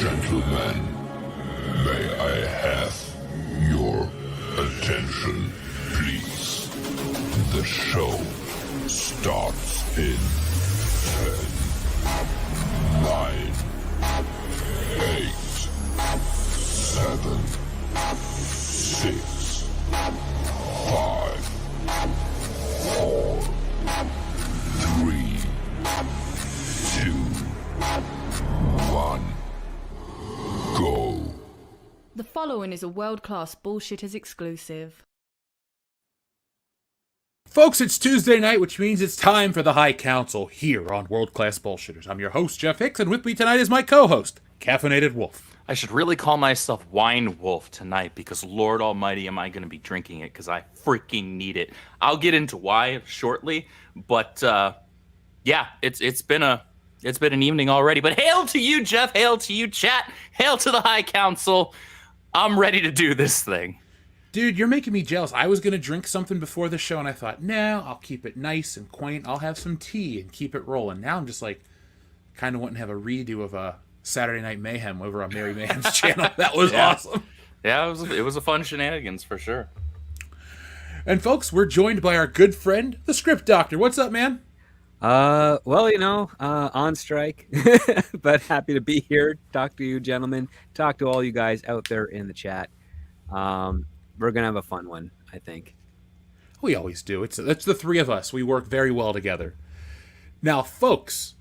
Gentlemen, may I have your attention, please? The show starts in 10, 9, 8, 7, 6, 5, 4, 3, 2, 1. Go. The following is a world-class Bullshitters exclusive. Folks, it's Tuesday night, which means it's time for the High Council here on World Class Bullshitters. I'm your host, Jeff Hicks, and with me tonight is my co-host, Caffeinated Wolf. I should really call myself Wine Wolf tonight because, Lord Almighty, am I going to be drinking it because I freaking need it. I'll get into why shortly, but yeah, it's been an evening already. But hail to you, Jeff. Hail to you, chat. Hail to the High Council. I'm ready to do this thing. Dude, you're making me jealous. I was going to drink something before the show, and I thought, no, I'll keep it nice and quaint. I'll have some tea and keep it rolling. Now I'm just like, kind of wanting to have a redo of a Saturday Night Mayhem over on Mary Mayhem's channel. That was awesome. Yeah, it was a fun shenanigans for sure. And folks, we're joined by our good friend, the Script Doctor. What's up, man? Well, on strike, but happy to be here. Talk to you, gentlemen. Talk to all you guys out there in the chat. We're going to have a fun one, I think. We always do. It's the three of us. We work very well together. Now, folks,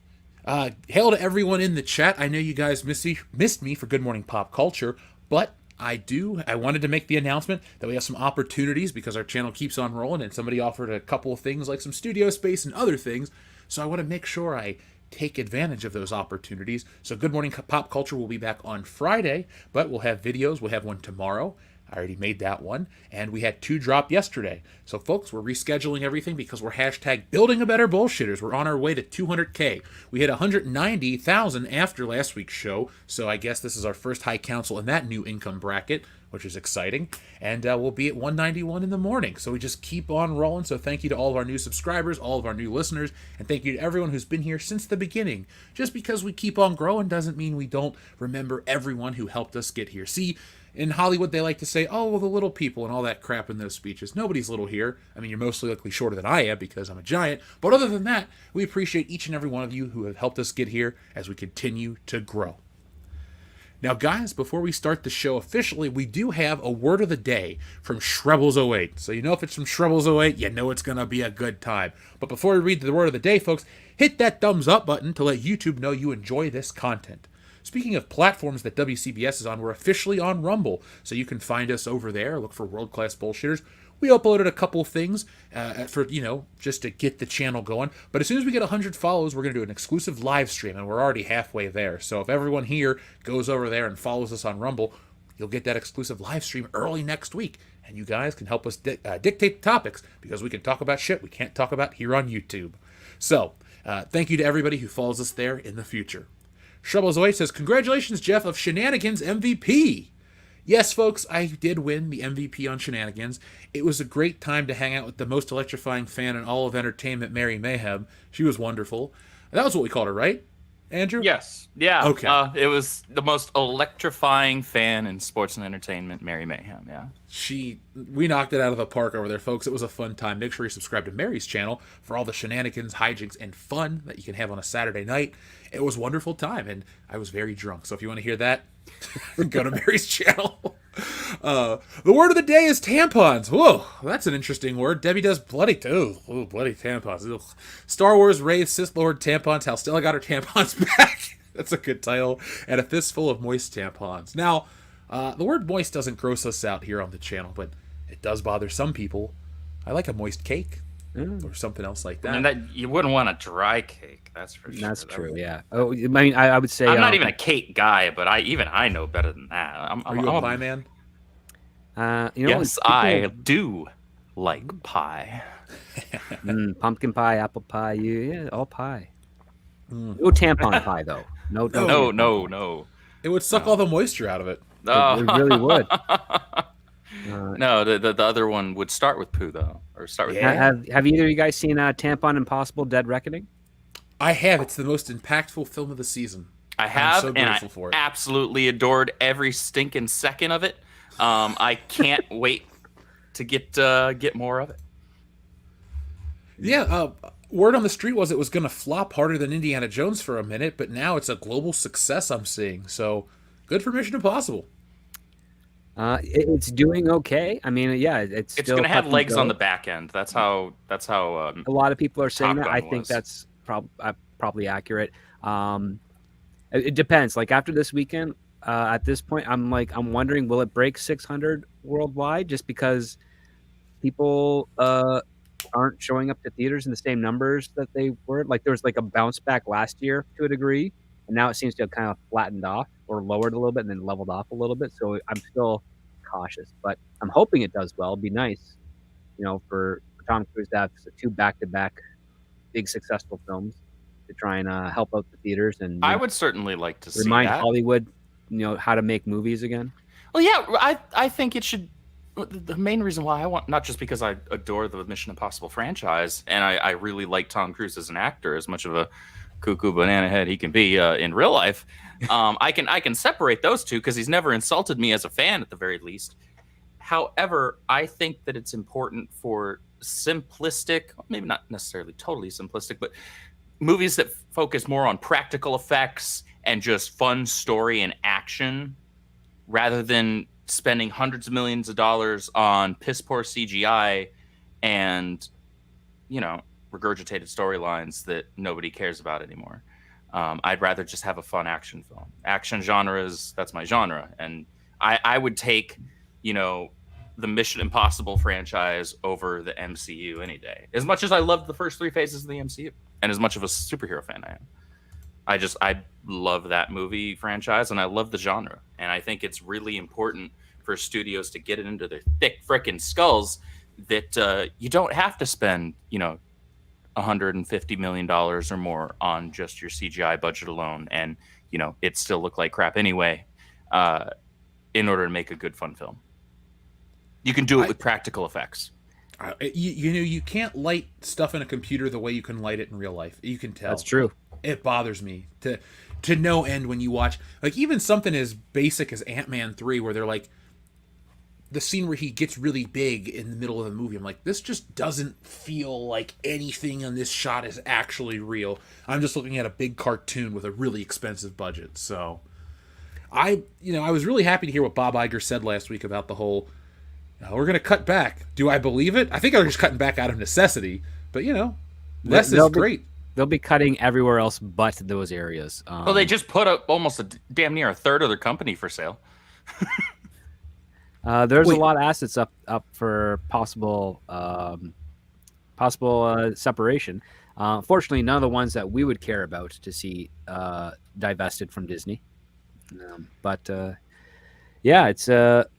hail to everyone in the chat. I know you guys missed me for Good Morning Pop Culture, but I wanted to make the announcement that we have some opportunities because our channel keeps on rolling, and somebody offered a couple of things like some studio space and other things. So I want to make sure I take advantage of those opportunities. So Good Morning Pop Culture will be back on Friday, but we'll have videos. We'll have one tomorrow. I already made that one, and we had 2 drop yesterday. So, folks, we're rescheduling everything because we're hashtag building a better bullshitters. We're on our way to 200K. We hit 190,000 after last week's show, so I guess this is our first High Council in that new income bracket, which is exciting. And we'll be at 191 in the morning. So we just keep on rolling. So thank you to all of our new subscribers, all of our new listeners, and thank you to everyone who's been here since the beginning. Just because we keep on growing doesn't mean we don't remember everyone who helped us get here. See, in Hollywood, they like to say, oh, well, the little people and all that crap in those speeches. Nobody's little here. I mean, you're mostly likely shorter than I am because I'm a giant. But other than that, we appreciate each and every one of you who have helped us get here as we continue to grow. Now, guys, before we start the show officially, we do have a word of the day from Shrebbles08. So you know if it's from Shrebbles08, you know it's going to be a good time. But before we read the word of the day, folks, hit that thumbs up button to let YouTube know you enjoy this content. Speaking of platforms that WCBS is on, we're officially on Rumble, so you can find us over there. Look for World Class Bullshitters. We uploaded a couple of things for, just to get the channel going. But as soon as we get 100 follows, we're going to do an exclusive live stream, and we're already halfway there. So if everyone here goes over there and follows us on Rumble, you'll get that exclusive live stream early next week. And you guys can help us dictate the topics, because we can talk about shit we can't talk about here on YouTube. So thank you to everybody who follows us there in the future. Shrebbles08 says, congratulations, Jeff, of Shenanigans MVP. Yes, folks, I did win the MVP on Shenanigans. It was a great time to hang out with the most electrifying fan in all of entertainment, Mary Mayhem. She was wonderful. That was what we called her, right, Andrew? Yes. Yeah. Okay. It was the most electrifying fan in sports and entertainment, Mary Mayhem, yeah. We knocked it out of the park over there, folks. It was a fun time. Make sure you subscribe to Mary's channel for all the shenanigans, hijinks, and fun that you can have on a Saturday night. It was a wonderful time, and I was very drunk. So if you want to hear that, go to Mary's channel. The word of the day is tampons. Whoa, that's an interesting word. Debbie does bloody too. Ooh, bloody tampons. Ugh. Star Wars Rave Sith Lord tampons. How Stella got her tampons back. That's a good title. And a fistful of moist tampons. Now, the word moist doesn't gross us out here on the channel, but it does bother some people. I like a moist cake or something else like that. And that you wouldn't want a dry cake. That's for sure. That's true, yeah. Oh, I mean, I would say... I'm not even a cake guy, but I know better than that. Are you a pie man? Yes, I do like pie. Pumpkin pie, apple pie, all pie. No tampon pie, though. No. It would suck all the moisture out of it. It really would. No, the other one would start with poo, though. Or start with Have either of you guys seen Tampon Impossible Dead Reckoning? I have. It's the most impactful film of the season. I have, so and I grateful for it. absolutely adored every stinking second of it. I can't wait to get more of it. Yeah, word on the street was it was going to flop harder than Indiana Jones for a minute, but now it's a global success I'm seeing. So good for Mission Impossible. It's doing okay. I mean, yeah, it's still going to have touch and legs go. on the back end. That's how. A lot of people are saying Top that. Gun I think was. that's probably accurate. It depends. Like after this weekend, at this point, I'm wondering, will it break 600 worldwide? Just because people aren't showing up to theaters in the same numbers that they were. Like there was like a bounce back last year to a degree, and now it seems to have kind of flattened off or lowered a little bit and then leveled off a little bit. So I'm still cautious, but I'm hoping it does well. It'd be nice, for Tom Cruise to have 2 back-to-back big successful films to try and help out the theaters and I would certainly like to see remind that. Hollywood, how to make movies again. Well, yeah, I think it should. The main reason why I want, not just because I adore the Mission Impossible franchise, and I really like Tom Cruise as an actor, as much of a cuckoo banana head he can be in real life. I can separate those two because he's never insulted me as a fan, at the very least. However, I think that it's important for simplistic, maybe not necessarily totally simplistic, but movies that focus more on practical effects and just fun story and action, rather than spending hundreds of millions of dollars on piss poor CGI and, regurgitated storylines that nobody cares about anymore. I'd rather just have a fun action film. Action genres, that's my genre. And I would take, the Mission Impossible franchise over the MCU any day. As much as I love the first 3 phases of the MCU, and as much of a superhero fan I am. I love that movie franchise, and I love the genre. And I think it's really important for studios to get it into their thick frickin' skulls that you don't have to spend, $150 million or more on just your CGI budget alone, and it still look like crap anyway, in order to make a good fun film. You can do it with practical effects. You can't light stuff in a computer the way you can light it in real life. You can tell. That's true. It bothers me to no end when you watch, like, even something as basic as Ant-Man 3, where they're like, the scene where he gets really big in the middle of the movie. I'm like, this just doesn't feel like anything in this shot is actually real. I'm just looking at a big cartoon with a really expensive budget. So I was really happy to hear what Bob Iger said last week about the whole, we're going to cut back. Do I believe it? I think they're just cutting back out of necessity, but less is great. They'll be cutting everywhere else but those areas. Well, they just put up almost damn near a third of their company for sale. There's a lot of assets up for possible separation. Fortunately, none of the ones that we would care about to see divested from Disney. Yeah, it's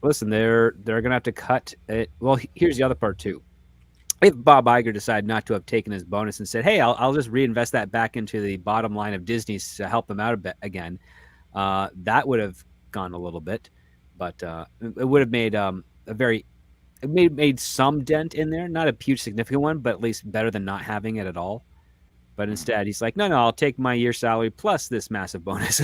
listen, they're gonna have to cut it. Well, here's the other part too. If Bob Iger decided not to have taken his bonus and said, "Hey, I'll just reinvest that back into the bottom line of Disney's to help them out a bit again," that would have gone a little bit, but it would have made made some dent in there, not a huge significant one, but at least better than not having it at all. But instead, he's like, "No, I'll take my year's salary plus this massive bonus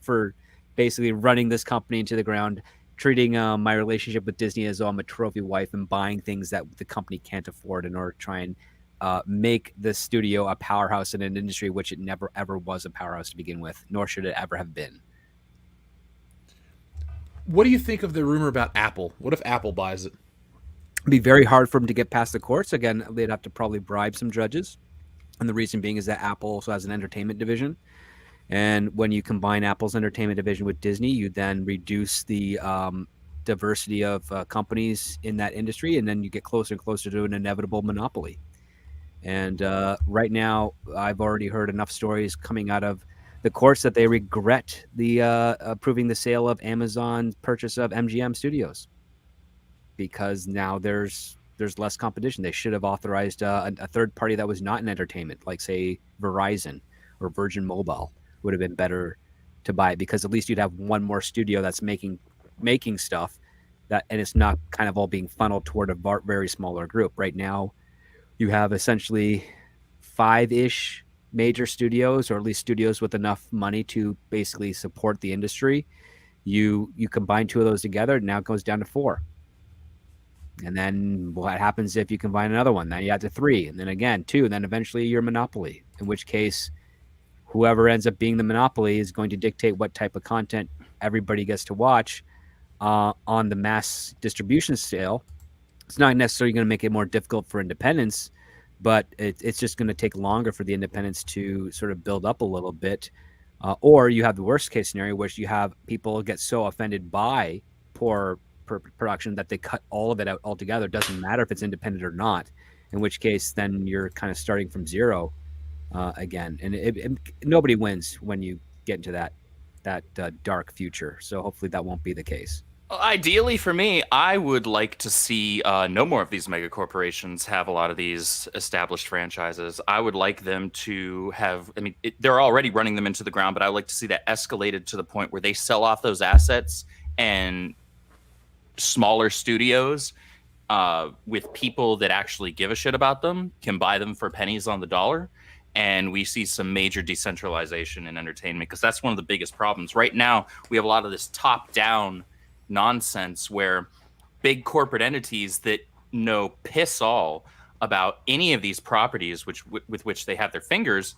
for basically running this company into the ground." Treating my relationship with Disney as though I'm a trophy wife and buying things that the company can't afford in order to try and make the studio a powerhouse in an industry which it never, ever was a powerhouse to begin with, nor should it ever have been. What do you think of the rumor about Apple? What if Apple buys it? It'd be very hard for them to get past the courts. Again, they'd have to probably bribe some judges. And the reason being is that Apple also has an entertainment division. And when you combine Apple's entertainment division with Disney, you then reduce the diversity of companies in that industry, and then you get closer and closer to an inevitable monopoly. And right now, I've already heard enough stories coming out of the courts that they regret the approving the sale of Amazon's purchase of MGM Studios, because now there's less competition. They should have authorized a third party that was not in entertainment, like say Verizon or Virgin Mobile. Would have been better to buy it, because at least you'd have one more studio that's making stuff that, and it's not kind of all being funneled toward a very smaller group. Right now, you have essentially 5-ish major studios, or at least studios with enough money to basically support the industry. You combine two of those together, now it goes down to 4. And then what happens if you combine another one? Then you add to 3, and then again 2, and then eventually you're a monopoly, in which case whoever ends up being the monopoly is going to dictate what type of content everybody gets to watch on the mass distribution scale. It's not necessarily going to make it more difficult for independents, but it's just going to take longer for the independents to sort of build up a little bit. Or you have the worst case scenario, which you have people get so offended by poor production that they cut all of it out altogether. It doesn't matter if it's independent or not, in which case then you're kind of starting from zero again. And nobody wins when you get into that dark future. So hopefully that won't be the case. Ideally for me, I would like to see no more of these mega corporations have a lot of these established franchises. I would like them to have, I mean, they're already running them into the ground, but I would like to see that escalated to the point where they sell off those assets and smaller studios with people that actually give a shit about them can buy them for pennies on the dollar. And we see some major decentralization in entertainment, because that's one of the biggest problems. Right now, we have a lot of this top-down nonsense where big corporate entities that know piss all about any of these properties with which they have their fingers,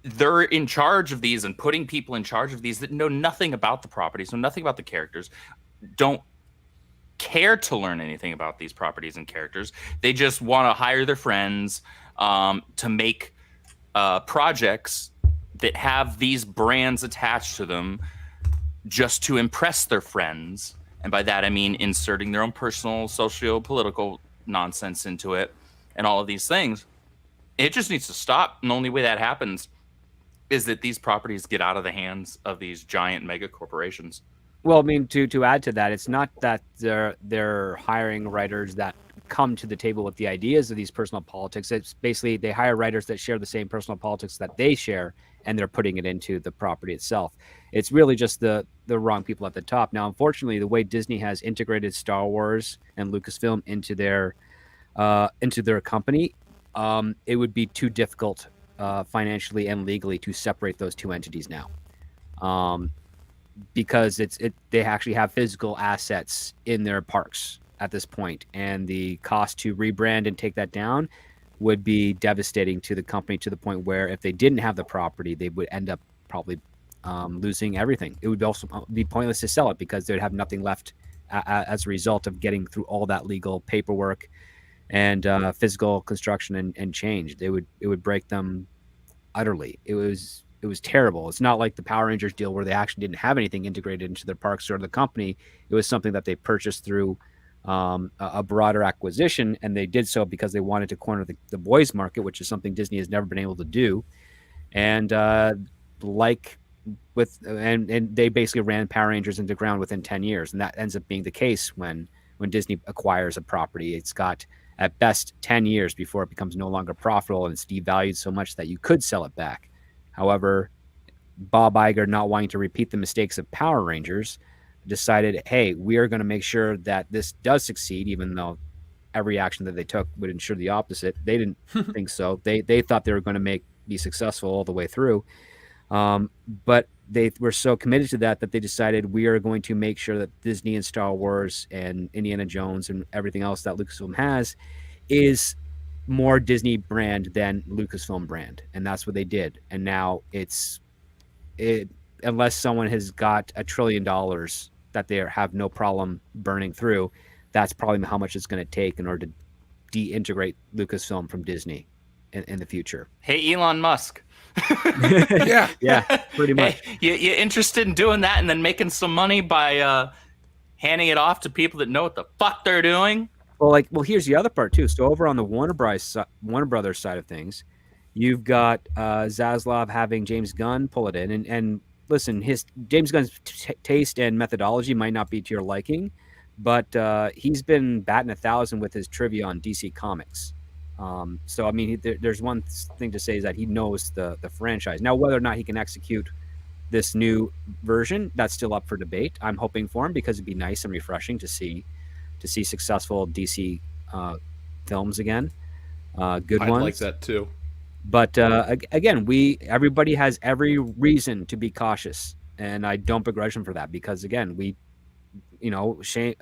they're in charge of these and putting people in charge of these that know nothing about the properties, know nothing about the characters, don't care to learn anything about these properties and characters. They just want to hire their friends to make projects that have these brands attached to them just to impress their friends. And by that, I mean inserting their own personal, socio-political nonsense into it and all of these things. It just needs to stop. And the only way that happens is that these properties get out of the hands of these giant mega corporations. Well, I mean, to add to that, it's not that they're hiring writers that come to the table with the ideas of these personal politics. It's basically they hire writers that share the same personal politics that they share, and they're putting it into the property itself. It's really just the wrong people at the top. Now, unfortunately, the way Disney has integrated Star Wars and Lucasfilm into their company, it would be too difficult financially and legally to separate those two entities now. Because they actually have physical assets in their parks at this point, and the cost to rebrand and take that down would be devastating to the company, to the point where if they didn't have the property, they would end up probably losing everything. It would also be pointless to sell it, because they'd have nothing left as a result of getting through all that legal paperwork and physical construction and change. It would break them utterly. It was terrible. It's not like the Power Rangers deal where they actually didn't have anything integrated into their parks or the company. It was something that they purchased through a broader acquisition, and they did so because they wanted to corner the boys market, which is something Disney has never been able to do. And and they basically ran Power Rangers into the ground within 10 years. And that ends up being the case when Disney acquires a property. It's got at best 10 years before it becomes no longer profitable, and it's devalued so much that you could sell it back. However, Bob Iger, not wanting to repeat the mistakes of Power Rangers, decided, hey, we are going to make sure that this does succeed, even though every action that they took would ensure the opposite. They didn't think so. They thought they were going to be successful all the way through. But they were so committed to that they decided, we are going to make sure that Disney and Star Wars and Indiana Jones and everything else that Lucasfilm has is more Disney brand than Lucasfilm brand. And that's what they did. And now unless someone has got $1 trillion that they have no problem burning through, that's probably how much it's going to take in order to deintegrate Lucasfilm from Disney in the future. Hey, Elon Musk. Yeah, pretty much. Hey, you interested in doing that and then making some money by handing it off to people that know what the fuck they're doing? Well, here's the other part too. So over on the Warner Brothers side of things, you've got Zaslav having James Gunn pull it in, and listen, James Gunn's taste and methodology might not be to your liking, but he's been batting 1,000 with his trivia on DC Comics. So I mean, there's one thing to say, is that he knows the franchise. Now, whether or not he can execute this new version, that's still up for debate. I'm hoping for him, because it'd be nice and refreshing to see successful DC films again, good ones. I'd like that too. But again, everybody has every reason to be cautious, and I don't begrudge them for that because again, shame,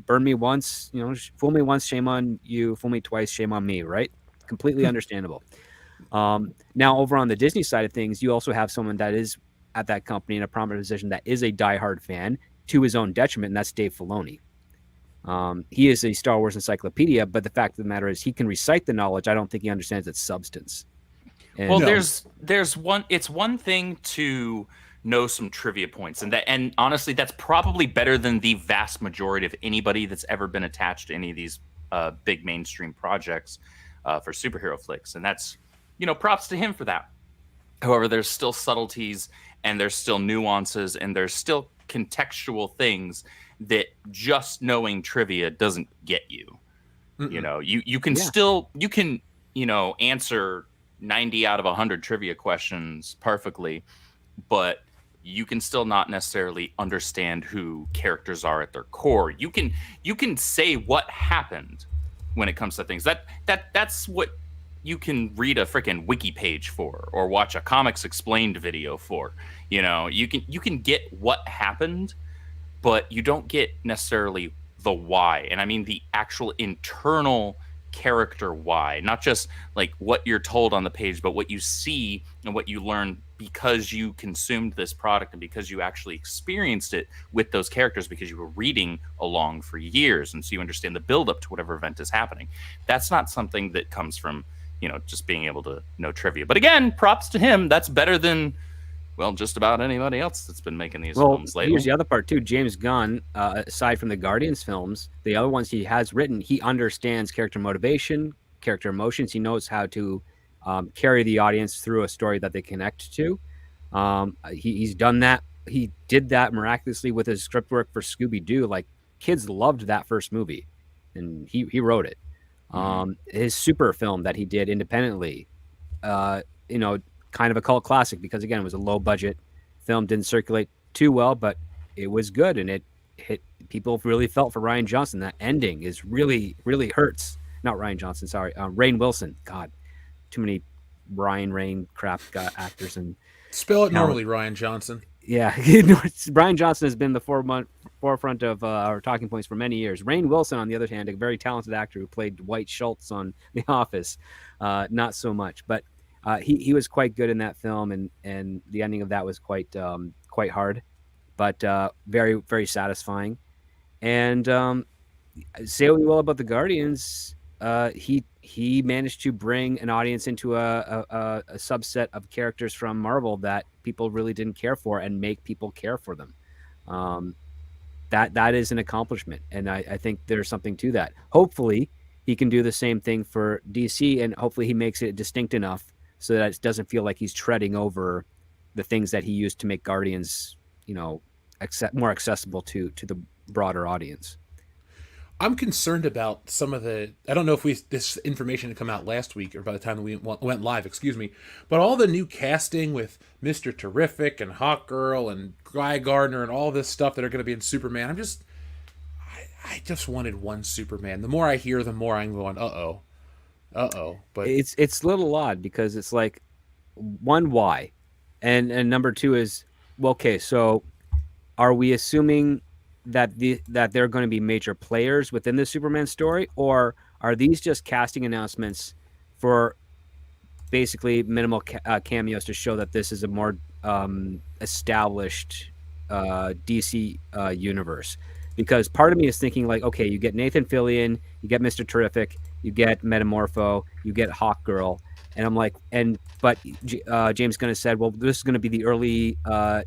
burn me once, fool me once, shame on you, fool me twice, shame on me, right? Completely understandable. Now, over on the Disney side of things, you also have someone that is at that company in a prominent position that is a diehard fan to his own detriment, and that's Dave Filoni. He is a Star Wars encyclopedia, but the fact of the matter is he can recite the knowledge. I don't think he understands its substance. And, Well, there's one. It's one thing to know some trivia points, and honestly, that's probably better than the vast majority of anybody that's ever been attached to any of these big mainstream projects for superhero flicks, and that's props to him for that. However, there's still subtleties, and there's still nuances, and there's still contextual things that just knowing trivia doesn't get you. You can still answer 90 out of 100 trivia questions perfectly, but you can still not necessarily understand who characters are at their core. You can say what happened when it comes to things. That's what you can read a freaking wiki page for, or watch a comics explained video for. You can get what happened, but you don't get necessarily the why. And I mean the actual internal character why, not just like what you're told on the page, but what you see and what you learn because you consumed this product and because you actually experienced it with those characters, because you were reading along for years, and so you understand the build up to whatever event is happening. That's not something that comes from just being able to know trivia. But again, props to him. That's better than just about anybody else that's been making these films lately. Here's the other part too. James Gunn, aside from the Guardians films, the other ones he has written, he understands character motivation, character emotions. He knows how to carry the audience through a story that they connect to. He's done that. He did that miraculously with his script work for Scooby-Doo. Like, kids loved that first movie, and he wrote it. His super film that he did independently, kind of a cult classic because again, it was a low budget film, didn't circulate too well, but it was good, and it hit. People really felt for Ryan Johnson. That ending is really, really hurts. Not Ryan Johnson, sorry, Rainn Wilson. God, too many Rain crap actors and spell it normally, Ryan Johnson. Yeah, Ryan Johnson has been the forefront of our talking points for many years. Rainn Wilson, on the other hand, a very talented actor who played Dwight Schultz on The Office, not so much, but he was quite good in that film, and the ending of that was quite hard, but very, very satisfying. And say what we will about the Guardians, he managed to bring an audience into a subset of characters from Marvel that people really didn't care for, and make people care for them. That is an accomplishment, and I think there's something to that. Hopefully, he can do the same thing for DC, and hopefully he makes it distinct enough so that it doesn't feel like he's treading over the things that he used to make Guardians, more accessible to the broader audience. I'm concerned about some of the. I don't know if this information had come out last week or by the time we went live. Excuse me, but all the new casting with Mr. Terrific and Hawkgirl and Guy Gardner and all this stuff that are going to be in Superman. I just wanted one Superman. The more I hear, the more I'm going, uh oh. But it's a little odd because it's like, one, why, and number two is, well, okay, so are we assuming that they're going to be major players within the Superman story, or are these just casting announcements for basically minimal cameos to show that this is a more established DC universe? Because part of me is thinking like, okay, you get Nathan Fillion, you get Mr. Terrific, you get Metamorpho, you get Hawkgirl, and I'm like, but James Gunn has said, well, this is going to be the early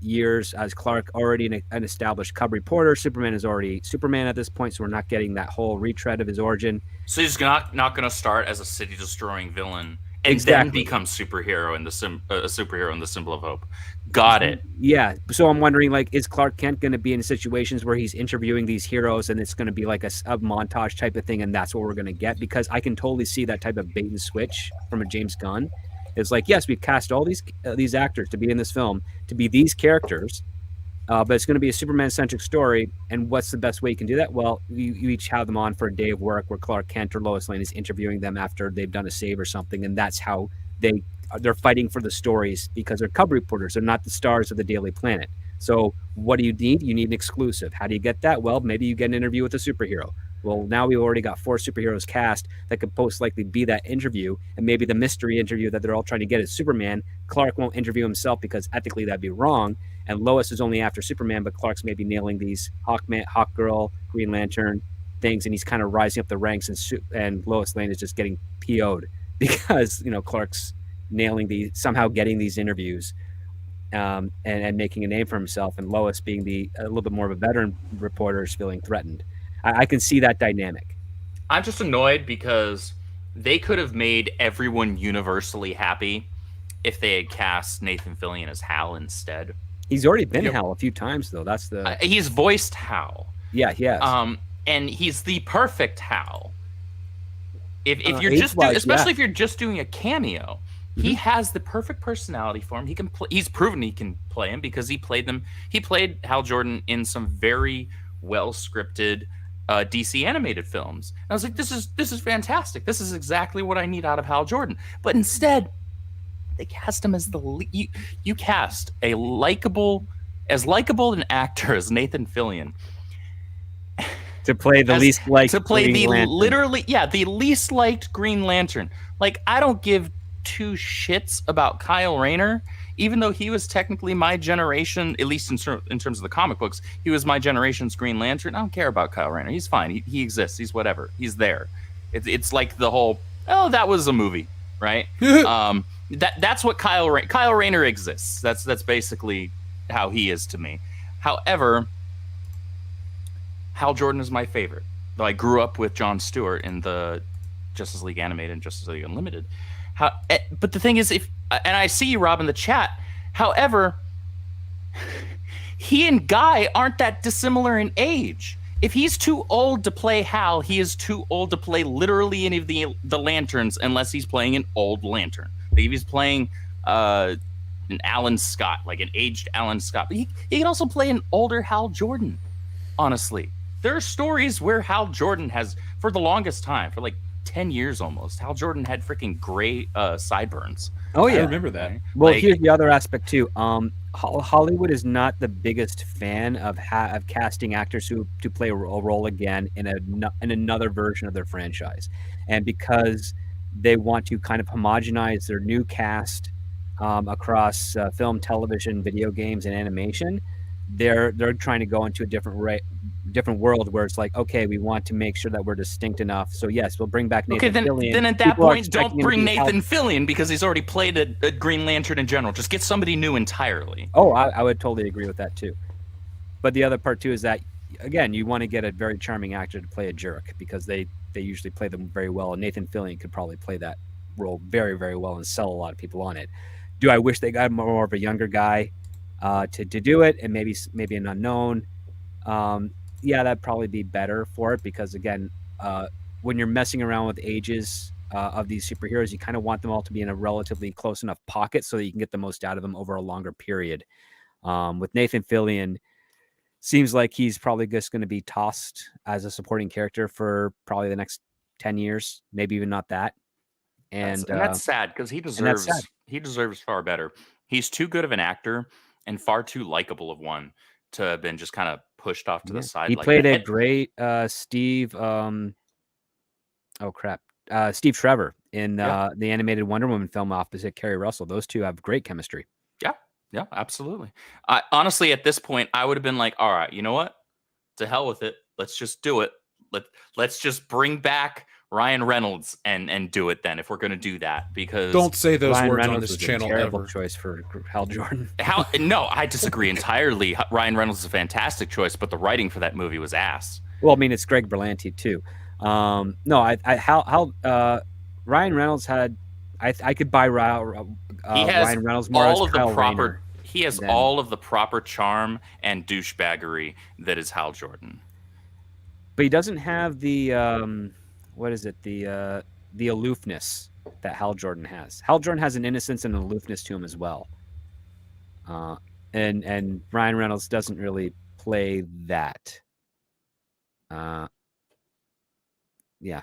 years as Clark, already an established cub reporter. Superman is already Superman at this point, so we're not getting that whole retread of his origin. So he's not going to start as a city-destroying villain and then become superhero in a superhero in the symbol of hope. Got it. Yeah. So I'm wondering, like, is Clark Kent going to be in situations where he's interviewing these heroes and it's going to be like a montage type of thing, and that's what we're going to get? Because I can totally see that type of bait and switch from a James Gunn. It's like, yes, we've cast all these actors to be in this film, to be these characters, but it's going to be a Superman-centric story. And what's the best way you can do that? Well, you each have them on for a day of work where Clark Kent or Lois Lane is interviewing them after they've done a save or something, and that's how they're fighting for the stories because they're cub reporters. They're not the stars of the Daily Planet. So what do you need? You need an exclusive. How do you get that? Well, maybe you get an interview with a superhero. Well, now we've already got 4 superheroes cast that could most likely be that interview, and maybe the mystery interview that they're all trying to get is Superman. Clark won't interview himself because ethically that'd be wrong, and Lois is only after Superman, but Clark's maybe nailing these Hawkgirl, Green Lantern things, and he's kind of rising up the ranks, and Lois Lane is just getting PO'd because Clark's somehow getting these interviews. And making a name for himself, and Lois being a little bit more of a veteran reporter is feeling threatened. I can see that dynamic. I'm just annoyed because they could have made everyone universally happy if they had cast Nathan Fillion as Hal instead. He's already been Hal a few times, though. That's he's voiced Hal. Yeah, he has. And he's the perfect Hal. If you're if you're just doing a cameo. He has the perfect personality for him. He can play. He's proven he can play him because he played them. He played Hal Jordan in some very well scripted DC animated films. And I was like, this is fantastic. This is exactly what I need out of Hal Jordan. But instead, they cast him as you cast as likable an actor as Nathan Fillion to play the least liked. To play Green Lantern. the least liked Green Lantern. Like, I don't give 2 shits about Kyle Rayner, even though he was technically my generation, at least in terms of the comic books. He was my generation's Green Lantern. I don't care about Kyle Rayner. He's fine. He exists. He's whatever. He's there. It's like the whole, that was a movie, right? That's what Kyle Rayner exists. That's basically how he is to me. However, Hal Jordan is my favorite. Though I grew up with Jon Stewart in the Justice League Animated and Justice League Unlimited. But the thing is, and I see you, Rob, in the chat. However, he and Guy aren't that dissimilar in age. If he's too old to play Hal, he is too old to play literally any of the lanterns, unless he's playing an old lantern. Like if he's playing an Alan Scott, like an aged Alan Scott. But he can also play an older Hal Jordan. Honestly, there are stories where Hal Jordan has, for the longest time, for like 10 years almost, Hal Jordan had freaking gray sideburns. Oh yeah, I remember that. Well, here's the other aspect too. Hollywood is not the biggest fan of casting actors to play a role again in another version of their franchise, and because they want to kind of homogenize their new cast across film, television, video games, and animation, they're trying to go into a different world where it's like, okay, we want to make sure that we're distinct enough. So yes, we'll bring back Nathan Fillion. Then at that point, don't bring Nathan Fillion because he's already played a Green Lantern in general. Just get somebody new entirely. Oh, I would totally agree with that too. But the other part too is that, again, you want to get a very charming actor to play a jerk because they usually play them very well. And Nathan Fillion could probably play that role very, very well and sell a lot of people on it. Do I wish they got more of a younger guy to do it, and maybe an unknown? Yeah, that'd probably be better for it because, again, when you're messing around with ages of these superheroes, you kind of want them all to be in a relatively close enough pocket so that you can get the most out of them over a longer period. With Nathan Fillion, seems like he's probably just going to be tossed as a supporting character for probably the next 10 years, maybe even not that. And that's sad because he deserves far better. He's too good of an actor and far too likable of one to have been just kind of pushed off to the side. He played a great Steve Trevor in the animated Wonder Woman film opposite Kerry Russell. Those two have great chemistry. Yeah, absolutely. Honestly, at this point, I would have been like, all right, you know what? To hell with it. Let's just do it. Let's just bring back Ryan Reynolds and do it then if we're going to do that. Because don't say those Ryan words Reynolds on this was channel a terrible ever. choice for Hal Jordan. No, I disagree entirely. Ryan Reynolds is a fantastic choice, but the writing for that movie was ass. Well, I mean, it's Greg Berlanti too. Ryan Reynolds had. I could buy Ryan Reynolds more as Kyle Rayner. He has all of the proper charm and douchebaggery that is Hal Jordan. But he doesn't have the the aloofness that Hal Jordan has. Hal Jordan has an innocence and an aloofness to him as well. And Ryan Reynolds doesn't really play that. Yeah,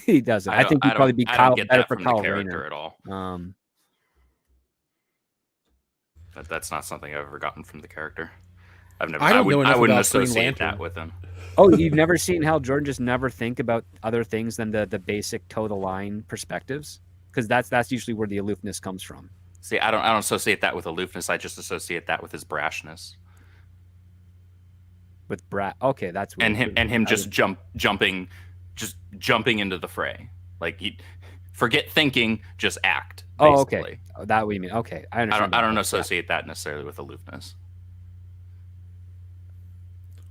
he doesn't. I think he'd probably be better for Kyle Rayner at all. That's not something I've ever gotten from the character. I don't know enough I wouldn't about Green associate Lantern. that with him. Oh, you've never seen Hal Jordan just never think about other things than the basic toe the line perspectives? Because that's usually where the aloofness comes from. See, I don't associate that with aloofness. I just associate that with his brashness With Brad, okay, that's weird. and him just jumping into the fray. Like, forget thinking, just act. Oh, Basically. okay, that what you mean. Okay, I understand. I don't associate that necessarily with aloofness.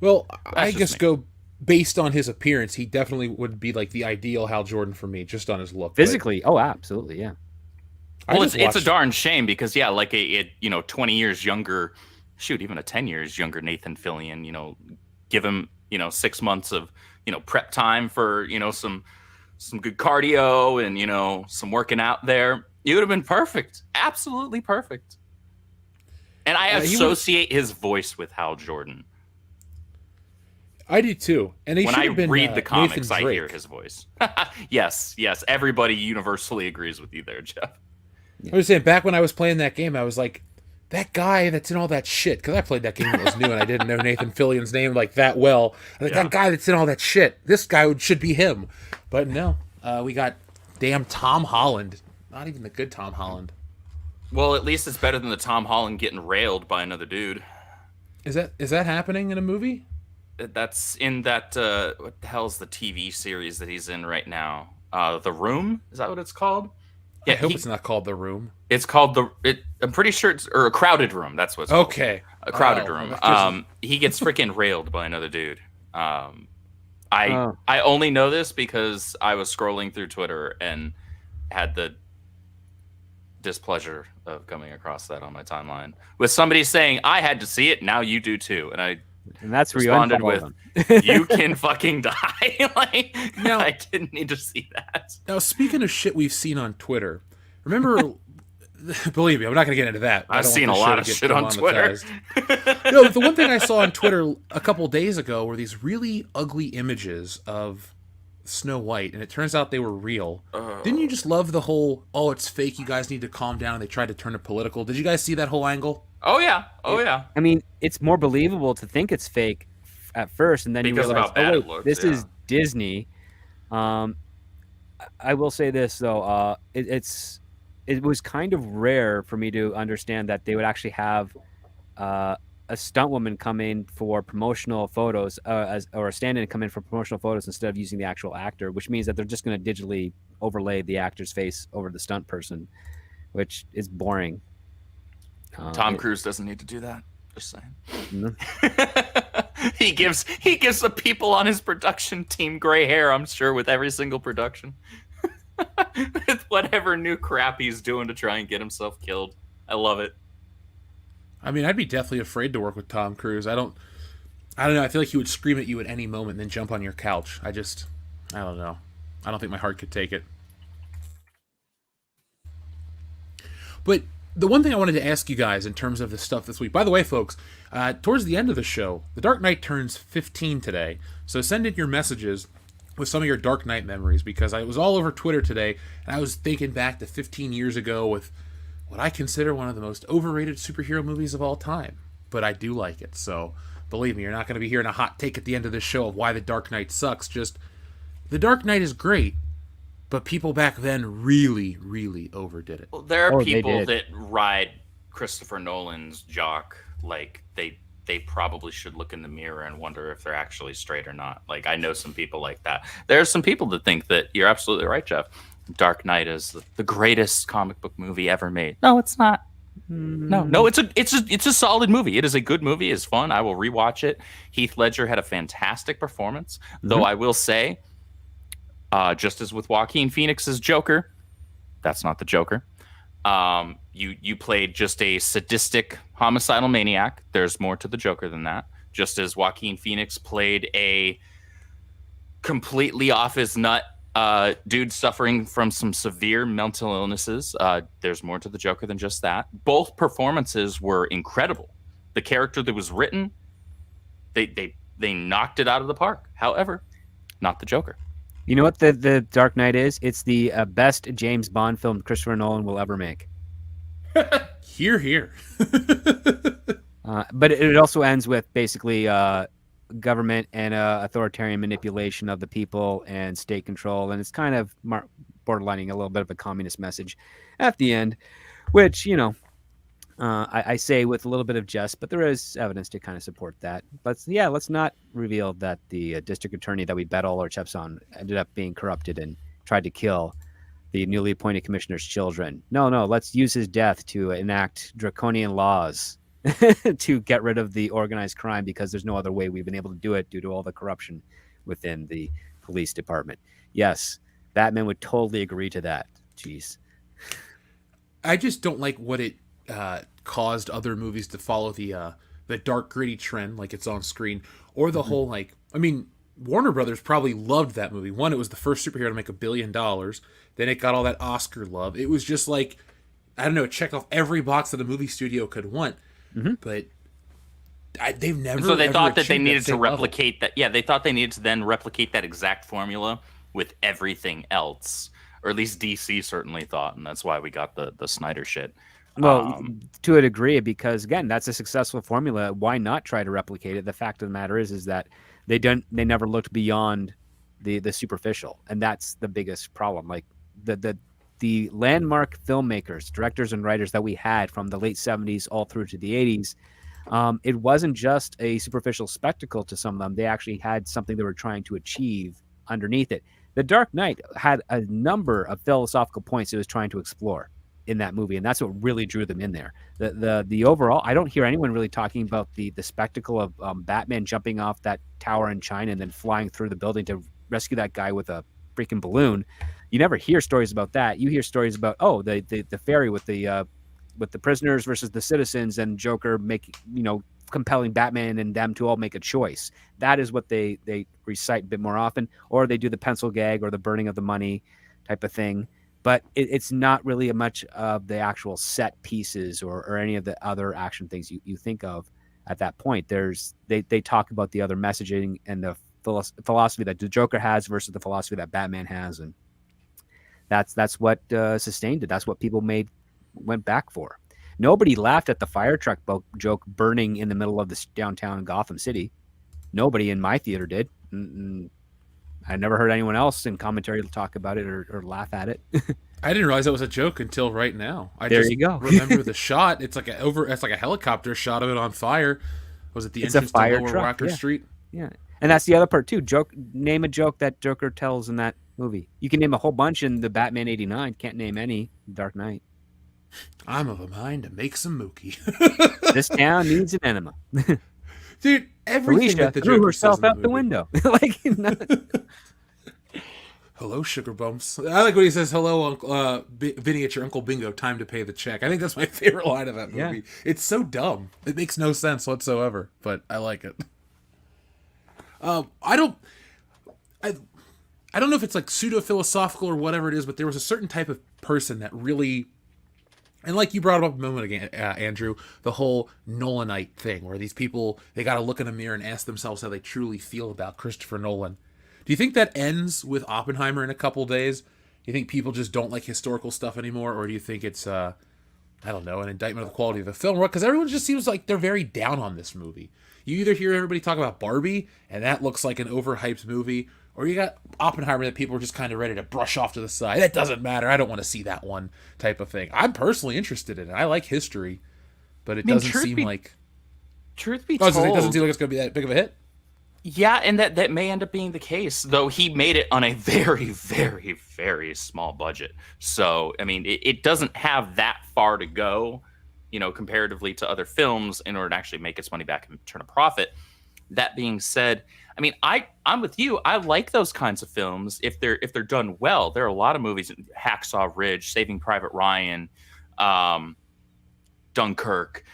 Well, I just guess me. go based on his appearance. He definitely would be like the ideal Hal Jordan for me, just on his look. Physically, oh, absolutely, yeah. Well, it's a darn shame because, yeah, like a 20 years younger, shoot, even a 10 years younger Nathan Fillion, give him, 6 months of, prep time for, some good cardio and, some working out there. It would have been perfect. Absolutely perfect. And I associate his voice with Hal Jordan. I do too. And When I read the comics, Nathan I Drake. hear his voice. Yes. Everybody universally agrees with you there, Jeff. I was saying, back when I was playing that game, I was like, that guy that's in all that shit, because I played that game when it was new and I didn't know Nathan Fillion's name like that well. I was like, that guy that's in all that shit, this guy should be him. But no, we got damn Tom Holland. Not even the good Tom Holland. Well, at least it's better than the Tom Holland getting railed by another dude. Is that happening in a movie? That's in that what the hell's the TV series that he's in right now? The Room? Is that what it's called? I hope it's not called The Room. It's called I'm pretty sure it's A Crowded Room. That's what it's called. Okay. A Crowded Room. He gets freaking railed by another dude. I only know this because I was scrolling through Twitter and had the displeasure of coming across that on my timeline with somebody saying, I had to see it, now you do too. And that's where responded you with, them. you can fucking die. Now, I didn't need to see that. Now, speaking of shit we've seen on Twitter, remember, believe me, I'm not going to get into that. I've seen a lot of shit on Twitter. No, the one thing I saw on Twitter a couple days ago were these really ugly images of Snow White, and it turns out they were real. Didn't you just love the whole, oh, it's fake, you guys need to calm down, and they tried to turn it political? Did you guys see that whole angle? Oh, yeah. I mean, it's more believable to think it's fake at first, and then Because you of realize, how bad oh, it wait, looks, this yeah. is Disney. I will say this, though. It was kind of rare for me to understand that they would actually have a stunt woman come in for promotional photos, or a stand-in come in for promotional photos instead of using the actual actor, which means that they're just going to digitally overlay the actor's face over the stunt person, which is boring. Tom Cruise doesn't need to do that. Just saying. Mm-hmm. He gives the people on his production team gray hair, I'm sure, with every single production. With whatever new crap he's doing to try and get himself killed. I love it. I mean, I'd be deathly afraid to work with Tom Cruise. I don't know. I feel like he would scream at you at any moment and then jump on your couch. I don't know. I don't think my heart could take it. But the one thing I wanted to ask you guys in terms of the stuff this week, by the way, folks, towards the end of the show, The Dark Knight turns 15 today. So send in your messages with some of your Dark Knight memories, because I was all over Twitter today and I was thinking back to 15 years ago with what I consider one of the most overrated superhero movies of all time. But I do like it. So believe me, you're not going to be hearing a hot take at the end of this show of why The Dark Knight sucks. Just, The Dark Knight is great, but people back then really, really overdid it. Well, there are they people did. that ride Christopher Nolan's jock like they probably should look in the mirror and wonder if they're actually straight or not. Like, I know some people like that. There are some people that think that you're absolutely right, Jeff. Dark Knight is the greatest comic book movie ever made. No, it's not. No, it's a solid movie. It is a good movie. It's fun. I will rewatch it. Heath Ledger had a fantastic performance, though I will say, just as with Joaquin Phoenix's Joker, that's not the Joker. You played just a sadistic homicidal maniac. There's more to the Joker than that. Just as Joaquin Phoenix played a completely off his nut dude suffering from some severe mental illnesses. There's more to the Joker than just that. Both performances were incredible. The character that was written, they knocked it out of the park. However, not the Joker. You know what the Dark Knight is? It's the best James Bond film Christopher Nolan will ever make. Hear, hear. But it also ends with basically government and authoritarian manipulation of the people and state control, and it's kind of borderlining a little bit of a communist message at the end, which I say with a little bit of jest, but there is evidence to kind of support that. But yeah, let's not reveal that the district attorney that we bet all our chips on ended up being corrupted and tried to kill the newly appointed commissioner's children. No, let's use his death to enact draconian laws to get rid of the organized crime, because there's no other way we've been able to do it due to all the corruption within the police department. Yes, Batman would totally agree to that. Jeez. I just don't like what it caused other movies to follow the dark gritty trend, like it's on screen, or the whole Warner Brothers probably loved that movie. One, it was the first superhero to make $1 billion. Then it got all that Oscar love. It was just like, I don't know, it checked off every box that a movie studio could want. But they've never. So they thought that they needed to replicate that. Yeah, they thought they needed to then replicate that exact formula with everything else, or at least DC certainly thought, and that's why we got the Snyder shit. Well, to a degree, because again, that's a successful formula. Why not try to replicate it? The fact of the matter is that they never looked beyond the superficial, and that's the biggest problem. Like the landmark filmmakers, directors, and writers that we had from the late 70s all through to the 80s, it wasn't just a superficial spectacle to some of them. They actually had something they were trying to achieve underneath it. The Dark Knight had a number of philosophical points it was trying to explore in that movie, and that's what really drew them in there. The overall, I don't hear anyone really talking about the spectacle of Batman jumping off that tower in China and then flying through the building to rescue that guy with a freaking balloon. You never hear stories about that. You hear stories about the ferry with the prisoners versus the citizens, and Joker compelling Batman and them to all make a choice. That is what they recite a bit more often, or they do the pencil gag or the burning of the money type of thing. But it's not really much of the actual set pieces or any of the other action things you think of at that point. They talk about the other messaging and the philosophy that the Joker has versus the philosophy that Batman has, and that's what sustained it. That's what people went back for. Nobody laughed at the fire truck joke burning in the middle of this downtown Gotham City. Nobody in my theater did. I never heard anyone else in commentary talk about it or laugh at it. I didn't realize that was a joke until right now. There you go. Remember the shot. It's like a helicopter shot of it on fire. Was it the entrance to Lower Wacker Street? Yeah. And that's the other part too. Name a joke that Joker tells in that movie. You can name a whole bunch in the Batman '89. Can't name any Dark Knight. I'm of a mind to make some mookie. This town needs an enema. Dude, everything Felicia that the threw Joker herself says in out the window. Hello, sugar bumps. I like when he says, hello, Vinny, it's your Uncle Bingo, time to pay the check. I think that's my favorite line of that movie. Yeah. It's so dumb. It makes no sense whatsoever, but I like it. I don't know if it's like pseudo-philosophical or whatever it is, but there was a certain type of person that really, and like you brought up a moment again, Andrew, the whole Nolanite thing, where these people, they got to look in a mirror and ask themselves how they truly feel about Christopher Nolan. Do you think that ends with Oppenheimer in a couple days? Do you think people just don't like historical stuff anymore, or do you think it's, I don't know, an indictment of the quality of the film? Because everyone just seems like they're very down on this movie. You either hear everybody talk about Barbie, and that looks like an overhyped movie, or you got Oppenheimer that people are just kind of ready to brush off to the side. That doesn't matter. I don't want to see that one type of thing. I'm personally interested in it. I like history, but it doesn't seem like... Truth be told... It doesn't seem like it's going to be that big of a hit? Yeah, and that may end up being the case, though he made it on a very, very, very small budget. So, I mean, it doesn't have that far to go, comparatively to other films in order to actually make its money back and turn a profit. That being said, I mean, I'm with you. I like those kinds of films if they're done well. There are a lot of movies, Hacksaw Ridge, Saving Private Ryan, Dunkirk,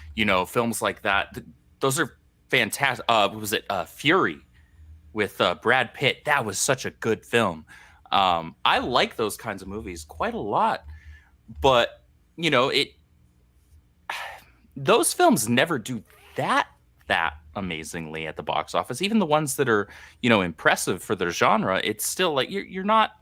films like that. Those are fantastic. Was it Fury with Brad Pitt? That was such a good film. I like those kinds of movies quite a lot, but those films never do that amazingly at the box office. Even the ones that are impressive for their genre, it's still like we're not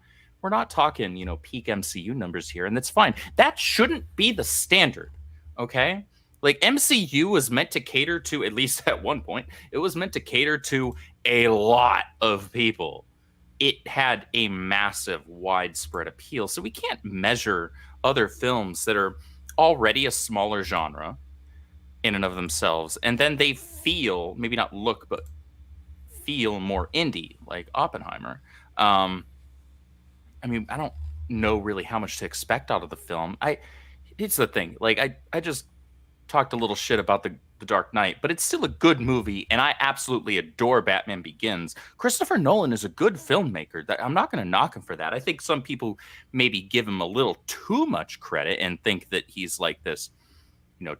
talking peak MCU numbers here, and that's fine. That shouldn't be the standard. Okay, Like MCU was meant to cater to, at least at one point, it was meant to cater to a lot of people. It had a massive, widespread appeal. So we can't measure other films that are already a smaller genre in and of themselves, and then they feel, maybe not look, but feel more indie, like Oppenheimer. I mean, I don't know really how much to expect out of the film. It's the thing. Like, I just talked a little shit about the Dark Knight, but it's still a good movie, and I absolutely adore Batman Begins. Christopher Nolan is a good filmmaker. I'm not going to knock him for that. I think some people maybe give him a little too much credit and think that he's like this,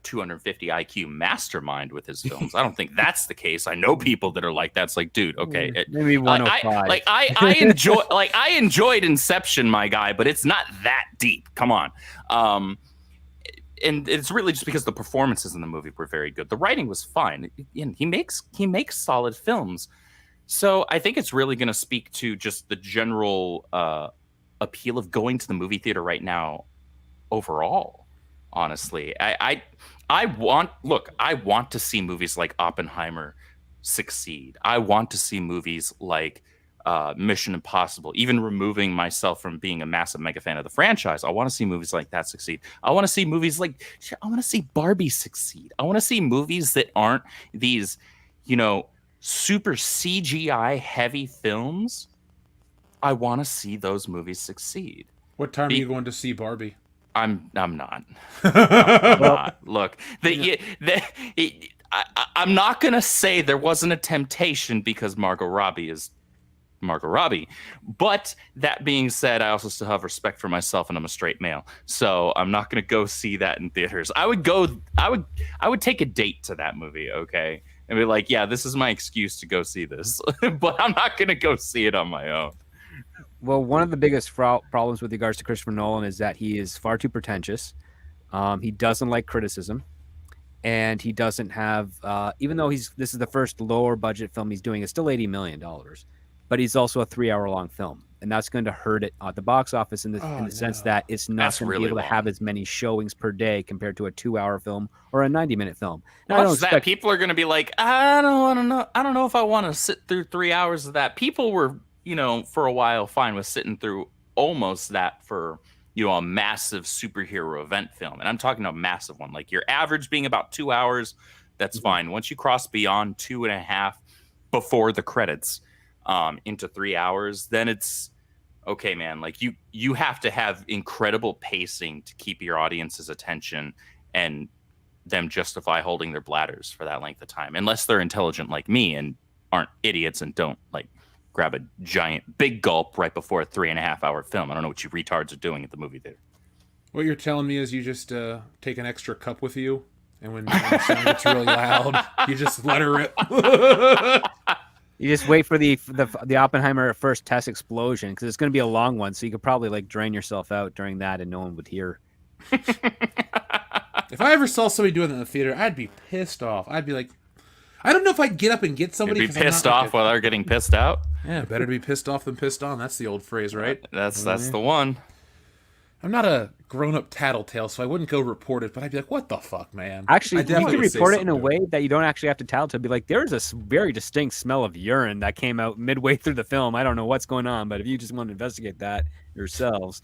250 IQ mastermind with his films. I don't think that's the case. I know people that are like that. It's like, dude, okay, maybe 105. I enjoyed Inception, my guy, but it's not that deep. Come on. And it's really just because the performances in the movie were very good. The writing was fine. And he makes solid films. So I think it's really going to speak to just the general appeal of going to the movie theater right now overall. Honestly, I want to see movies like Oppenheimer succeed. I want to see movies like Mission Impossible, even removing myself from being a massive mega fan of the franchise. I want to see movies like that succeed. I want to see movies like, I want to see Barbie succeed. I want to see movies that aren't these, super CGI heavy films. I want to see those movies succeed. What time are you going to see Barbie? I'm not. I'm not. Look, I'm not gonna say there wasn't a temptation because Margot Robbie is Margot Robbie. But that being said, I also still have respect for myself, and I'm a straight male, so I'm not gonna go see that in theaters. I would take a date to that movie, okay, and be like, yeah, this is my excuse to go see this, but I'm not gonna go see it on my own. Well, one of the biggest problems with regards to Christopher Nolan is that he is far too pretentious. He doesn't like criticism, and he doesn't have, even though this is the first lower budget film he's doing, it's still $80 million, but he's also a 3-hour long film, and that's going to hurt it at the box office in the sense that it's not going to be able to have as many showings per day compared to a 2-hour film or a 90-minute film. And I don't expect that people are going to be like, I don't know if I want to sit through 3 hours of that. People were, for a while fine with sitting through almost that for, a massive superhero event film. And I'm talking a massive one, like your average being about 2 hours. That's fine. Once you cross beyond 2.5 before the credits into 3 hours, then it's okay, man. Like you have to have incredible pacing to keep your audience's attention and them justify holding their bladders for that length of time, unless they're intelligent like me and aren't idiots and don't grab a giant big gulp right before a 3.5-hour film. I don't know what you retards are doing at the movie theater. What you're telling me is you just take an extra cup with you, and when the sound gets really loud, you just let her rip. You just wait for the Oppenheimer first test explosion, because it's going to be a long one, so you could probably drain yourself out during that and no one would hear. If I ever saw somebody doing that in the theater, I'd be pissed off. I'd be like, I don't know if I'd get up and get somebody. You'd be pissed off while they're getting pissed out. Yeah, better to be pissed off than pissed on. That's the old phrase, right? That's the one. I'm not a grown-up tattletale, so I wouldn't go report it, but I'd be like, what the fuck, man? Actually, you can report it in a way that you don't actually have to tattletale. Be like, there's a very distinct smell of urine that came out midway through the film. I don't know what's going on, but if you just want to investigate that yourselves.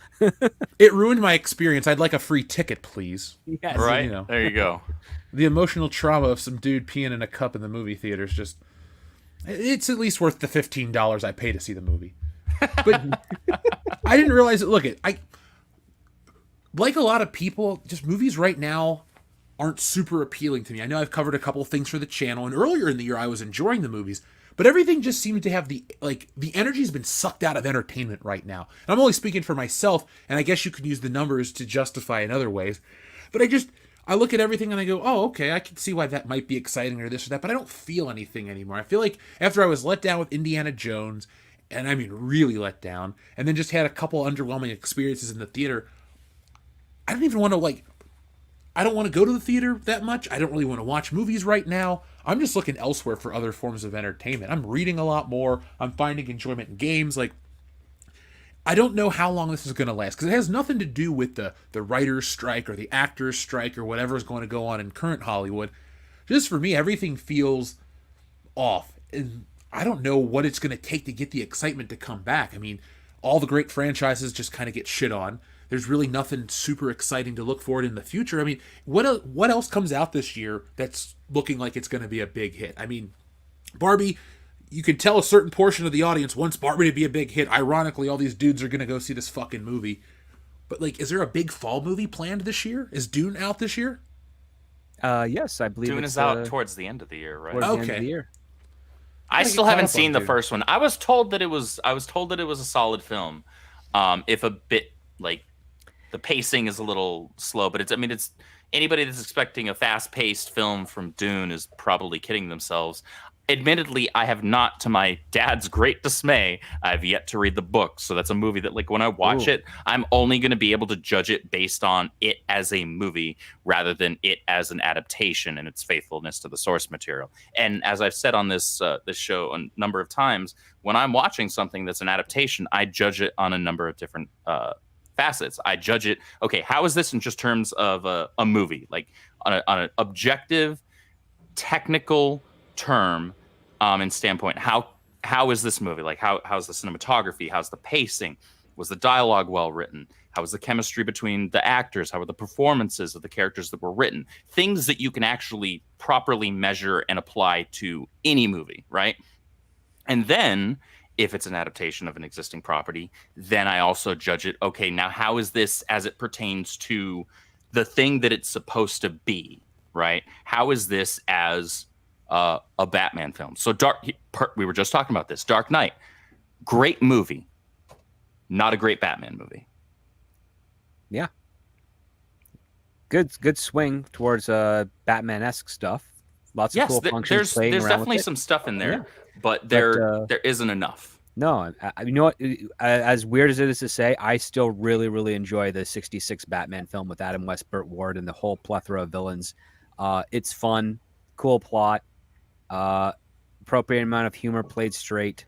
It ruined my experience. I'd like a free ticket, please. Yes. Right? There you go. The emotional trauma of some dude peeing in a cup in the movie theater is just... It's at least worth the $15 I pay to see the movie. But I didn't realize it. Look, like a lot of people, just movies right now aren't super appealing to me. I know I've covered a couple of things for the channel, and earlier in the year I was enjoying the movies, but everything just seemed to have the energy's been sucked out of entertainment right now. And I'm only speaking for myself, and I guess you can use the numbers to justify in other ways. But I look at everything and I go, oh, okay, I can see why that might be exciting or this or that, but I don't feel anything anymore. I feel like after I was let down with Indiana Jones, and I mean really let down, and then just had a couple underwhelming experiences in the theater, I don't even want to I don't want to go to the theater that much. I don't really want to watch movies right now. I'm just looking elsewhere for other forms of entertainment. I'm reading a lot more. I'm finding enjoyment in games. I don't know how long this is going to last because it has nothing to do with the writer's strike or the actor's strike or whatever is going to go on in current Hollywood. Just for me, everything feels off. And I don't know what it's going to take to get the excitement to come back. I mean, all the great franchises just kind of get shit on. There's really nothing super exciting to look forward in the future. I mean, what else comes out this year that's looking like it's going to be a big hit? I mean, Barbie, you can tell a certain portion of the audience wants Barbie to be a big hit. Ironically, all these dudes are going to go see this fucking movie. But, like, is there a big fall movie planned this year? Is Dune out this year? Yes, I believe Dune is out towards the end of the year, right? towards the end of the year. I still haven't seen the first one. I was told that it was a solid film. If a bit like the pacing is a little slow, but it's anybody that's expecting a fast-paced film from Dune is probably kidding themselves. Admittedly, I have not, to my dad's great dismay, I've yet to read the book. So that's a movie that, like, when I watch it, I'm only going to be able to judge it based on it as a movie rather than it as an adaptation and its faithfulness to the source material. And as I've said on this show a number of times, when I'm watching something that's an adaptation, I judge it on a number of different facets. I judge it, okay, how is this in just terms of a movie? Like, on an objective, technical term and standpoint, how is this movie? Like, how's the cinematography? How's the pacing? Was the dialogue well written? How was the chemistry between the actors? How were the performances of the characters that were written? Things that you can actually properly measure and apply to any movie, right? And then, if it's an adaptation of an existing property, then I also judge it, okay, now how is this as it pertains to the thing that it's supposed to be, right? How is this as a Batman film? So we were just talking about this. Dark Knight, great movie, not a great Batman movie. Yeah, good swing towards Batman-esque stuff. Lots of cool functions. There's definitely some stuff in there, but there isn't enough. No, you know what? As weird as it is to say, I still really, really enjoy the '66 Batman film with Adam West, Burt Ward, and the whole plethora of villains. It's fun, cool plot. Appropriate amount of humor played straight,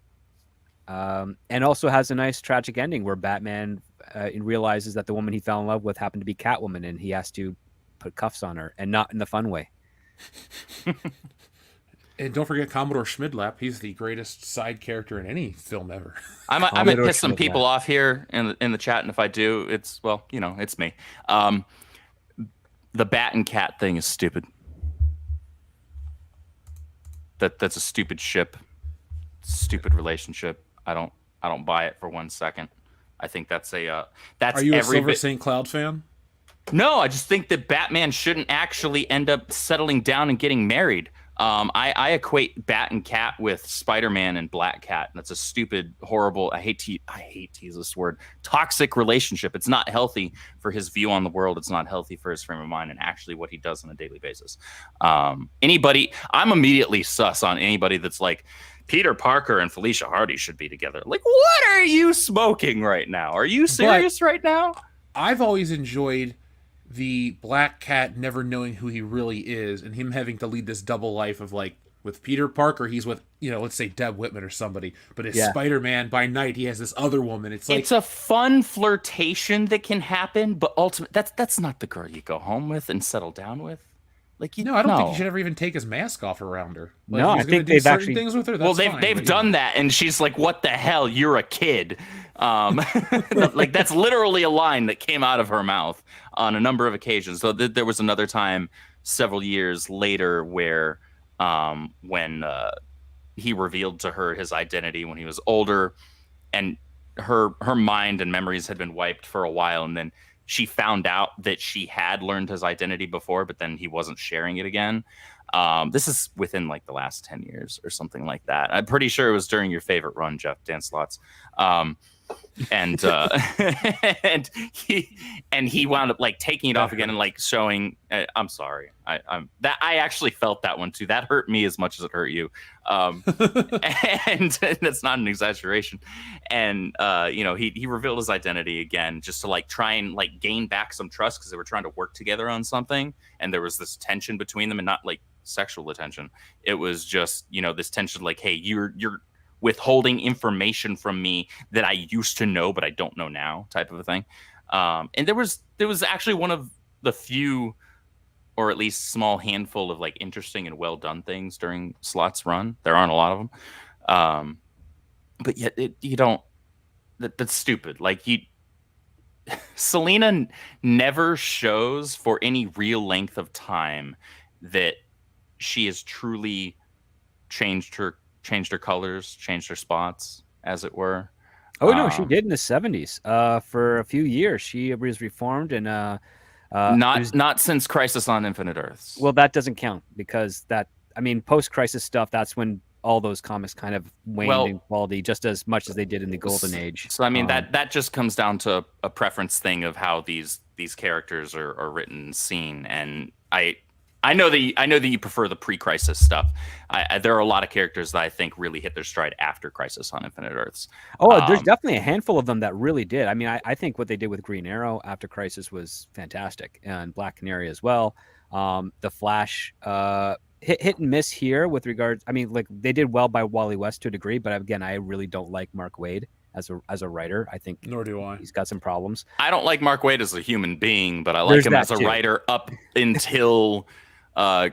and also has a nice tragic ending where Batman realizes that the woman he fell in love with happened to be Catwoman, and he has to put cuffs on her, and not in the fun way. And don't forget Commodore Schmidlap. He's the greatest side character in any film ever. I might piss some people off here in the chat, and if I do, it's me. The Bat and Cat thing is stupid. That's a stupid ship, stupid relationship. I don't buy it for 1 second. I think that's that's. Are you a Silver St. Cloud fan? No, I just think that Batman shouldn't actually end up settling down and getting married. I equate Bat and Cat with Spider-Man and Black Cat. That's a stupid, horrible. I hate to use this word. Toxic relationship. It's not healthy for his view on the world. It's not healthy for his frame of mind and actually what he does on a daily basis. I'm immediately sus on anybody that's like, Peter Parker and Felicia Hardy should be together. Like, what are you smoking right now? Are you serious right now? I've always enjoyed the Black Cat never knowing who he really is and him having to lead this double life of, like, with Peter Parker, he's with, let's say Deb Whitman or somebody, but as Spider-Man by night, he has this other woman. It's a fun flirtation that can happen, but ultimately that's not the girl you go home with and settle down with. Like, I don't think he should ever even take his mask off around her. Like, no, I think they've actually things with her. They've done that, and she's like, "What the hell? You're a kid." Like, that's literally a line that came out of her mouth on a number of occasions. So there was another time several years later where when he revealed to her his identity when he was older, and her mind and memories had been wiped for a while, and then she found out that she had learned his identity before, but then he wasn't sharing it again. This is within like the last 10 years or something like that. I'm pretty sure it was during your favorite run, Jeff, Dan Slots. And he wound up like taking it off again and like showing. I'm sorry, I actually felt that one too. That hurt me as much as it hurt you, and that's not an exaggeration. And he revealed his identity again just to like try and like gain back some trust because they were trying to work together on something, and there was this tension between them, and not like sexual attention. It was just this tension like, hey, you're withholding information from me that I used to know but I don't know now, type of a thing. And there was actually one of the few, or at least small handful of like interesting and well done things during Slot's run. There aren't a lot of them, but yet you don't. That's stupid. Like Selena never shows for any real length of time that she has truly changed her colors, changed her spots, as it were. Oh no, she did in the 70s. For a few years, she was reformed, and not since Crisis on Infinite Earths. Well, that doesn't count because post-Crisis stuff. That's when all those comics kind of waned in quality just as much as they did in the Golden Age. So I mean that just comes down to a preference thing of how these characters are written and seen, and I know that you prefer the pre-Crisis stuff. There are a lot of characters that I think really hit their stride after Crisis on Infinite Earths. Oh, there's definitely a handful of them that really did. I mean, I think what they did with Green Arrow after Crisis was fantastic, and Black Canary as well. The Flash, hit and miss here with regards. I mean, like they did well by Wally West to a degree, but again, I really don't like Mark Waid as a writer. I think nor do I. He's got some problems. I don't like Mark Waid as a human being, but I like him as a writer up until. I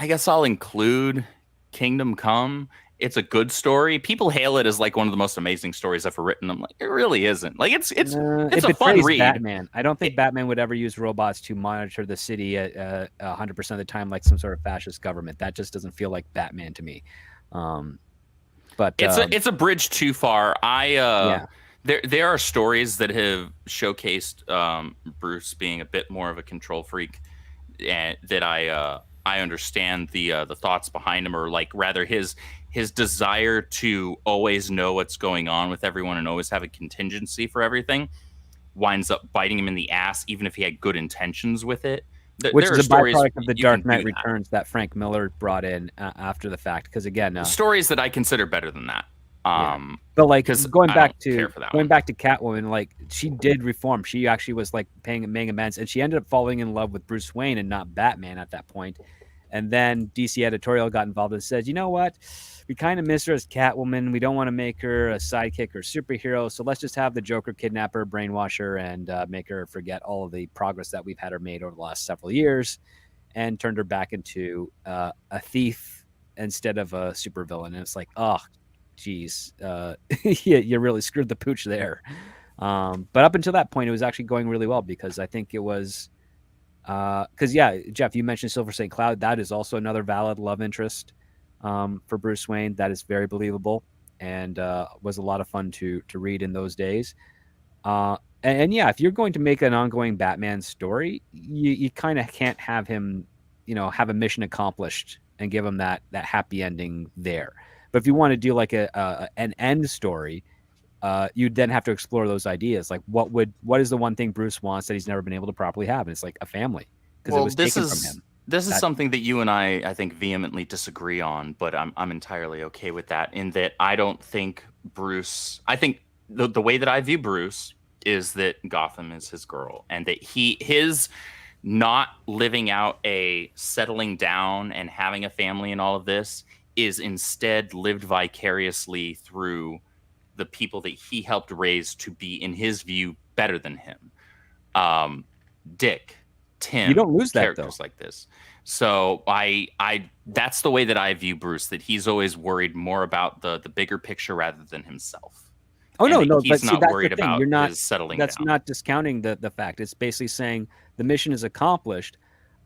guess I'll include Kingdom Come. It's a good story. People hail it as like one of the most amazing stories ever written. I'm like, it really isn't. Like it's a fun read. Batman. I don't think Batman would ever use robots to monitor the city at 100% of the time, like some sort of fascist government. That just doesn't feel like Batman to me. But it's a bridge too far. There are stories that have showcased Bruce being a bit more of a control freak, and that I understand the thoughts behind him, or like rather his desire to always know what's going on with everyone and always have a contingency for everything winds up biting him in the ass, even if he had good intentions with it. Which is a byproduct of the Dark Knight Returns that Frank Miller brought in after the fact. Because again, stories that I consider better than that. But like going back to Catwoman, like she did reform. She actually was like paying amends, and she ended up falling in love with Bruce Wayne and not Batman at that point. And then DC editorial got involved and said, you know what? We kind of miss her as Catwoman. We don't want to make her a sidekick or superhero. So let's just have the Joker kidnap her, brainwash her, and make her forget all of the progress that we've had her made over the last several years, and turned her back into a thief instead of a supervillain. And it's like, oh, geez, you really screwed the pooch there. But up until that point, it was actually going really well, because I think it was because Jeff, you mentioned Silver St. Cloud. That is also another valid love interest for Bruce Wayne. That is very believable, and was a lot of fun to read in those days. And if you're going to make an ongoing Batman story, you kind of can't have him, have a mission accomplished and give him that happy ending there. But if you want to do like an end story, you'd then have to explore those ideas. Like what is the one thing Bruce wants that he's never been able to properly have? And it's like a family, because it was taken from him. This is something that you and I think vehemently disagree on, but I'm entirely okay with that, in that I don't think Bruce. I think the way that I view Bruce is that Gotham is his girl, and that his not living out a settling down and having a family and all of this is instead lived vicariously through the people that he helped raise to be, in his view, better than him. Dick, Tim, you don't lose that characters though. Like this. So I that's the way that I view Bruce, that he's always worried more about the bigger picture rather than himself. Oh, no, he's but not that's worried the thing. about You're not his settling that's down. not discounting the fact. It's basically saying the mission is accomplished.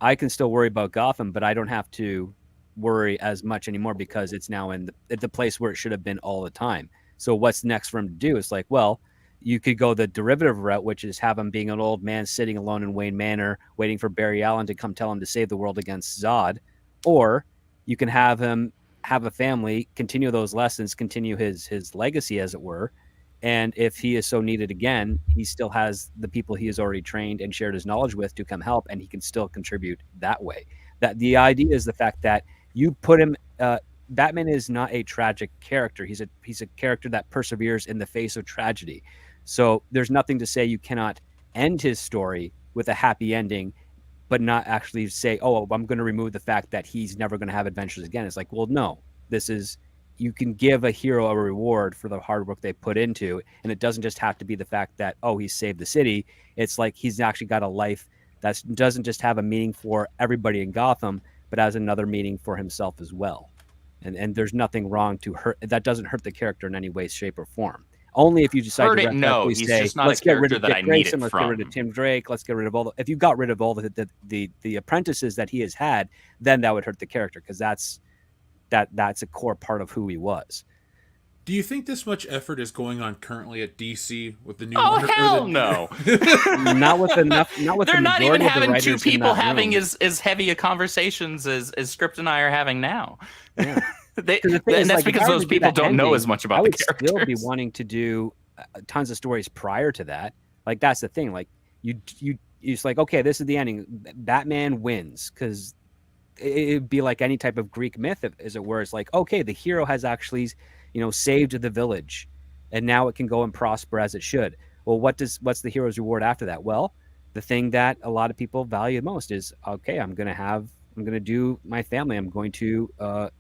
I can still worry about Gotham, but I don't have to worry as much anymore, because it's now at the place where it should have been all the time. So what's next for him to do? It's like, well, you could go the derivative route, which is have him being an old man sitting alone in Wayne Manor, waiting for Barry Allen to come tell him to save the world against Zod. Or you can have him have a family, continue those lessons, continue his legacy, as it were. And if he is so needed again, he still has the people he has already trained and shared his knowledge with to come help, and he can still contribute that way. That the idea is the fact that you put him. Batman is not a tragic character. He's a character that perseveres in the face of tragedy. So there's nothing to say you cannot end his story with a happy ending, but not actually say, oh, I'm going to remove the fact that he's never going to have adventures again. It's like, well, no, this is you can give a hero a reward for the hard work they put into, and it doesn't just have to be the fact that, oh, he saved the city. It's like he's actually got a life that doesn't just have a meaning for everybody in Gotham, but has another meaning for himself as well. And there's nothing wrong to hurt that. Doesn't hurt the character in any way, shape, or form. Only if you decide Hurt to it, no. retroactively He's say, just not let's a get rid character of that Dick I need Grayson, it let's get rid from. of Tim Drake, let's get rid of all the. If you got rid of all the apprentices that he has had, then that would hurt the character, because that's a core part of who he was. Do you think this much effort is going on currently at DC with the new? Oh Wonder, hell no! Not with enough. Not with They're the not even majority of the having two writers in people that having room. as heavy a conversations as Script and I are having now. Yeah. And The thing is, that's like, if because I were those to do people that don't know ending, as much about I the would characters. still be wanting to do tons of stories prior to that. Like, that's the thing. Like, you it's like, okay, this is the ending. Batman wins, because it'd be like any type of Greek myth, as it were. It's like, okay, the hero has actually, saved the village, and now it can go and prosper as it should. Well, what's the hero's reward after that? Well, the thing that a lot of people value most is, okay, I'm going to do my family. I'm going to,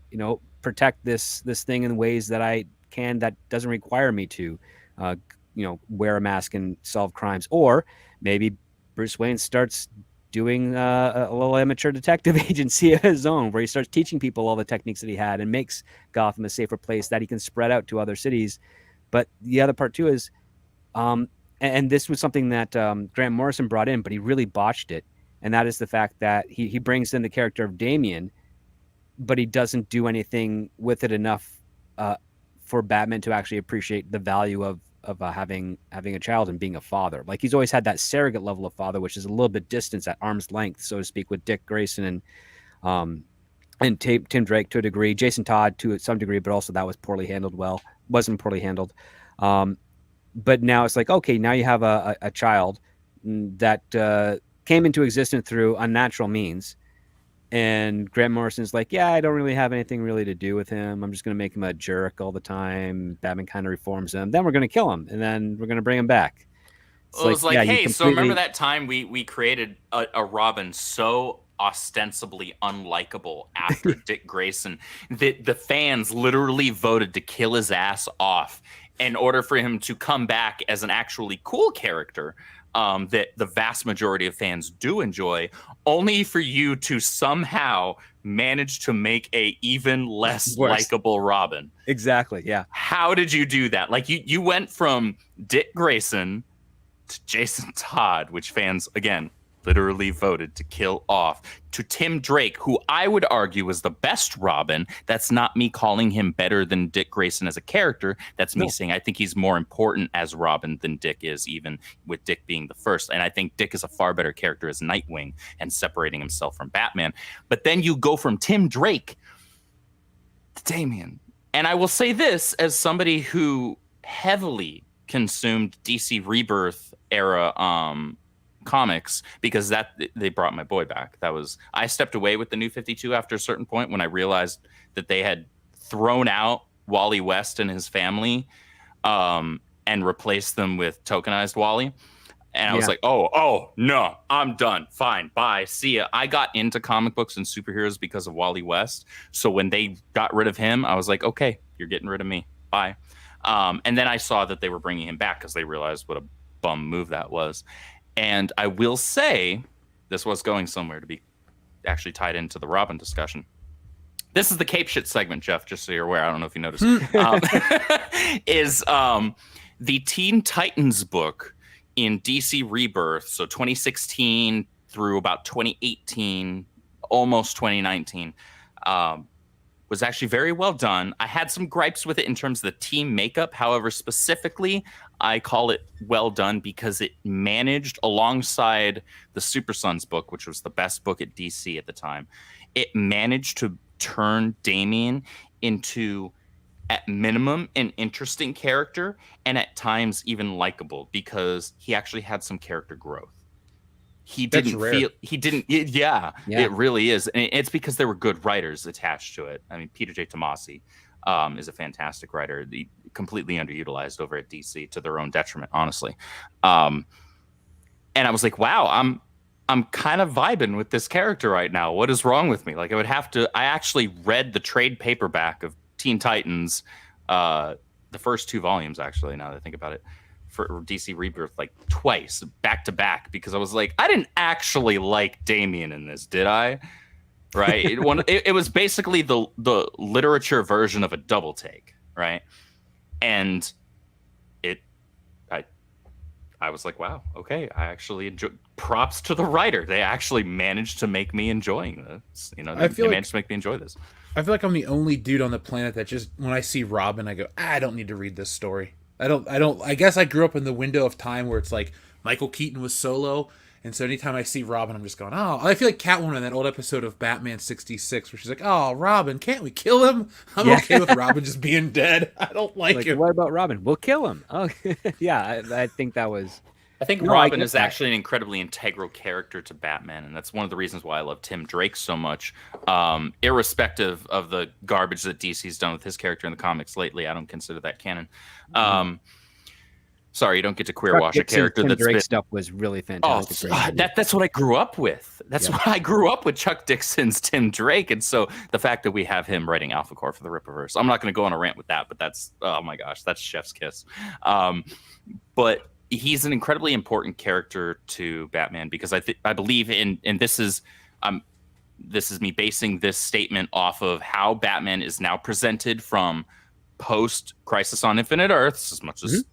protect this thing in ways that I can, that doesn't require me to, wear a mask and solve crimes. Or maybe Bruce Wayne starts doing a little amateur detective agency of his own, where he starts teaching people all the techniques that he had and makes Gotham a safer place that he can spread out to other cities. But the other part too is, and this was something that Grant Morrison brought in, but he really botched it. And that is the fact that he brings in the character of Damian, but he doesn't do anything with it enough for Batman to actually appreciate the value of having a child and being a father. Like, he's always had that surrogate level of father, which is a little bit distance at arm's length, so to speak, with Dick Grayson and Tim Drake to a degree, Jason Todd to some degree, but also that was wasn't poorly handled. But now it's like, okay, now you have a child that came into existence through unnatural means. And Grant Morrison's like, yeah, I don't really have anything really to do with him. I'm just going to make him a jerk all the time. Batman kind of reforms him. Then we're going to kill him, and then we're going to bring him back. It was like, hey, so remember that time we created a Robin so ostensibly unlikable after Dick Grayson that the fans literally voted to kill his ass off in order for him to come back as an actually cool character that the vast majority of fans do enjoy, only for you to somehow manage to make a even less likable Robin. Exactly, yeah. How did you do that? Like, you went from Dick Grayson to Jason Todd, which fans, again, literally voted to kill off, to Tim Drake, who I would argue was the best Robin. That's not me calling him better than Dick Grayson as a character. That's me saying I think he's more important as Robin than Dick is, even with Dick being the first. And I think Dick is a far better character as Nightwing and separating himself from Batman. But then you go from Tim Drake to Damian. And I will say this as somebody who heavily consumed DC Rebirth era comics, because that they brought my boy back. I stepped away with the New 52 after a certain point when I realized that they had thrown out Wally West and his family and replaced them with tokenized Wally. And I was like, oh no, I'm done. Fine, bye, see ya. I got into comic books and superheroes because of Wally West. So when they got rid of him, I was like, okay, you're getting rid of me. Bye. And then I saw that they were bringing him back because they realized what a bum move that was. And I will say, this was going somewhere to be actually tied into the Robin discussion. This is the Cape Shit segment, Jeff, just so you're aware. I don't know if you noticed. Is the Teen Titans book in DC Rebirth, so 2016 through about 2018, almost 2019, was actually very well done. I had some gripes with it in terms of the team makeup. However, specifically, I call it well done because it managed, alongside the Super Sons book, which was the best book at DC at the time, it managed to turn Damian into, at minimum, an interesting character, and at times even likable, because he actually had some character growth. It really is. And it's because there were good writers attached to it. I mean, Peter J. Tomasi is a fantastic writer, completely underutilized over at DC to their own detriment, honestly. And I was like, wow, I'm kind of vibing with this character right now. What is wrong with me? Like, I actually read the trade paperback of Teen Titans, the first 2 volumes, actually, now that I think about it, for DC Rebirth, like twice back to back, because I was like, I didn't actually like Damian in this, did I? Right? It was basically the literature version of a double take, right? And I was like, wow, okay, I actually enjoy. Props to the writer; they actually managed to make me enjoying this. You know, they managed to make me enjoy this. I feel like I'm the only dude on the planet that just, when I see Robin, I go, I don't need to read this story. I guess I grew up in the window of time where it's like Michael Keaton was Solo, and so anytime I see Robin, I'm just going, oh. I feel like Catwoman in that old episode of Batman 66, where she's like, oh, Robin, can't we kill him? I'm okay with Robin just being dead. I don't like him. What about Robin? We'll kill him. Oh, yeah, I think that was... I think Robin is actually an incredibly integral character to Batman, and that's one of the reasons why I love Tim Drake so much. Irrespective of the garbage that DC's done with his character in the comics lately, I don't consider that canon. Sorry, you don't get to queer wash a character that's Drake stuff was really fantastic. That's what I grew up with. That's what I grew up with, Chuck Dixon's Tim Drake, and so the fact that we have him writing Alpha Core for the Ripperverse, I'm not going to go on a rant with that, but that's, oh my gosh, that's chef's kiss. But he's an incredibly important character to Batman, because I believe in, and this is me basing this statement off of how Batman is now presented from post Crisis on Infinite Earths, as much as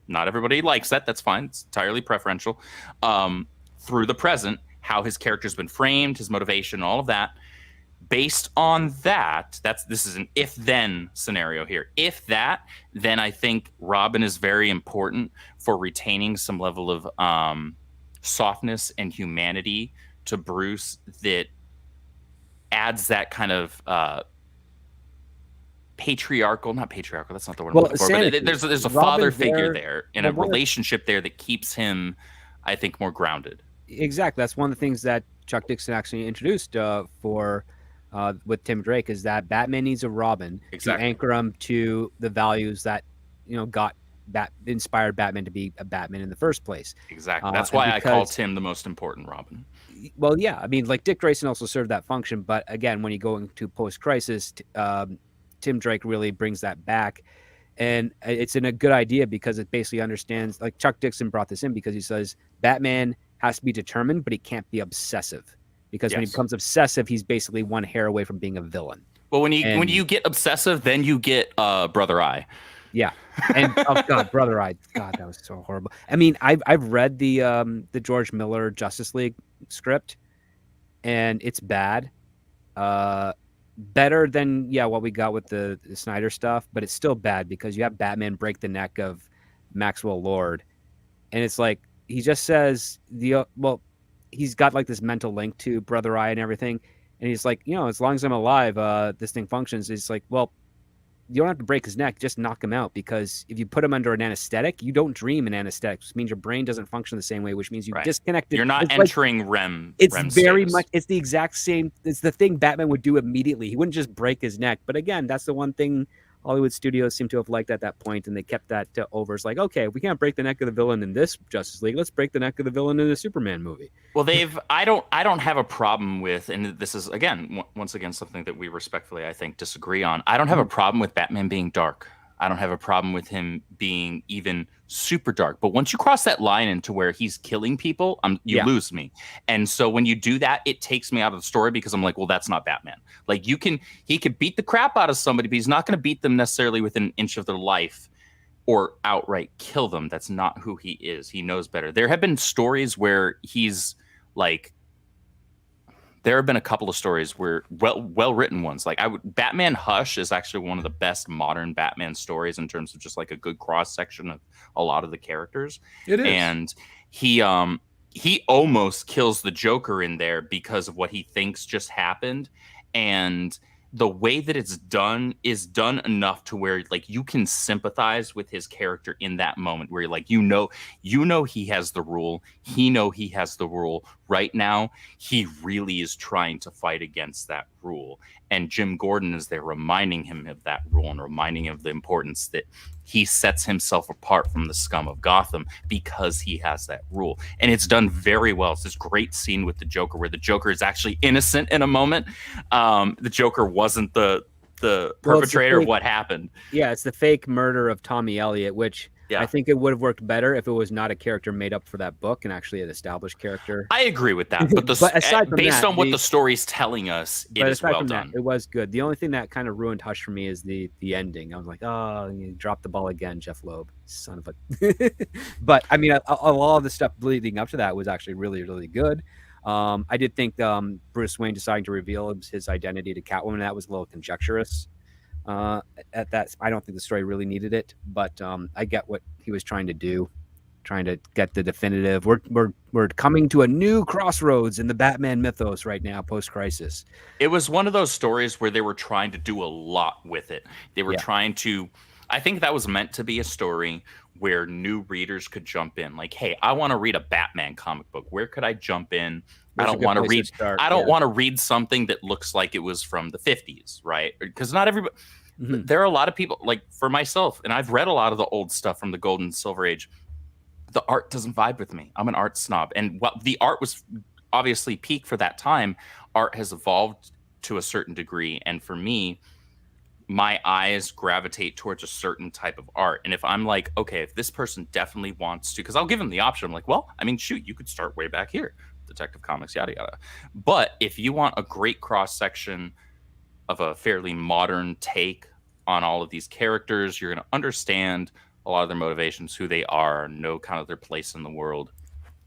not everybody likes that. That's fine. It's entirely preferential. Through the present, how his character's been framed, his motivation, all of that. Based on that, this is an if-then scenario here. If that, then I think Robin is very important for retaining some level of softness and humanity to Bruce that adds that kind of not patriarchal, that's not the word I'm looking for, but there's a father figure there and a relationship there that keeps him, I think, more grounded. Exactly. That's one of the things that Chuck Dixon actually introduced with Tim Drake, is that Batman needs a Robin to anchor him to the values that, inspired Batman to be a Batman in the first place. Exactly. That's why I call Tim the most important Robin. Well, yeah. I mean, like, Dick Grayson also served that function, but again, when you go into post-crisis, Tim Drake really brings that back. And it's a good idea because it basically understands, like Chuck Dixon brought this in because he says Batman has to be determined, but he can't be obsessive. Because when he becomes obsessive, he's basically one hair away from being a villain. Well, when you get obsessive, then you get Brother Eye. Yeah, and oh god, Brother Eye, God, that was so horrible. I mean, I've read the George Miller Justice League script, and it's bad. Better than what we got with the Snyder stuff, but it's still bad because you have Batman break the neck of Maxwell Lord, and it's like he just says he's got like this mental link to Brother Eye and everything. And he's like, as long as I'm alive, this thing functions. It's like, well, you don't have to break his neck, just knock him out. Because if you put him under an anesthetic, you don't dream in anesthetics, which means your brain doesn't function the same way, which means you disconnected. You're not entering REM. It's REM very status. much, it's the exact same. It's the thing Batman would do immediately. He wouldn't just break his neck. But again, that's the one thing Hollywood studios seem to have liked at that point, and they kept that over. It's like, okay, if we can't break the neck of the villain in this Justice League, let's break the neck of the villain in a Superman movie. Well, I don't have a problem with, and this is once again something that we respectfully, I think, disagree on. I don't have a problem with Batman being dark. I don't have a problem with him being even super dark. But once you cross that line into where he's killing people, you lose me. And so when you do that, it takes me out of the story because I'm like, well, that's not Batman. Like he could beat the crap out of somebody, but he's not going to beat them necessarily within an inch of their life or outright kill them. That's not who he is. He knows better. There have been stories where he's like, there have been a couple of stories where well written ones. Like Batman Hush is actually one of the best modern Batman stories in terms of just like a good cross section of a lot of the characters. It is. And he almost kills the Joker in there because of what he thinks just happened. And the way that it's done is done enough to where like you can sympathize with his character in that moment where you're like, you know he has the rule. He has the rule right now. He really is trying to fight against that rule. And Jim Gordon is there reminding him of that rule and reminding him of the importance that he sets himself apart from the scum of Gotham because he has that rule. And it's done very well. It's this great scene with the Joker where the Joker is actually innocent in a moment. The Joker wasn't the the Well, it's the perpetrator of fake- what happened. Yeah, it's the fake murder of Tommy Elliot, which Yeah. I think it would have worked better if it was not a character made up for that book and actually an established character. I agree with that, but But aside from based that, on what the- the story's telling us, it But is aside well from done. that, it was good. The only thing that kind of ruined Hush for me is the ending. I was like, oh, you dropped the ball again, Jeff Loeb, son of a. But I mean, all of the stuff leading up to that was actually really, really good. I did think Bruce Wayne deciding to reveal his identity to Catwoman, that was a little conjecturous. At that, I don't think the story really needed it, but I get what he was trying to do, trying to get the definitive. We're coming to a new crossroads in the Batman mythos right now, post crisis. It was one of those stories where they were trying to do a lot with it. They were Yeah. trying to. I think that was meant to be a story where new readers could jump in. Like, hey, I want to read a Batman comic book. Where could I jump in? I That's a don't good want to place read. start, I don't yeah. want to read something that looks like it was from the 50s, right? Because not everybody. Mhm. There are a lot of people, like for myself, and I've read a lot of the old stuff from the Golden and Silver Age. The art doesn't vibe with me. I'm an art snob, and while the art was obviously peak for that time, art has evolved to a certain degree, and for me, my eyes gravitate towards a certain type of art. And if I'm like, okay, if this person definitely wants to, because I'll give them the option. I'm like, well, I mean, shoot, you could start way back here, Detective Comics, yada yada. But if you want a great cross section of a fairly modern take on all of these characters, you're going to understand a lot of their motivations, who they are, know kind of their place in the world.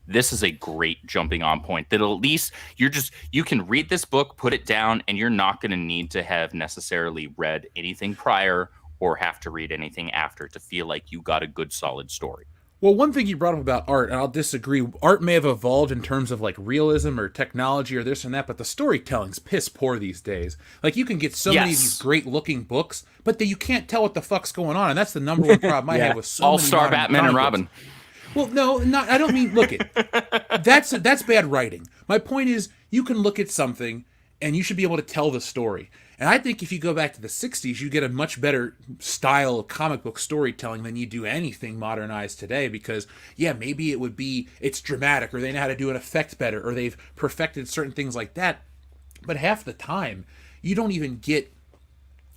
This is a great jumping on point that at least you can read this book, put it down, and you're not going to need to have necessarily read anything prior or have to read anything after to feel like you got a good solid story. Well, one thing you brought up about art, and I'll disagree, art may have evolved in terms of like realism or technology or this and that, but the storytelling's piss poor these days. Like you can get so many of these great looking books, but you can't tell what the fuck's going on, and that's the number one problem I have with so many All-Star modern Batman and comic Robin. books. Well, no, not. I don't mean look at that's bad writing. My point is, you can look at something and you should be able to tell the story. And I think if you go back to the 60s, you get a much better style of comic book storytelling than you do anything modernized today. Because yeah, maybe it's dramatic, or they know how to do an effect better, or they've perfected certain things like that. But half the time, you don't even get.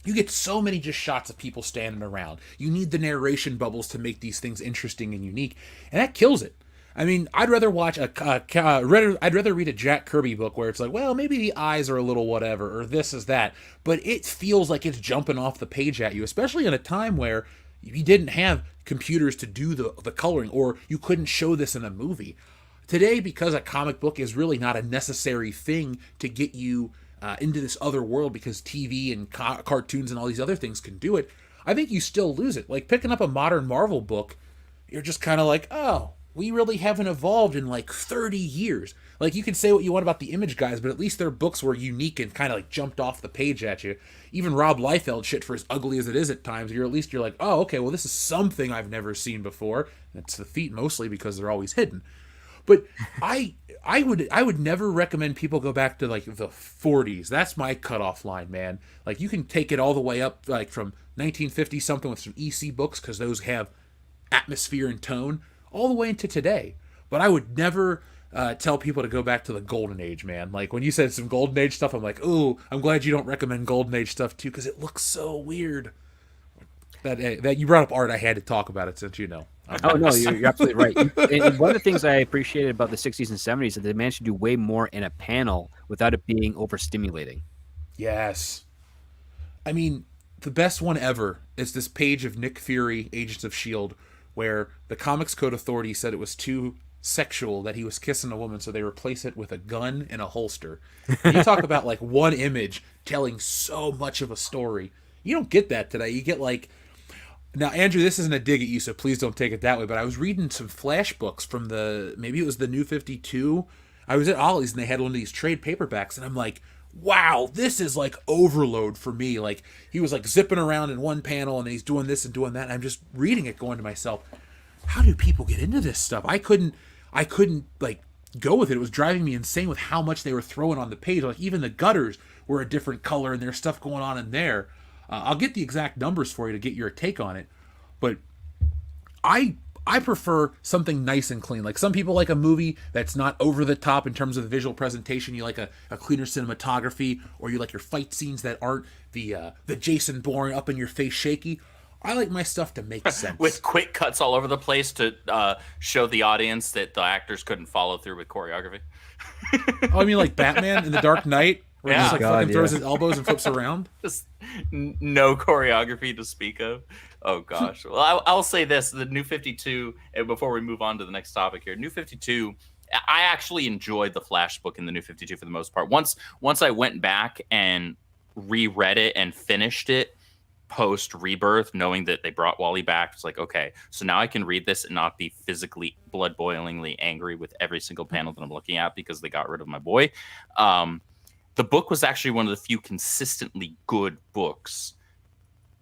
You get so many just shots of people standing around. You need the narration bubbles to make these things interesting and unique, and that kills it. I mean, I'd rather watch I'd rather read a Jack Kirby book where it's like, well, maybe the eyes are a little whatever, or this is that, but it feels like it's jumping off the page at you, especially in a time where you didn't have computers to do the coloring, or you couldn't show this in a movie. Today, because a comic book is really not a necessary thing to get you into this other world, because TV and cartoons and all these other things can do it, I think you still lose it. Like picking up a modern Marvel book, you're just kind of like, oh, we really haven't evolved in like 30 years. Like you can say what you want about the Image guys, but at least their books were unique and kind of like jumped off the page at you. Even Rob Liefeld shit, for as ugly as it is at times, you're like, oh, okay, well this is something I've never seen before. And it's the feet mostly because they're always hidden. But I would never recommend people go back to like the 40s. That's my cutoff line, man. Like you can take it all the way up like from 1950 something with some EC books, because those have atmosphere and tone, all the way into today. But I would never tell people to go back to the Golden Age, man. Like when you said some Golden Age stuff, I'm like, ooh, I'm glad you don't recommend Golden Age stuff too, because it looks so weird. That you brought up art, I had to talk about it since you know. Oh no, you're absolutely right. And one of the things I appreciated about the 60s and 70s is that they managed to do way more in a panel without it being overstimulating. Yes. I mean, the best one ever is this page of Nick Fury, Agents of S.H.I.E.L.D., where the Comics Code Authority said it was too sexual that he was kissing a woman, so they replace it with a gun and a holster. And you talk about like one image telling so much of a story. You don't get that today. You get like... Now, Andrew, this isn't a dig at you, so please don't take it that way, but I was reading some flash books from maybe it was the New 52. I was at Ollie's and they had one of these trade paperbacks, and I'm like, wow, this is like overload for me. Like, he was like zipping around in one panel and he's doing this and doing that, and I'm just reading it going to myself, how do people get into this stuff? I couldn't like go with it. It was driving me insane with how much they were throwing on the page. Like, even the gutters were a different color and there's stuff going on in I'll get the exact numbers for you to get your take on it, but I I prefer something nice and clean. Like some people like a movie that's not over the top in terms of the visual presentation. You like a cleaner cinematography, or you like your fight scenes that aren't the Jason Bourne up in your face shaky. I like my stuff to make sense. With quick cuts all over the place to show the audience that the actors couldn't follow through with choreography. Oh, I mean like Batman in The Dark Knight, where he Yeah. just like fucking throws his elbows and flips around. Just no choreography to speak of. Oh gosh. Well, I'll say this: the New 52. And before we move on to the next topic here, New 52. I actually enjoyed the Flash book in the New 52 for the most part. Once I went back and reread it and finished it post Rebirth, knowing that they brought Wally back, it's like, okay, so now I can read this and not be physically blood boilingly angry with every single panel that I'm looking at because they got rid of my boy. The book was actually one of the few consistently good books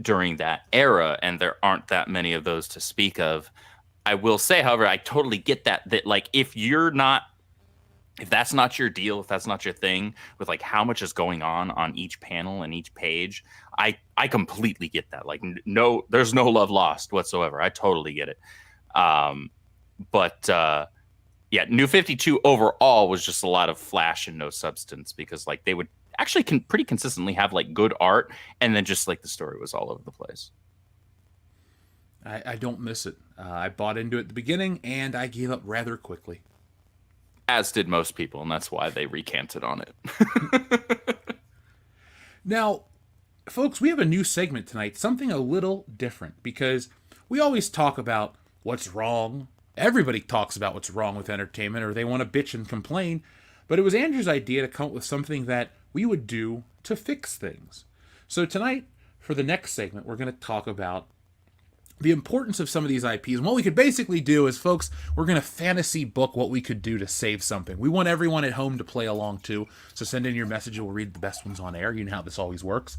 during that era, and there aren't that many of those to speak of. I will say, however, I totally get that like if that's not your deal, if that's not your thing with like how much is going on each panel and each page, I completely get that. Like no, there's no love lost whatsoever. I totally get it. Yeah, New 52 overall was just a lot of flash and no substance, because like they would actually pretty consistently have like good art, and then just like the story was all over the place. I don't miss it. I bought into it at the beginning, and I gave up rather quickly. As did most people, and that's why they recanted on it. Now, folks, we have a new segment tonight, something a little different, because we always talk about what's wrong. Everybody talks about what's wrong with entertainment, or they want to bitch and complain, but it was Andrew's idea to come up with something that we would do to fix things. So tonight, for the next segment, we're going to talk about the importance of some of these IPs. And what we could basically do is, folks, we're going to fantasy book what we could do to save something. We want everyone at home to play along too. So send in your message and we'll read the best ones on air. You know how this always works.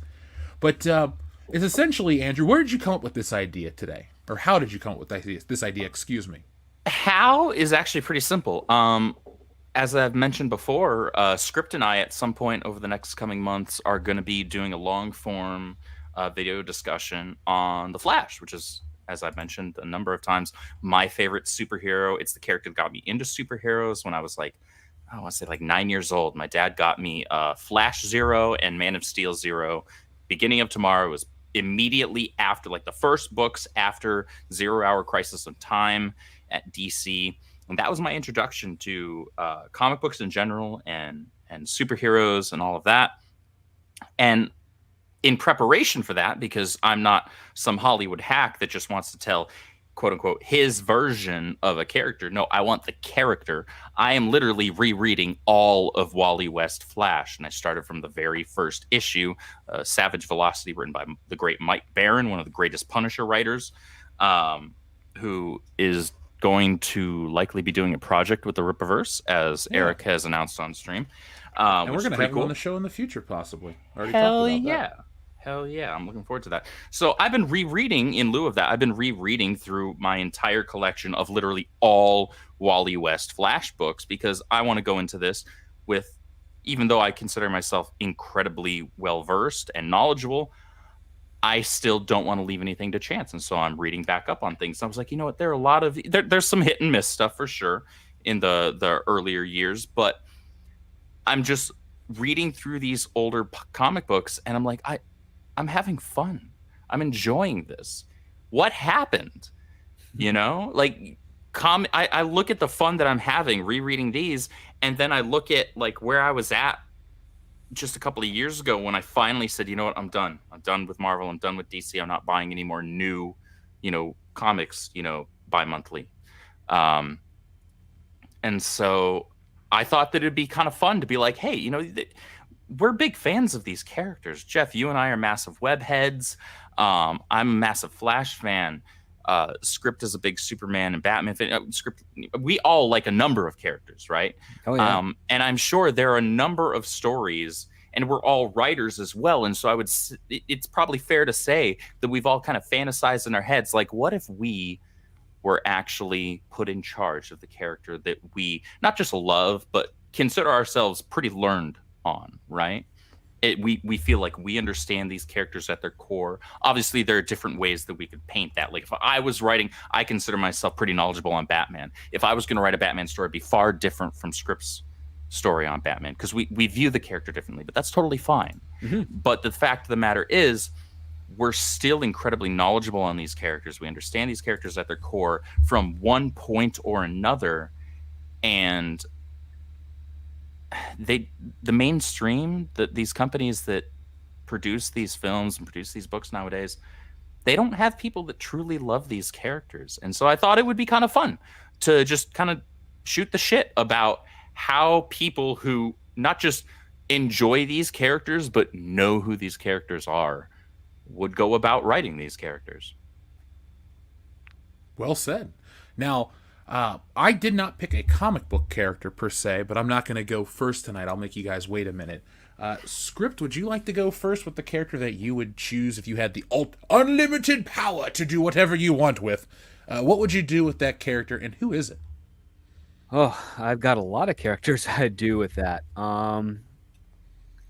But it's essentially, Andrew, where did you come up with this idea today? Or how did you come up with this idea? Excuse me. How is actually pretty simple. As I've mentioned before, Script and I at some point over the next coming months are going to be doing a long form video discussion on The Flash, which is, as I've mentioned a number of times, my favorite superhero. It's the character that got me into superheroes when I was like, I want to say like 9 years old. My dad got me Flash Zero and Man of Steel Zero. Beginning of Tomorrow was immediately after, like the first books after 0 Hour Crisis on Time at DC. And that was my introduction to comic books in general and superheroes and all of that. And in preparation for that, because I'm not some Hollywood hack that just wants to tell, quote unquote, his version of a character. No, I want the character. I am literally rereading all of Wally West Flash. And I started from the very first issue, Savage Velocity, written by the great Mike Barron, one of the greatest Punisher writers, who is going to likely be doing a project with the Ripperverse, as Eric has announced on stream. And we're going to have him cool on the show in the future, possibly. Already Hell talked about yeah. that. Hell yeah. I'm looking forward to that. So I've been rereading, in lieu of that, I've been rereading through my entire collection of literally all Wally West Flash books, because I want to go into this with, even though I consider myself incredibly well-versed and knowledgeable, I still don't want to leave anything to chance. And so I'm reading back up on things. I was like, you know what? There are a lot of, there's some hit and miss stuff for sure in the earlier years, but I'm just reading through these older comic books and I'm like, I'm having fun. I'm enjoying this. What happened? You know, like I look at the fun that I'm having rereading these, and then I look at like where I was at just a couple of years ago when I finally said, you know what, I'm done. I'm done with Marvel. I'm done with DC. I'm not buying any more new, comics, bi-monthly. And so I thought that it'd be kind of fun to be like, hey, we're big fans of these characters. Jeff, you and I are massive web heads. I'm a massive Flash fan. Script is a big Superman and Batman fan. Script, we all like a number of characters, right? Oh, yeah. And I'm sure there are a number of stories, and we're all writers as well. And so it's probably fair to say that we've all kind of fantasized in our heads, like, what if we were actually put in charge of the character that we not just love, but consider ourselves pretty learned on, right? we feel like we understand these characters at their core. Obviously, there are different ways that we could paint that. Like if I was writing, I consider myself pretty knowledgeable on Batman. If I was going to write a Batman story, it'd be far different from Script's story on Batman because we view the character differently, but that's totally fine. But the fact of the matter is, we're still incredibly knowledgeable on these characters. We understand these characters at their core from one point or another, and the mainstream, these companies that produce these films and produce these books nowadays, they don't have people that truly love these characters. And so I thought it would be kind of fun to just kind of shoot the shit about how people who not just enjoy these characters but know who these characters are would go about writing these characters. Well said. Now, I did not pick a comic book character per se, but I'm not going to go first tonight. I'll make you guys wait a minute. Script, would you like to go first with the character that you would choose if you had the unlimited power to do whatever you want with? What would you do with that character, and who is it? Oh, I've got a lot of characters I'd do with that.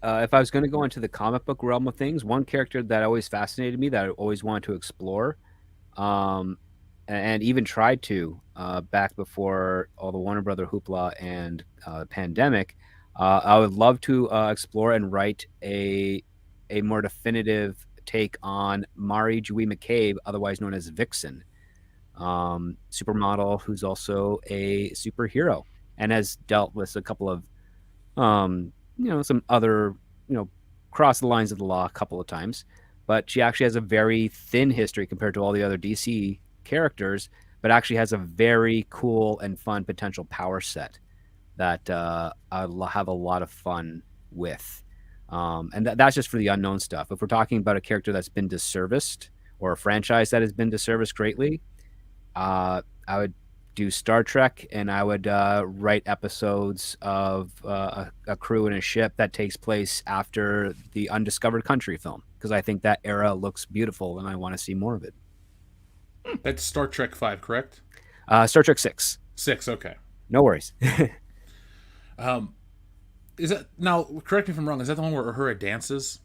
If I was going to go into the comic book realm of things, one character that always fascinated me, that I always wanted to explore, and even tried to back before all the Warner Brother hoopla and pandemic, I would love to explore and write a more definitive take on Mari Jui McCabe, otherwise known as Vixen, supermodel who's also a superhero and has dealt with a couple of some other, cross the lines of the law a couple of times, but she actually has a very thin history compared to all the other DC characters, but actually has a very cool and fun potential power set that I'll have a lot of fun with. And that's just for the unknown stuff. If we're talking about a character that's been disserviced or a franchise that has been disserviced greatly, I would do Star Trek, and I would write episodes of a crew in a ship that takes place after the Undiscovered Country film, because I think that era looks beautiful and I want to see more of it. That's Star Trek 5, correct? Star Trek 6. 6, okay. No worries. Is that, now, correct me if I'm wrong, is that the one where Uhura dances?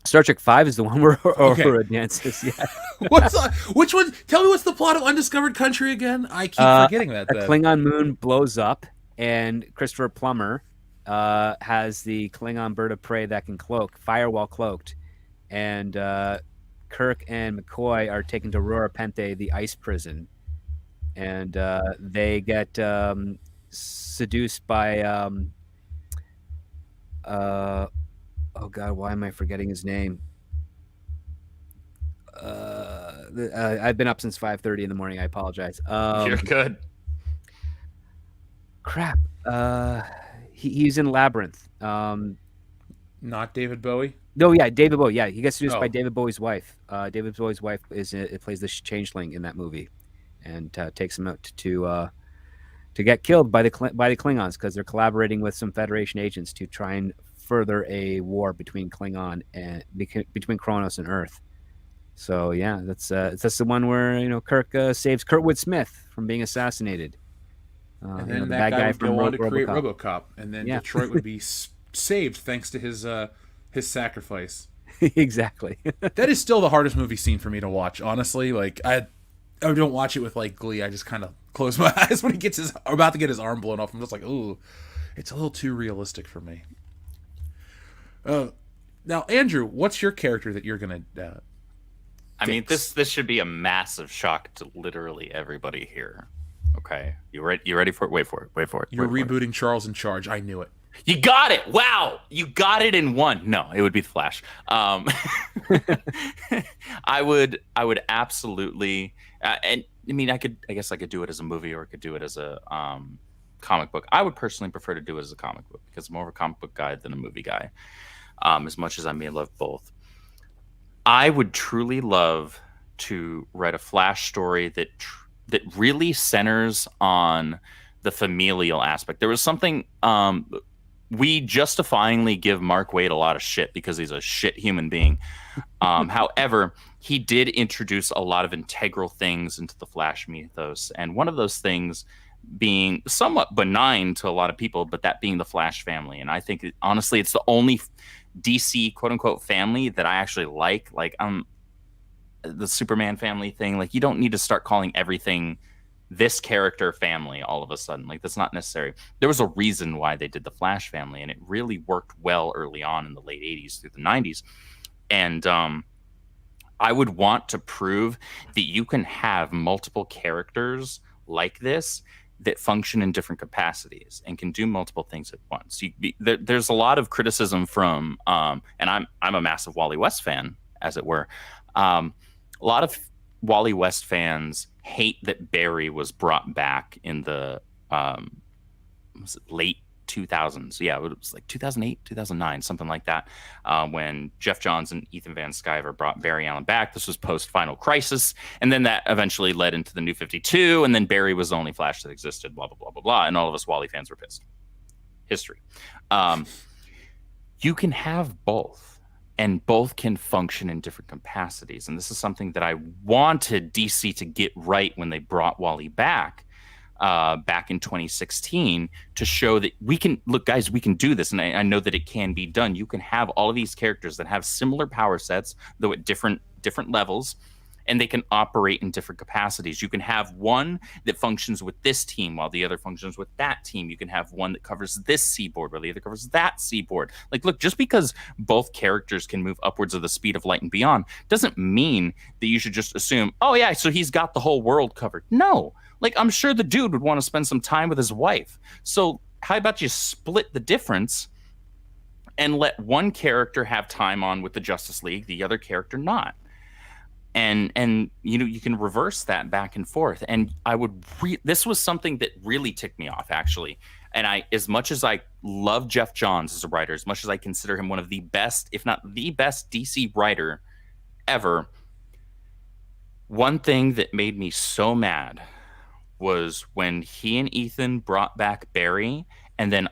Star Trek 5 is the one where Uhura dances, yeah. Which one? Tell me what's the plot of Undiscovered Country again? I keep forgetting that. A Klingon moon blows up, and Christopher Plummer has the Klingon bird of prey that can fire while cloaked. And Kirk and McCoy are taken to Rura Penthe, the ice prison. And they get seduced by... oh God, why am I forgetting his name? I've been up since 5:30 in the morning. I apologize. You're good. Crap. He's in Labyrinth. Not David Bowie? No, yeah, David Bowie. Yeah, he gets seduced by David Bowie's wife. David Bowie's wife plays the changeling in that movie, and takes him out to get killed by the Klingons because they're collaborating with some Federation agents to try and further a war between Klingon and between Kronos and Earth. So yeah, that's the one where Kirk saves Kurtwood Smith from being assassinated. And then that guy would go on to create RoboCop, and then Detroit would be saved thanks to his sacrifice. Exactly. That is still the hardest movie scene for me to watch. Honestly, like I don't watch it with like glee. I just kind of close my eyes when he gets about to get his arm blown off. I'm just like, ooh, it's a little too realistic for me. Now, Andrew, what's your character that you're gonna? I mean, this should be a massive shock to literally everybody here. Okay, you ready for it? Wait for it. You're rebooting Charles in Charge. I knew it. You got it! Wow, you got it in one. No, it would be the Flash. I would absolutely, and I mean, I guess I could do it as a movie, or I could do it as a comic book. I would personally prefer to do it as a comic book because I'm more of a comic book guy than a movie guy. As much as I may love both, I would truly love to write a Flash story that really centers on the familial aspect. There was something we justifyingly give Mark Waid a lot of shit because he's a shit human being. However, he did introduce a lot of integral things into the Flash mythos, and one of those things being somewhat benign to a lot of people, but that being the Flash family. And I think honestly, it's the only DC quote unquote family that I actually like the Superman family thing. Like, you don't need to start calling everything this character family all of a sudden. Like, that's not necessary. There was a reason why they did the Flash family, and it really worked well early on in the late 80s through the 90s. And I would want to prove that you can have multiple characters like this that function in different capacities and can do multiple things at once. There's a lot of criticism from, and I'm a massive Wally West fan, as it were. A lot of Wally West fans hate that Barry was brought back in the was it late 2000s. Yeah, it was like 2008, 2009, something like that, when Jeff Johns and Ethan Van Sciver brought Barry Allen back. This was post Final Crisis, and then that eventually led into the New 52, and then Barry was the only Flash that existed, blah, blah, blah, blah, blah, and all of us Wally fans were pissed. History. You can have both, and both can function in different capacities, and this is something that I wanted DC to get right when they brought Wally back in 2016, to show that we can, look, guys, we can do this. And I know that it can be done. You can have all of these characters that have similar power sets, though at different levels, and they can operate in different capacities. You can have one that functions with this team while the other functions with that team. You can have one that covers this seaboard while the other covers that seaboard. Like, look, just because both characters can move upwards of the speed of light and beyond doesn't mean that you should just assume, oh yeah, so he's got the whole world covered. No. Like, I'm sure the dude would want to spend some time with his wife. So how about you split the difference and let one character have time on with the Justice League, the other character not? And you know, you can reverse that back and forth. And I would this was something that really ticked me off, actually. And as much as I love Jeff Johns as a writer, as much as I consider him one of the best, if not the best DC writer ever, one thing that made me so mad was when he and Ethan brought back Barry, and then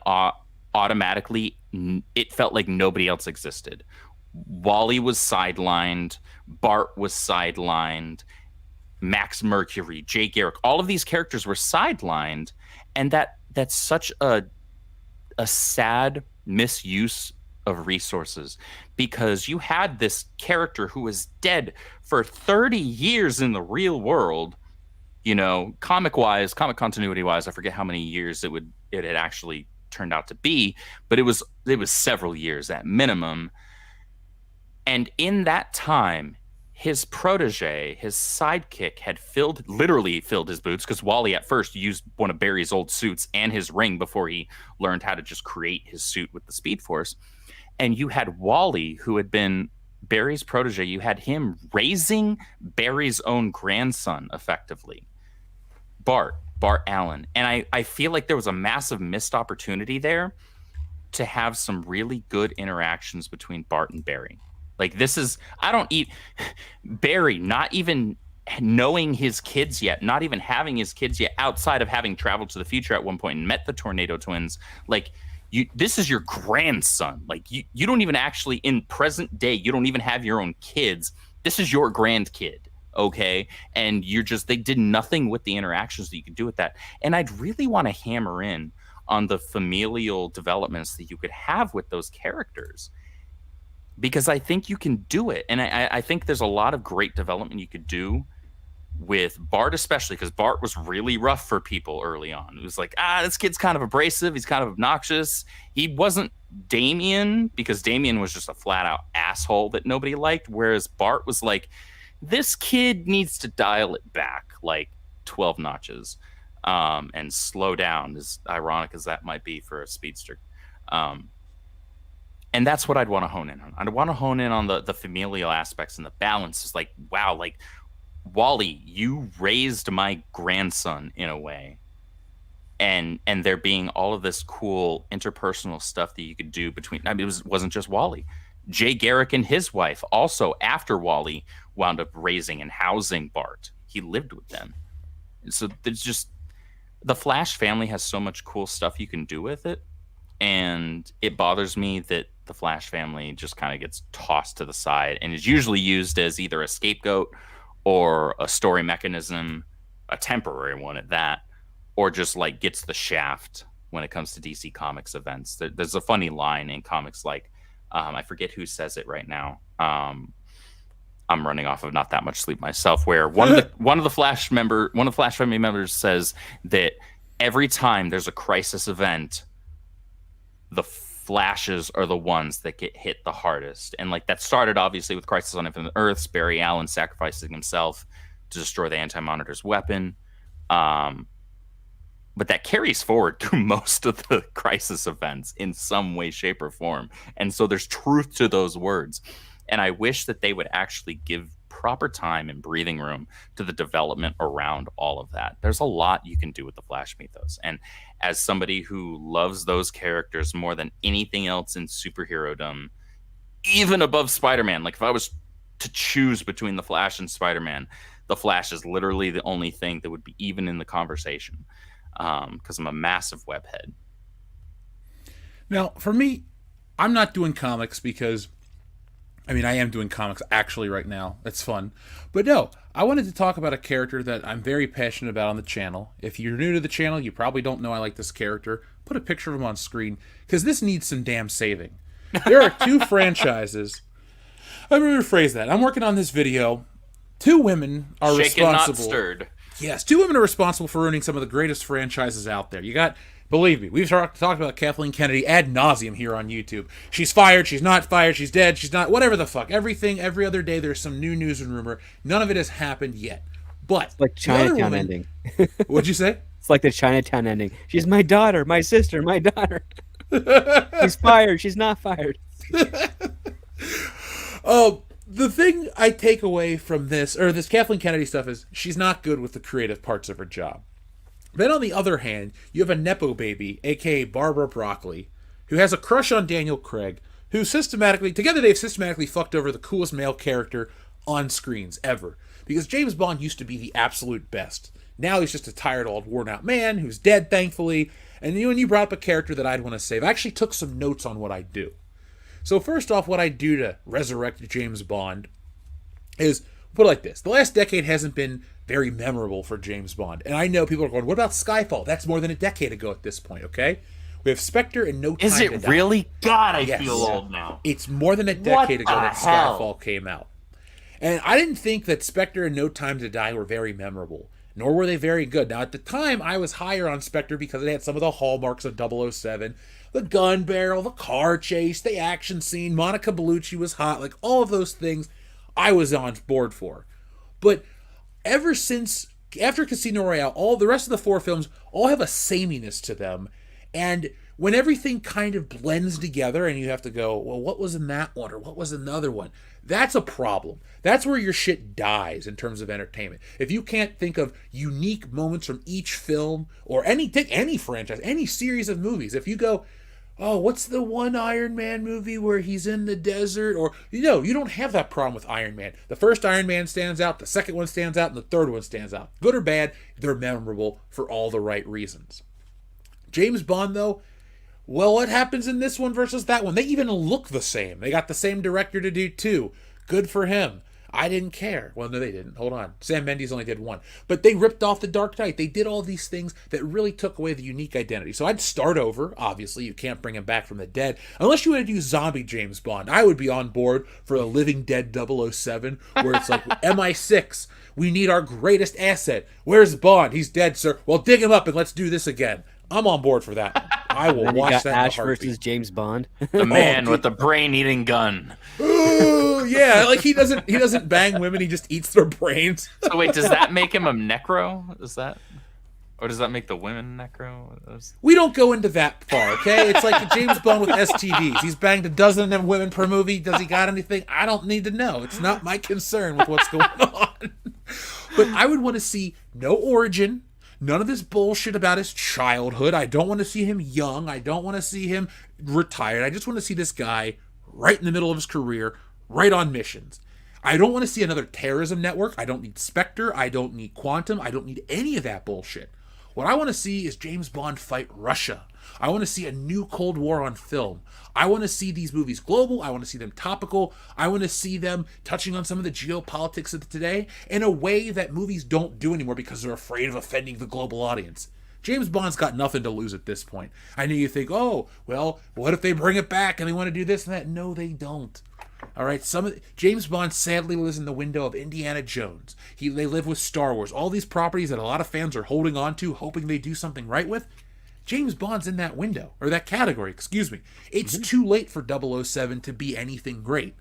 automatically it felt like nobody else existed. Wally was sidelined, Bart was sidelined, Max Mercury, Jay Garrick, all of these characters were sidelined, and that's such a sad misuse of resources, because you had this character who was dead for 30 years in the real world. You know, comic continuity wise, I forget how many years it had actually turned out to be, but it was several years at minimum. And in that time, his protege, his sidekick, had literally filled his boots, because Wally at first used one of Barry's old suits and his ring before he learned how to just create his suit with the Speed Force. And you had Wally, who had been Barry's protege. You had him raising Barry's own grandson, effectively. Bart Allen. And I feel like there was a massive missed opportunity there to have some really good interactions between Bart and Barry. Like, Barry not even knowing his kids yet, not even having his kids yet, outside of having traveled to the future at one point and met the Tornado Twins. Like, this is your grandson. Like, you don't even actually, in present day, you don't even have your own kids. This is your grandkid. Okay. And they did nothing with the interactions that you could do with that. And I'd really want to hammer in on the familial developments that you could have with those characters, because I think you can do it. And I think there's a lot of great development you could do with Bart, especially because Bart was really rough for people early on. It was like, this kid's kind of abrasive. He's kind of obnoxious. He wasn't Damian, because Damian was just a flat out asshole that nobody liked. Whereas Bart was like, this kid needs to dial it back like 12 notches and slow down, as ironic as that might be for a speedster. And that's what I'd want to hone in on. I'd want to hone in on the familial aspects and the balance. It's like, wow, like, Wally, you raised my grandson in a way. And there being all of this cool interpersonal stuff that you could do between, I mean, it wasn't just Wally. Jay Garrick and his wife also, after Wally, wound up raising and housing Bart. He lived with them. And so there's just, the Flash family has so much cool stuff you can do with it. And it bothers me that the Flash family just kind of gets tossed to the side and is usually used as either a scapegoat or a story mechanism, a temporary one at that, or just like gets the shaft when it comes to DC Comics events. There's a funny line in comics like I forget who says it right now. I'm running off of not that much sleep myself. Where one of the Flash family members says that every time there's a crisis event, the Flashes are the ones that get hit the hardest. And like that started obviously with Crisis on Infinite Earths, Barry Allen sacrificing himself to destroy the Anti-Monitor's weapon. But that carries forward through most of the crisis events in some way, shape, or form. And so there's truth to those words. And I wish that they would actually give proper time and breathing room to the development around all of that. There's a lot you can do with the Flash mythos. And as somebody who loves those characters more than anything else in superherodom, even above Spider-Man, like if I was to choose between the Flash and Spider-Man, the Flash is literally the only thing that would be even in the conversation, because I'm a massive webhead. Now, for me, I'm not doing comics because, I mean, I am doing comics actually right now. It's fun. But no, I wanted to talk about a character that I'm very passionate about on the channel. If you're new to the channel, you probably don't know I like this character. Put a picture of him on screen, because this needs some damn saving. There are two franchises. Let me rephrase that. I'm working on this video. Two women are Shaken, responsible. not stirred. Yes, two women are responsible for ruining some of the greatest franchises out there. You got, believe me, we've talked about Kathleen Kennedy ad nauseum here on YouTube. She's fired, she's not fired, she's dead, she's not, whatever the fuck. Everything, every other day, there's some new news and rumor. None of it has happened yet. But It's like Chinatown ending. What'd you say? It's like the Chinatown ending. She's my daughter, my sister, my daughter. She's fired. She's not fired. The thing I take away from this, or this Kathleen Kennedy stuff, is she's not good with the creative parts of her job. Then on the other hand, you have a Nepo baby, aka Barbara Broccoli, who has a crush on Daniel Craig, who they've systematically fucked over the coolest male character on screens ever. Because James Bond used to be the absolute best. Now he's just a tired, old, worn-out man who's dead, thankfully. And you brought up a character that I'd want to save. I actually took some notes on what I do. So first off, what I do to resurrect James Bond is, put it like this. The last decade hasn't been very memorable for James Bond. And I know people are going, what about Skyfall? That's more than a decade ago at this point, okay? We have Spectre and No Time Is to it Die. really? God, I Yes. feel old now. It's more than a decade ago the that hell? Skyfall came out. And I didn't think that Spectre and No Time to Die were very memorable, nor were they very good. Now, at the time, I was higher on Spectre because it had some of the hallmarks of 007. The gun barrel, the car chase, the action scene, Monica Bellucci was hot, like all of those things I was on board for. But ever since, after Casino Royale, all the rest of the four films all have a sameness to them. And when everything kind of blends together and you have to go, well, what was in that one or what was in the other one? That's a problem. That's where your shit dies in terms of entertainment. If you can't think of unique moments from each film or any franchise, any series of movies, if you go, oh, what's the one Iron Man movie where he's in the desert? Or, you don't have that problem with Iron Man. The first Iron Man stands out, the second one stands out, and the third one stands out. Good or bad, they're memorable for all the right reasons. James Bond, though, well, what happens in this one versus that one? They even look the same. They got the same director to do two. Good for him. I didn't care. Well, no, they didn't. Hold on. Sam Mendes only did one. But they ripped off The Dark Knight. They did all these things that really took away the unique identity. So I'd start over. Obviously, you can't bring him back from the dead. Unless you want to do zombie James Bond. I would be on board for a Living Dead 007, where it's like, MI6, we need our greatest asset. Where's Bond? He's dead, sir. Well, dig him up and let's do this again. I'm on board for that one. I will Then you watch got that in Ash a heartbeat. versus James Bond. The man dude. with the brain-eating gun. Ooh, yeah, like he doesn't bang women, he just eats their brains. So wait, does that make him a necro? Is that, or does that make the women necro? We don't go into that far, okay? It's like James Bond with STDs. He's banged a dozen of them women per movie. Does he got anything? I don't need to know. It's not my concern with what's going on. But I would want to see no origin. None of this bullshit about his childhood. I don't want to see him young. I don't want to see him retired. I just want to see this guy right in the middle of his career, right on missions. I don't want to see another terrorism network. I don't need Spectre. I don't need Quantum. I don't need any of that bullshit. What I want to see is James Bond fight Russia. I want to see a new Cold War on film. I want to see these movies global. I want to see them topical. I want to see them touching on some of the geopolitics of today in a way that movies don't do anymore because they're afraid of offending the global audience. James Bond's got nothing to lose at this point. I know you think, oh, well, what if they bring it back and they want to do this and that? No, they don't. All right, James Bond sadly lives in the window of Indiana Jones. They live with Star Wars. All these properties that a lot of fans are holding on to, hoping they do something right with. James Bond's in that window, or that category, excuse me. It's too late for 007 to be anything great.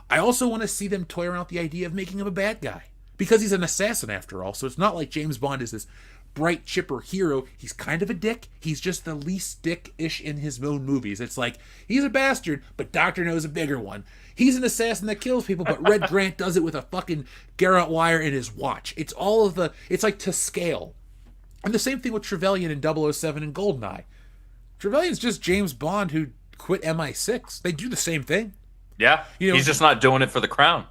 I also want to see them toy around with the idea of making him a bad guy. Because he's an assassin after all, so it's not like James Bond is this bright, chipper hero. He's kind of a dick. He's just the least dick-ish in his own movies. It's like, he's a bastard, but Doctor knows a bigger one. He's an assassin that kills people, but Red Grant does it with a fucking Garrote wire in his watch. It's like to scale. And the same thing with Trevelyan in 007 and GoldenEye. Trevelyan's just James Bond who quit MI6. They do the same thing. Yeah, he's just not doing it for the crown.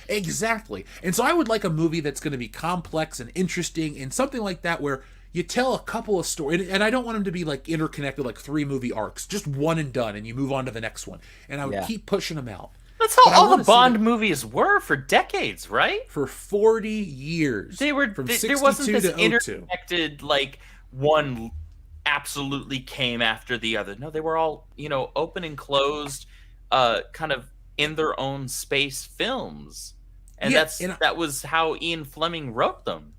Exactly. And so I would like a movie that's going to be complex and interesting and something like that where you tell a couple of stories. And I don't want them to be like interconnected like 3 movie arcs. Just one and done and you move on to the next one. And I would keep pushing them out. That's how all the Bond movies were for decades, right? For 40 years. They were from there wasn't this to 02. interconnected like one absolutely came after the other. No, they were all, open and closed, kind of in their own space films. And that was how Ian Fleming wrote them.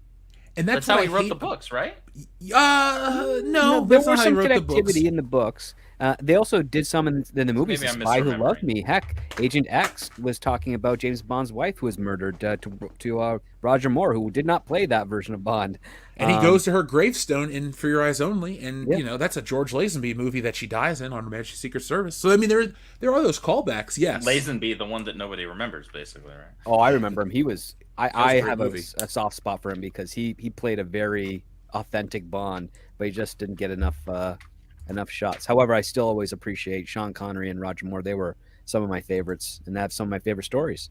And that's how he wrote the books, right? No, there was some connectivity in the books. They also did some in the movies. The Spy Who Loved Me. Heck, Agent X was talking about James Bond's wife who was murdered to Roger Moore, who did not play that version of Bond. And he goes to her gravestone in For Your Eyes Only, and that's a George Lazenby movie that she dies in on Her Majesty's Secret Service. So I mean, there are those callbacks. Yes, Lazenby, the one that nobody remembers, basically, right? Oh, I remember him. He was. I have a soft spot for him because he played a very authentic Bond, but he just didn't get enough shots. However, I still always appreciate Sean Connery and Roger Moore. They were some of my favorites, and they have some of my favorite stories.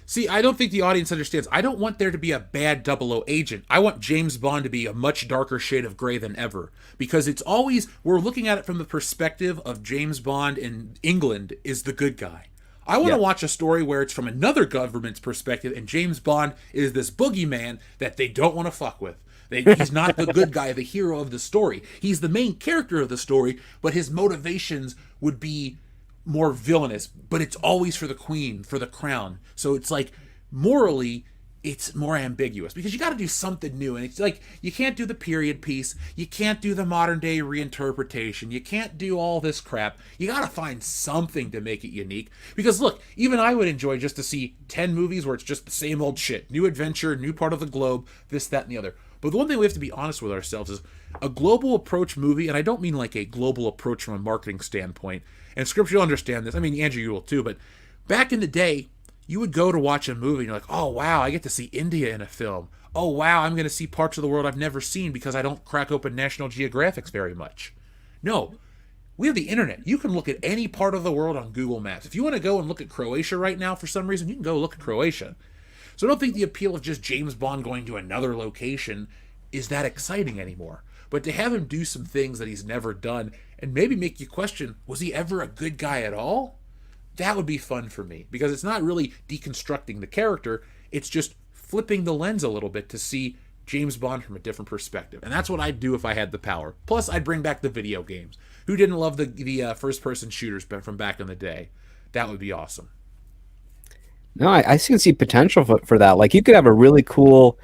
See, I don't think the audience understands. I don't want there to be a bad 00 agent. I want James Bond to be a much darker shade of gray than ever. Because it's always, we're looking at it from the perspective of James Bond in England is the good guy. I want to watch a story where it's from another government's perspective, and James Bond is this boogeyman that they don't want to fuck with. He's not the good guy, the hero of the story. He's the main character of the story, but his motivations would be more villainous. But it's always for the queen, for the crown. So it's like, morally, it's more ambiguous. Because you got to do something new. And it's like, you can't do the period piece. You can't do the modern day reinterpretation. You can't do all this crap. You got to find something to make it unique. Because look, even I would enjoy just to see 10 movies where it's just the same old shit. New adventure, new part of the globe, this, that, and the other. But the one thing we have to be honest with ourselves is a global approach movie, and I don't mean like a global approach from a marketing standpoint, and Scripture, you'll understand this. I mean, Andrew, you will too, but back in the day, you would go to watch a movie, and you're like, oh, wow, I get to see India in a film. Oh, wow, I'm going to see parts of the world I've never seen because I don't crack open National Geographics very much. No, we have the internet. You can look at any part of the world on Google Maps. If you want to go and look at Croatia right now for some reason, you can go look at Croatia. So I don't think the appeal of just James Bond going to another location is that exciting anymore. But to have him do some things that he's never done and maybe make you question, was he ever a good guy at all? That would be fun for me, because it's not really deconstructing the character, it's just flipping the lens a little bit to see James Bond from a different perspective. And that's what I'd do if I had the power. Plus, I'd bring back the video games. Who didn't love the first-person shooters from back in the day? That would be awesome. No, I can see potential for that. Like, you could have a really cool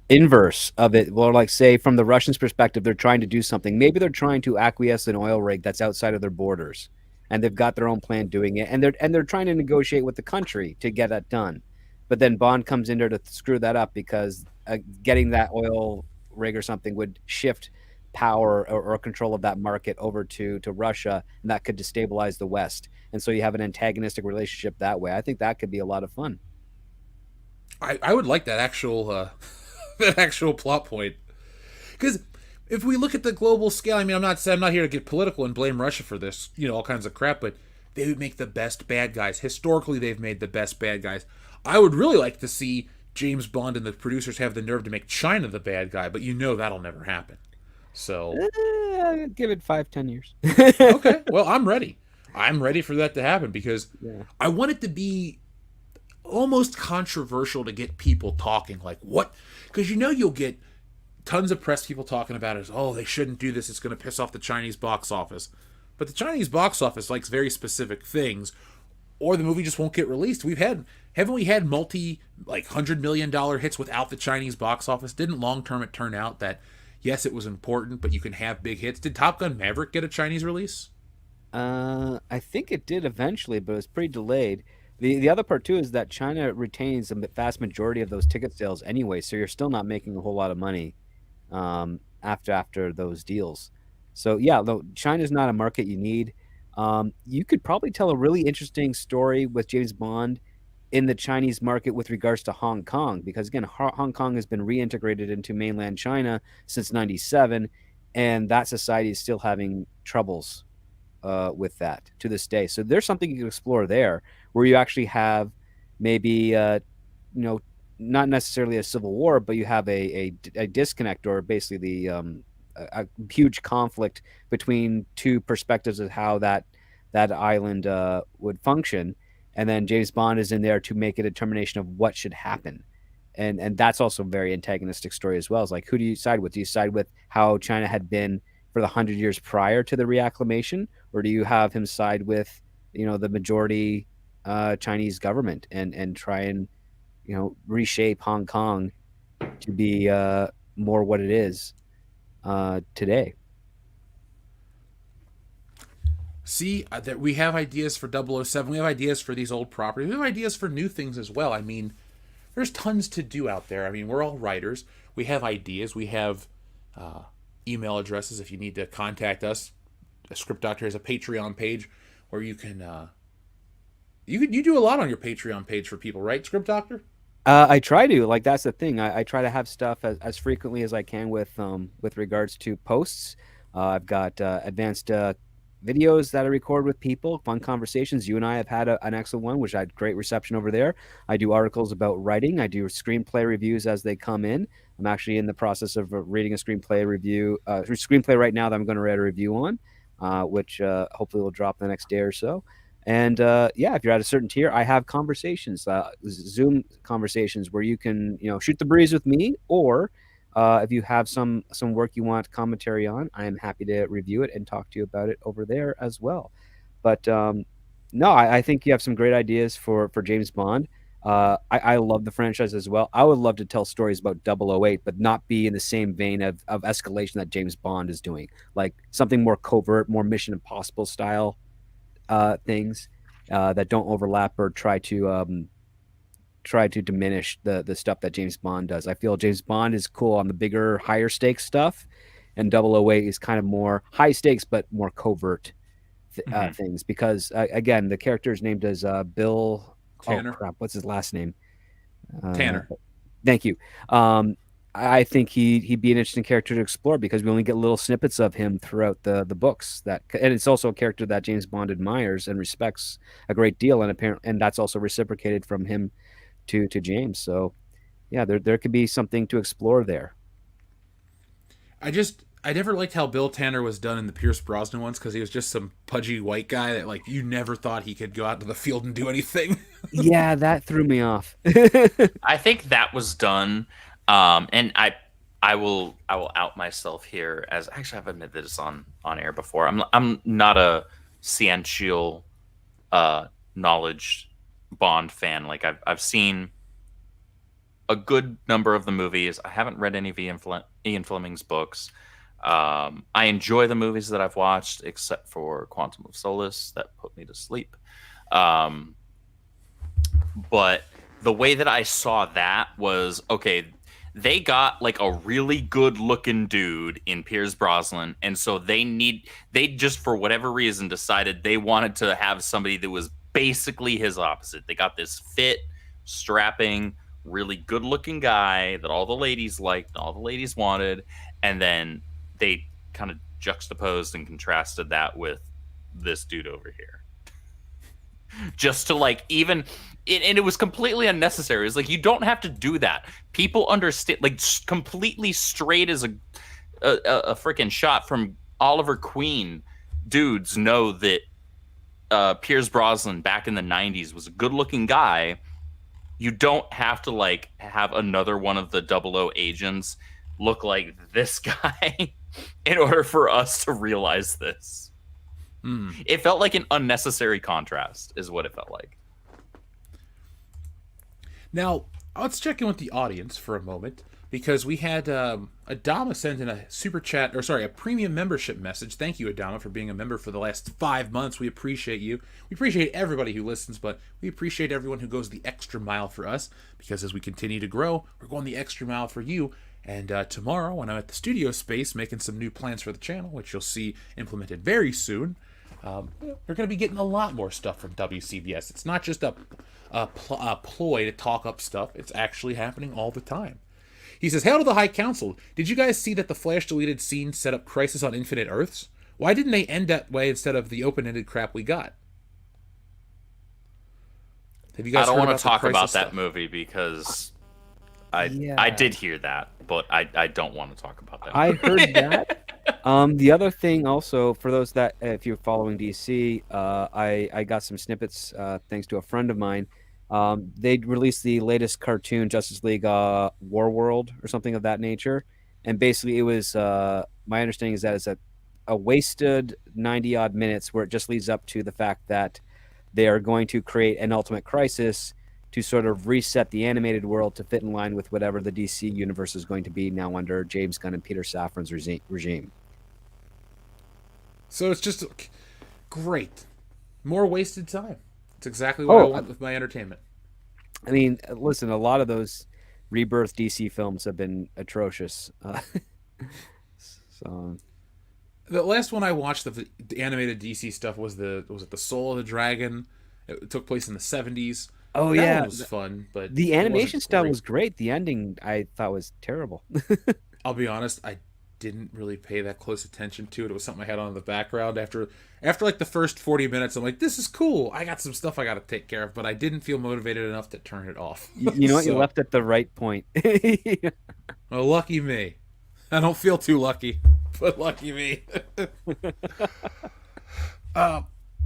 inverse of it. Well, like, say, from the Russians' perspective, they're trying to do something. Maybe they're trying to acquiesce an oil rig that's outside of their borders, and they've got their own plan doing it, and they're trying to negotiate with the country to get that done. But then Bond comes in there to screw that up because getting that oil rig or something would shift power or control of that market over to Russia, and that could destabilize the West. And so you have an antagonistic relationship that way. I think that could be a lot of fun. I would like that actual that actual plot point, because if we look at the global scale, I mean, I'm not here to get political and blame Russia for this, all kinds of crap, but they would make the best bad guys. Historically, they've made the best bad guys. I would really like to see James Bond and the producers have the nerve to make China the bad guy, but that'll never happen. So give it 5-10 years. Okay, well, I'm ready. I'm ready for that to happen, because I want it to be almost controversial to get people talking. Like, what? Because you'll get tons of press people talking about it as, oh, they shouldn't do this. It's going to piss off the Chinese box office. But the Chinese box office likes very specific things, or the movie just won't get released. Haven't we had $100 million hits without the Chinese box office? Didn't long term it turn out that yes, it was important, but you can have big hits? Did Top Gun Maverick get a Chinese release? I think it did eventually, but it was pretty delayed. The other part too is that China retains the vast majority of those ticket sales anyway, so you're still not making a whole lot of money after those deals. So yeah, though China's not a market you need. You could probably tell a really interesting story with James Bond in the Chinese market with regards to Hong Kong, because again, Hong Kong has been reintegrated into mainland China since '97, and that society is still having troubles with that to this day. So there's something you can explore there, where you actually have maybe not necessarily a civil war, but you have a disconnect, or basically a huge conflict between two perspectives of how that island would function, and then James Bond is in there to make a determination of what should happen, and that's also a very antagonistic story as well. It's like, who do you side with? Do you side with how China had been for the 100 years prior to the reacclimation, or do you have him side with the majority Chinese government and try and reshape Hong Kong to be more what it is today? See, that we have ideas for 007. We have ideas for these old properties. We have ideas for new things as well. I mean, there's tons to do out there. I mean, we're all writers. We have ideas. We have email addresses if you need to contact us. A Script Doctor has a Patreon page where you can you do a lot on your Patreon page for people, right, Script Doctor? I try to. Like, that's the thing. I try to have stuff as frequently as I can with regards to posts. I've got advanced videos that I record with people, fun conversations. You and I have had an excellent one, which I had great reception over there. I do articles about writing. I do screenplay reviews as they come in. I'm actually in the process of reading a screenplay right now that I'm going to write a review on, which hopefully will drop the next day or so. And yeah, if you're at a certain tier, I have conversations, Zoom conversations where you can shoot the breeze with me, or if you have some work you want commentary on, I am happy to review it and talk to you about it over there as well. But no, I think you have some great ideas for James Bond. I love the franchise as well. I would love to tell stories about 008, but not be in the same vein of escalation that James Bond is doing. Like something more covert, more Mission Impossible style things that don't overlap or try to diminish the stuff that James Bond does. I feel James Bond is cool on the bigger, higher stakes stuff, and 008 is kind of more high stakes but more covert things. Because again, the character is named as Bill Tanner. Oh crap! What's his last name? Tanner. Thank you. I think he'd be an interesting character to explore, because we only get little snippets of him throughout the books. And it's also a character that James Bond admires and respects a great deal, and that's also reciprocated from him to James. So yeah, there could be something to explore there. I never liked how Bill Tanner was done in the Pierce Brosnan ones, because he was just some pudgy white guy that, like, you never thought he could go out to the field and do anything. Yeah, that threw me off. I think that was done, and I will out myself here, as actually I've admitted this on air before. I'm not a sciential knowledge Bond fan. Like, I've seen a good number of the movies. I haven't read any of Ian Fleming's books. I enjoy the movies that I've watched, except for Quantum of Solace, that put me to sleep. But the way that I saw that was, okay, they got like a really good looking dude in Pierce Brosnan, and so they just, for whatever reason, decided they wanted to have somebody that was basically his opposite. They got this fit, strapping, really good looking guy that all the ladies liked and all the ladies wanted, and then they kind of juxtaposed and contrasted that with this dude over here. Just to, like, even and it was completely unnecessary. It's like, you don't have to do that. People understand, like, completely straight as a freaking shot from Oliver Queen. Dudes know that Pierce Brosnan back in the 90s was a good looking guy. You don't have to, like, have another one of the 00 agents look like this guy in order for us to realize this. It felt like an unnecessary contrast, is what it felt like. Now, let's check in with the audience for a moment, because we had Adama send in a super chat, or sorry, a premium membership message. Thank you, Adama, for being a member for the last 5 months. We appreciate you. We appreciate everybody who listens, but we appreciate everyone who goes the extra mile for us, because as we continue to grow, we're going the extra mile for you. And tomorrow, when I'm at the studio space making some new plans for the channel, which you'll see implemented very soon, we're going to be getting a lot more stuff from WCBS. It's not just a ploy to talk up stuff. It's actually happening all the time. He says, "Hail to the High Council. Did you guys see that the Flash deleted scene set up Crisis on Infinite Earths? Why didn't they end that way instead of the open-ended crap we got?" Have you guys I don't want to to talk about that movie because I did hear that, but I don't want to talk about that movie. I heard that. The other thing also, for those that, if you're following DC, I got some snippets thanks to a friend of mine. They released the latest cartoon, Justice League War World, or something of that nature. And basically it was, my understanding is that it's a wasted 90-odd minutes where it just leads up to the fact that they are going to create an Ultimate Crisis to sort of reset the animated world to fit in line with whatever the DC universe is going to be now under James Gunn and Peter Safran's regime. So it's just great. More wasted time. It's exactly what I want with my entertainment. I mean, listen, a lot of those Rebirth DC films have been atrocious. So the last one I watched of the animated DC stuff was the Soul of the Dragon. It took place in the 70s. Oh, that yeah. one was fun, but the animation style was great. The ending I thought was terrible. I'll be honest, I didn't really pay that close attention to it. It was something I had on in the background. After like the first 40 minutes, I'm like, this is cool. I got some stuff I got to take care of, but I didn't feel motivated enough to turn it off. You know what? You left at the right point. Well, lucky me. I don't feel too lucky, but lucky me.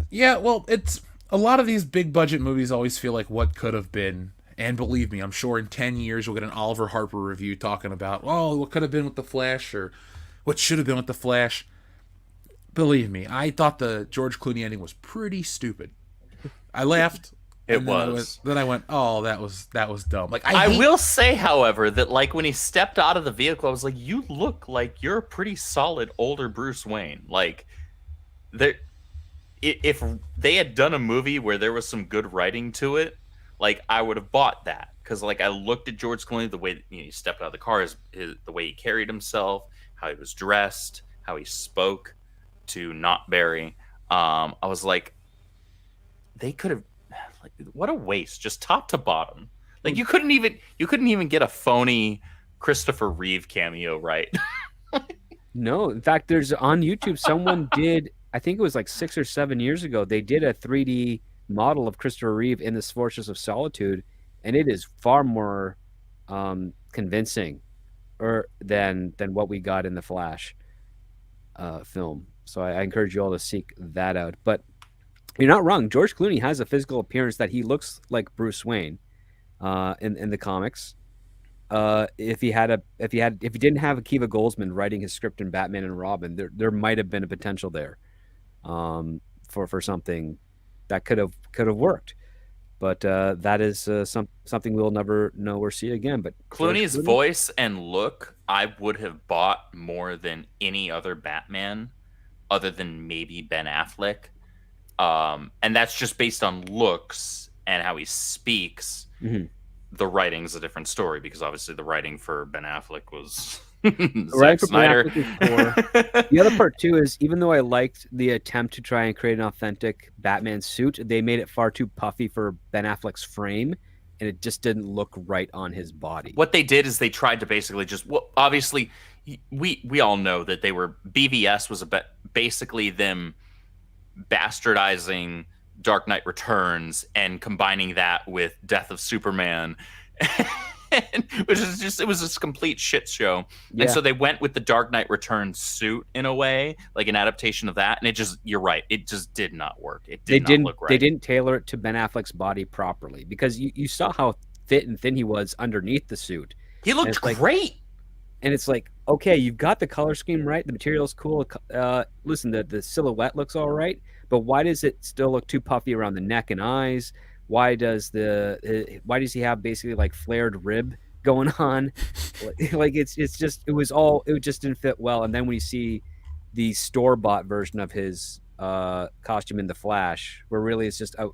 Yeah, well, it's a lot of these big budget movies always feel like what could have been. And believe me, I'm sure in 10 years we'll get an Oliver Harper review talking about, oh, what could have been with the Flash, or what should have been with the Flash. Believe me, I thought the George Clooney ending was pretty stupid. I laughed. It was. Then I went, oh, that was dumb. Like I will say, however, that like when he stepped out of the vehicle, I was like, you look like you're a pretty solid older Bruce Wayne. Like, if they had done a movie where there was some good writing to it, like I would have bought that, because like I looked at George Clooney, the way he stepped out of the car, the way he carried himself, how he was dressed, how he spoke to Not Barry. I was like, they could have, like, what a waste, just top to bottom. Like you couldn't even get a phony Christopher Reeve cameo, right? No, in fact, there's on YouTube someone did. I think it was like 6 or 7 years ago. They did a 3D model of Christopher Reeve in this Fortress of Solitude, and it is far more convincing than what we got in the Flash film. So I encourage you all to seek that out. But you're not wrong. George Clooney has a physical appearance that he looks like Bruce Wayne in the comics. If he didn't have Akiva Goldsman writing his script in Batman and Robin, there might have been a potential there for something that could have worked. But that is something we'll never know or see again. But Clooney's voice and look, I would have bought more than any other Batman, other than maybe Ben Affleck. And that's just based on looks and how he speaks. Mm-hmm. The writing's a different story, because obviously the writing for Ben Affleck was Zack Snyder. The other part too is, even though I liked the attempt to try and create an authentic Batman suit, they made it far too puffy for Ben Affleck's frame, and it just didn't look right on his body. What they did is they tried to basically just, well, obviously we all know that they were, BVS was basically them bastardizing Dark Knight Returns and combining that with Death of Superman, which is just, it was this complete shit show. Yeah. And so they went with the Dark Knight Returns suit in a way, like an adaptation of that, and it just, you're right, it just did not work. It did not look right. They didn't tailor it to Ben Affleck's body properly, because you saw how fit and thin he was underneath the suit. He looked great. And it's like, okay, you've got the color scheme right, the material's cool. Listen, the silhouette looks all right, but why does it still look too puffy around the neck and eyes? Why does he have basically like flared rib going on? Like it just didn't fit well. And then when you see the store-bought version of his costume in The Flash, where really it's just a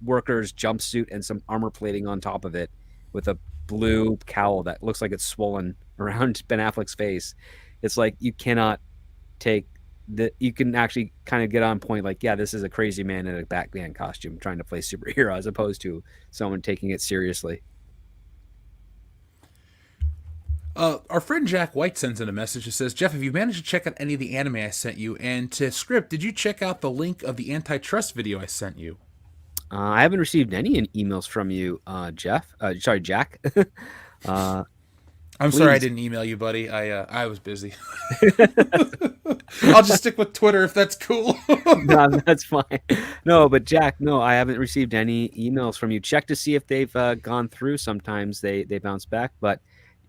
worker's jumpsuit and some armor plating on top of it with a blue cowl that looks like it's swollen around Ben Affleck's face. It's like you cannot take you can actually kind of get on point like, yeah, this is a crazy man in a Batman costume trying to play superhero, as opposed to someone taking it seriously. Our friend Jack White sends in a message that says, Jeff, have you managed to check out any of the anime I sent you? And to Script, did you check out the link of the antitrust video I sent you? I haven't received any emails from you, Jeff. Sorry, Jack. I'm sorry I didn't email you, buddy. I was busy. I'll just stick with Twitter if that's cool. No, that's fine. No, but Jack, no, I haven't received any emails from you. Check to see if they've gone through. Sometimes they bounce back, but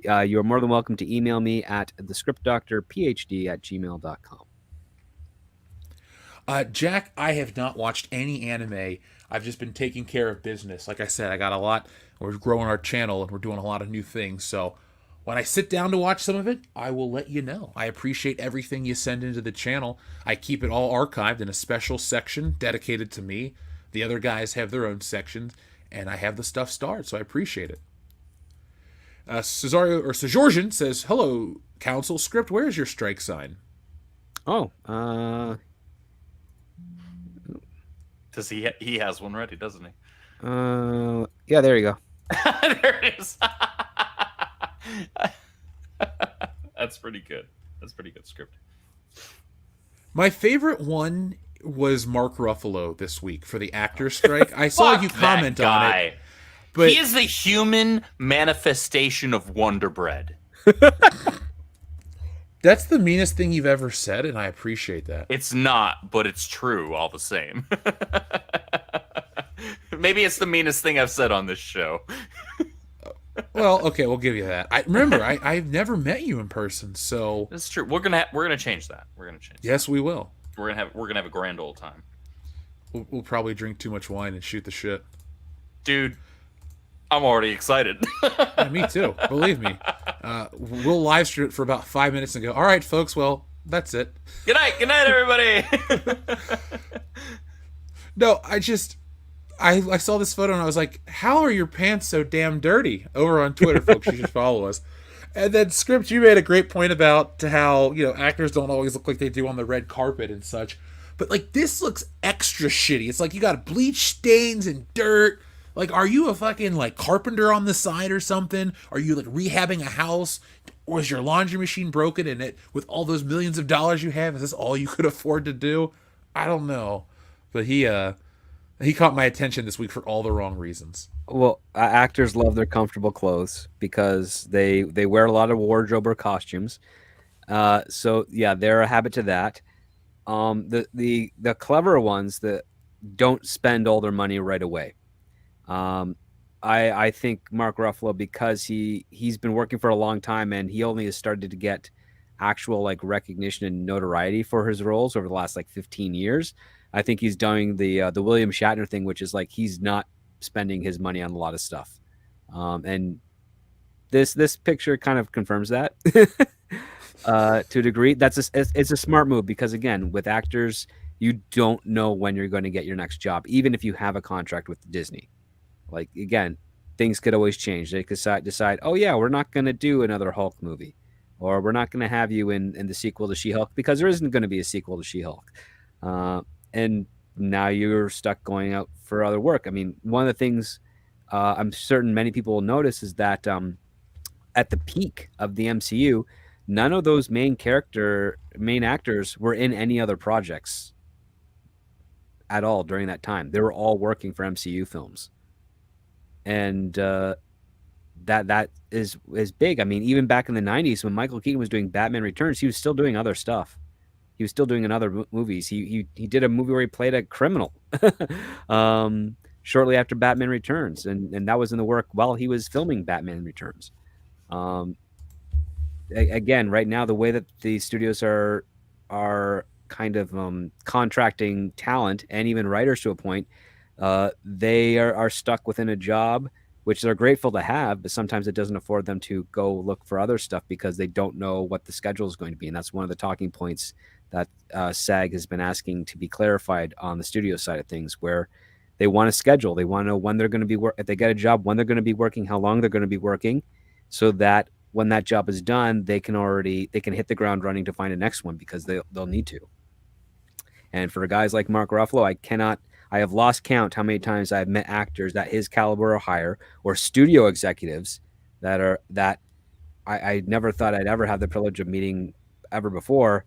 you're more than welcome to email me at thescriptdoctorphd@gmail.com. Jack, I have not watched any anime. I've just been taking care of business. Like I said, I got a lot. We're growing our channel and we're doing a lot of new things. So when I sit down to watch some of it, I will let you know. I appreciate everything you send into the channel. I keep it all archived in a special section dedicated to me. The other guys have their own sections, and I have the stuff starred, so I appreciate it. Sejorjan says, hello, Council. Script, where is your strike sign? Oh, Does he has one ready, doesn't he? yeah, there you go. There it is. That's pretty good. That's pretty good Script. My favorite one was Mark Ruffalo this week for the actor's strike. I saw you comment on it. But he is the human manifestation of Wonder Bread. That's the meanest thing you've ever said, and I appreciate that. It's not, but it's true all the same. Maybe it's the meanest thing I've said on this show. Well, okay, we'll give you that. I've never met you in person, so That's true. We're gonna change that. We're gonna change. Yes, we will. We're gonna have a grand old time. We'll probably drink too much wine and shoot the shit. Dude, I'm already excited. Yeah, me too. Believe me. We'll live stream it for about 5 minutes and go, all right, folks, well, that's it. Good night, everybody. No, I saw this photo and I was like, how are your pants so damn dirty? Over on Twitter, folks, you should follow us. And then, Script, you made a great point about how, actors don't always look like they do on the red carpet and such. But, like, this looks extra shitty. It's like you got bleach stains and dirt. Like, are you a fucking, like, carpenter on the side or something? Are you, like, rehabbing a house? Or is your laundry machine broken and with all those millions of dollars you have, is this all you could afford to do? I don't know. But he caught my attention this week for all the wrong reasons. Well, actors love their comfortable clothes because they wear a lot of wardrobe or costumes. So yeah, they're a habit to that. The clever ones that don't spend all their money right away. I think Mark Ruffalo, because he's been working for a long time and he only has started to get actual like recognition and notoriety for his roles over the last like 15 years. I think he's doing the William Shatner thing, which is like he's not spending his money on a lot of stuff. And this picture kind of confirms that to a degree. It's a smart move because, again, with actors, you don't know when you're going to get your next job, even if you have a contract with Disney. Like, again, things could always change. They could decide, oh, yeah, we're not going to do another Hulk movie, or we're not going to have you in the sequel to She-Hulk, because there isn't going to be a sequel to She-Hulk. And now you're stuck going out for other work. I mean, one of the things I'm certain many people will notice is that at the peak of the MCU, none of those main actors were in any other projects at all during that time. They were all working for MCU films. And that is big. I mean, even back in the 90s when Michael Keaton was doing Batman Returns, he was still doing other stuff. He was still doing in other movies. He did a movie where he played a criminal shortly after Batman Returns, and that was in the work while he was filming Batman Returns. again, right now, the way that the studios are kind of contracting talent and even writers to a point, they are stuck within a job which they're grateful to have, but sometimes it doesn't afford them to go look for other stuff because they don't know what the schedule is going to be. And that's one of the talking points that SAG has been asking to be clarified on the studio side of things, where they want a schedule. They want to know when they're going to be if they get a job, when they're going to be working, how long they're going to be working, so that when that job is done, they can hit the ground running to find a next one because they'll need to. And for guys like Mark Ruffalo, I have lost count how many times I've met actors that his caliber or higher, or studio executives that I never thought I'd ever have the privilege of meeting ever before,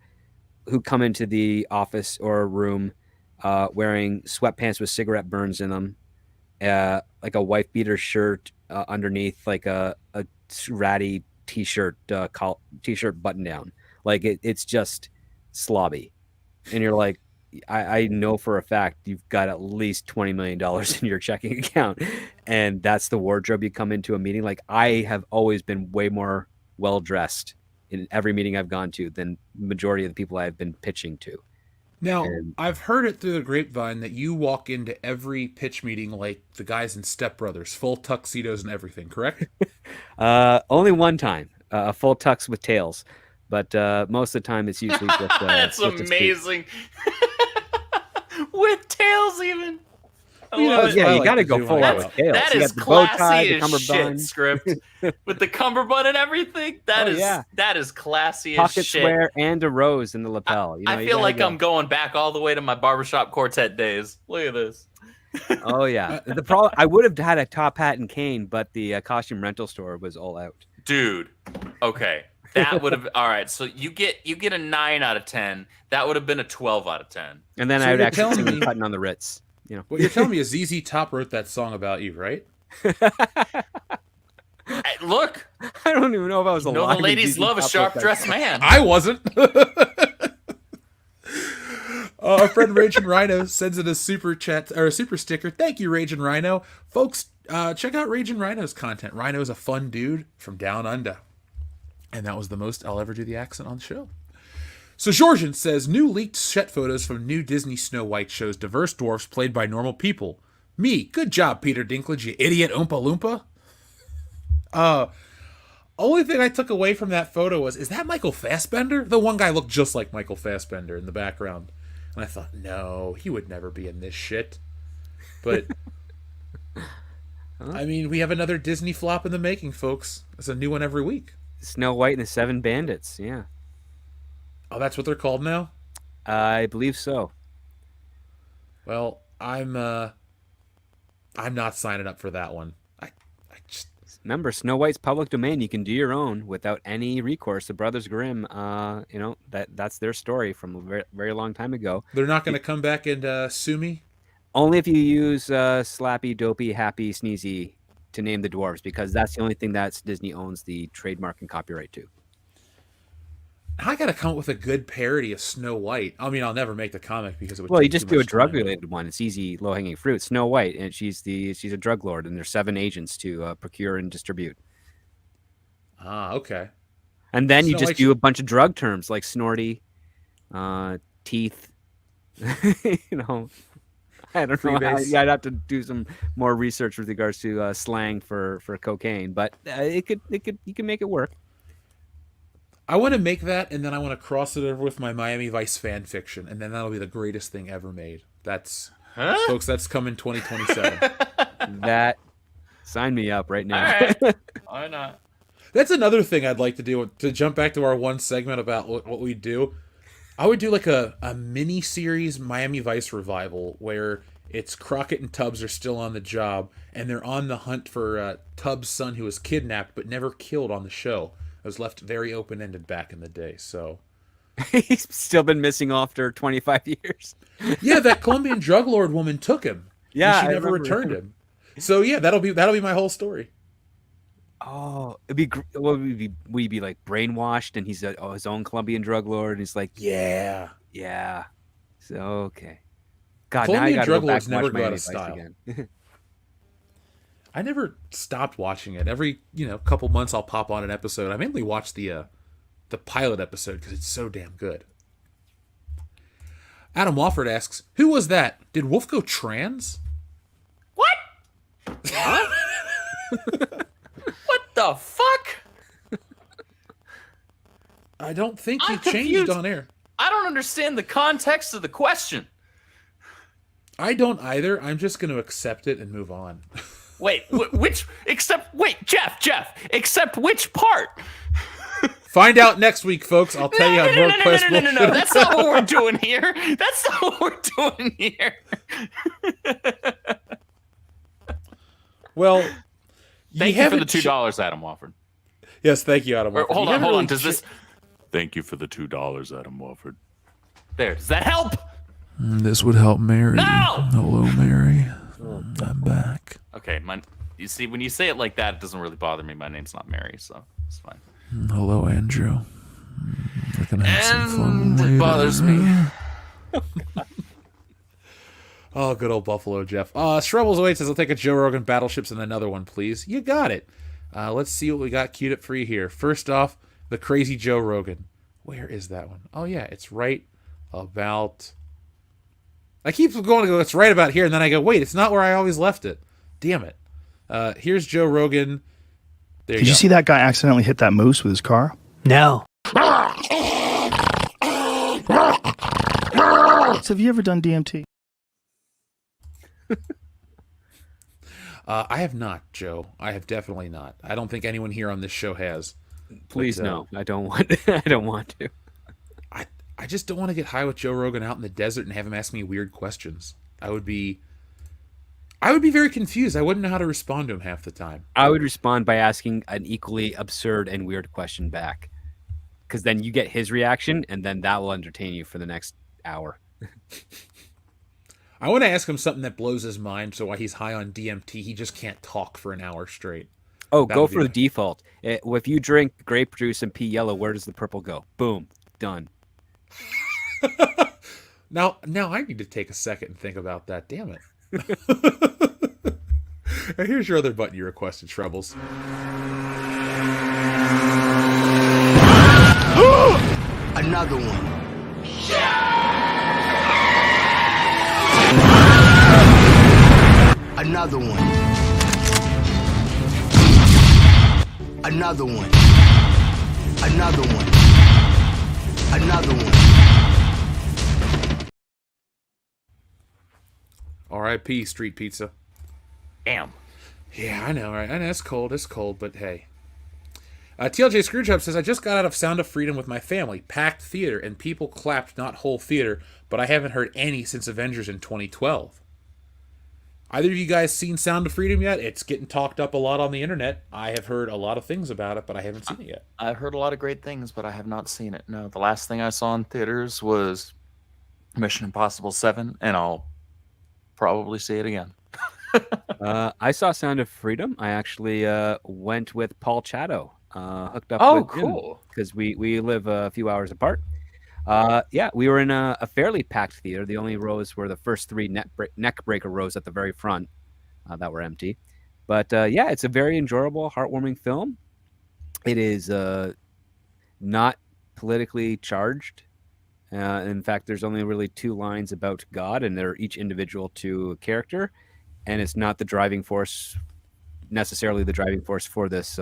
who come into the office or room wearing sweatpants with cigarette burns in them, like a wife beater shirt underneath, like a ratty t-shirt button down. Like it's just slobby. And you're like, I know for a fact you've got at least $20 million in your checking account, and that's the wardrobe you come into a meeting. Like, I have always been way more well-dressed in every meeting I've gone to than majority of the people I've been pitching to. Now, I've heard it through the grapevine that you walk into every pitch meeting like the guys in Step Brothers, full tuxedos and everything, correct? Only one time, a full tux with tails. But most of the time, it's usually just that's just amazing. With tails, even. You got to go full out with tails. That is classy as shit. Script with the cummerbund and everything. That is classy as pocket shit. square and a rose in the lapel. I feel like I'm going back all the way to my barbershop quartet days. Look at this. Oh yeah. The problem, I would have had a top hat and cane, but the costume rental store was all out. Dude. Okay. That would have all right. So you get a 9 out of 10. That would have been a 12 out of 10. And then I would actually be cutting on the Ritz. What you're telling me is ZZ Top wrote that song about you, right? Look, I don't even know if I was alive. No, the ladies love a sharp-dressed man. I wasn't. Our friend Raging Rhino sends in a super chat or a super sticker. Thank you, Raging Rhino. Folks, check out Raging Rhino's content. Rhino's a fun dude from down under. And that was the most I'll ever do the accent on the show. So Georgian says, new leaked set photos from new Disney Snow White shows diverse dwarfs played by normal people. Me, good job, Peter Dinklage, you idiot Oompa Loompa. Only thing I took away from that photo was, is that Michael Fassbender? The one guy looked just like Michael Fassbender in the background. And I thought, no, he would never be in this shit. But, I mean, we have another Disney flop in the making, folks. It's a new one every week. Snow White and the Seven Bandits, yeah. Oh, that's what they're called now? I believe so. Well, I'm not signing up for that one. I just remember, Snow White's public domain. You can do your own without any recourse. The Brothers Grimm, that's their story from a very, very long time ago. They're not going to come back and sue me? Only if you use Slappy, Dopey, Happy, Sneezy to name the dwarves, because that's the only thing that Disney owns the trademark and copyright to. I gotta come up with a good parody of Snow White. I mean, I'll never make the comic because it would. Well, you just do a drug-related one. It's easy, low-hanging fruit. Snow White, and she's a drug lord, and there's 7 agents to procure and distribute. Ah, okay. And then you just do a bunch of drug terms like snorty, teeth. I don't know. I'd have to do some more research with regards to slang for cocaine, but you can make it work. I want to make that, and then I want to cross it over with my Miami Vice fan fiction, and then that'll be the greatest thing ever made. Folks, that's coming 2027. That, sign me up right now. All right. Why not? That's another thing I'd like to do, to jump back to our one segment about what we do. I would do like a mini-series Miami Vice revival where it's Crockett and Tubbs are still on the job, and they're on the hunt for Tubbs' son who was kidnapped but never killed on the show. It was left very open-ended back in the day, so... He's still been missing after 25 years. Yeah, that Colombian drug lord woman took him. Yeah, and she never returned him. So yeah, that'll be my whole story. Oh, it'd be would he be like brainwashed and he's his own Colombian drug lord and he's like, yeah. So okay. God, Colombian now I drug go lords back and never watch go out Miami of Vice style. again. I never stopped watching it. Every couple months I'll pop on an episode. I mainly watch the the pilot episode because it's so damn good. Adam Wofford asks, who was that? Did Wolf go trans? What? Huh? What the fuck? I don't think he I'm changed confused. on air. I don't understand the context of the question. I don't either. I'm just going to accept it and move on. Wait, Jeff, except which part? Find out next week, folks. I'll tell you on Workplace Bullshit. No. That's not what we're doing here. That's not what we're doing here. Well, thank you for the $2, Adam Wofford. Yes, thank you, Adam Wofford. Hold on. Does this? Thank you for the $2, Adam Wofford. There. Does that help? This would help Mary. No! Hello, Mary. I'm back. Okay, you see, when you say it like that, it doesn't really bother me. My name's not Mary, so it's fine. Hello, Andrew. We're gonna have some fun And later. it bothers me. Oh, good old Buffalo Jeff. Shrubbles Away says, I'll take a Joe Rogan Battleships and another one, please. You got it. Let's see what we got queued up for you here. First off, the Crazy Joe Rogan. Where is that one? Oh, yeah, it's right about... I keep going to go, it's right about here, and then I go, wait, it's not where I always left it. Damn it. Here's Joe Rogan. There you go. Did you see that guy accidentally hit that moose with his car? No. So have you ever done DMT? I have not, Joe. I have definitely not. I don't think anyone here on this show has. Please But, no. I don't want. I don't want to. I just don't want to get high with Joe Rogan out in the desert and have him ask me weird questions. I would be very confused. I wouldn't know how to respond to him half the time. I would respond by asking an equally absurd and weird question back, because then you get his reaction, and then that will entertain you for the next hour. I want to ask him something that blows his mind, so while he's high on DMT, he just can't talk for an hour straight. Oh, That go would be for the nice. default. If you drink grape juice and pee yellow, where does the purple go? Boom, done. Now I need to take a second and think about that. Damn it. And here's your other button you requested, Shrubbles. Another one. Another one. Another one. Another one. Another one. R.I.P. Street Pizza. Damn. Yeah, I know, right? I know it's cold, but hey. TLJ Screwjob says, I just got out of Sound of Freedom with my family, packed theater, and people clapped, not whole theater, but I haven't heard any since Avengers in 2012. Either of you guys seen Sound of Freedom yet? It's getting talked up a lot on the internet. I have heard a lot of things about it, but I haven't seen it yet. I've heard a lot of great things, but I have not seen it. No, the last thing I saw in theaters was Mission Impossible 7, and I'll probably see it again. I saw Sound of Freedom. I actually went with Paul Chatto. Hooked up Oh, with cool. Because we live a few hours apart. Yeah, we were in a fairly packed theater. The only rows were the first three neck breaker rows at the very front that were empty. But yeah, it's a very enjoyable, heartwarming film. It is not politically charged. In fact, there's only really 2 lines about God, and they're each individual to a character. And it's not necessarily the driving force for this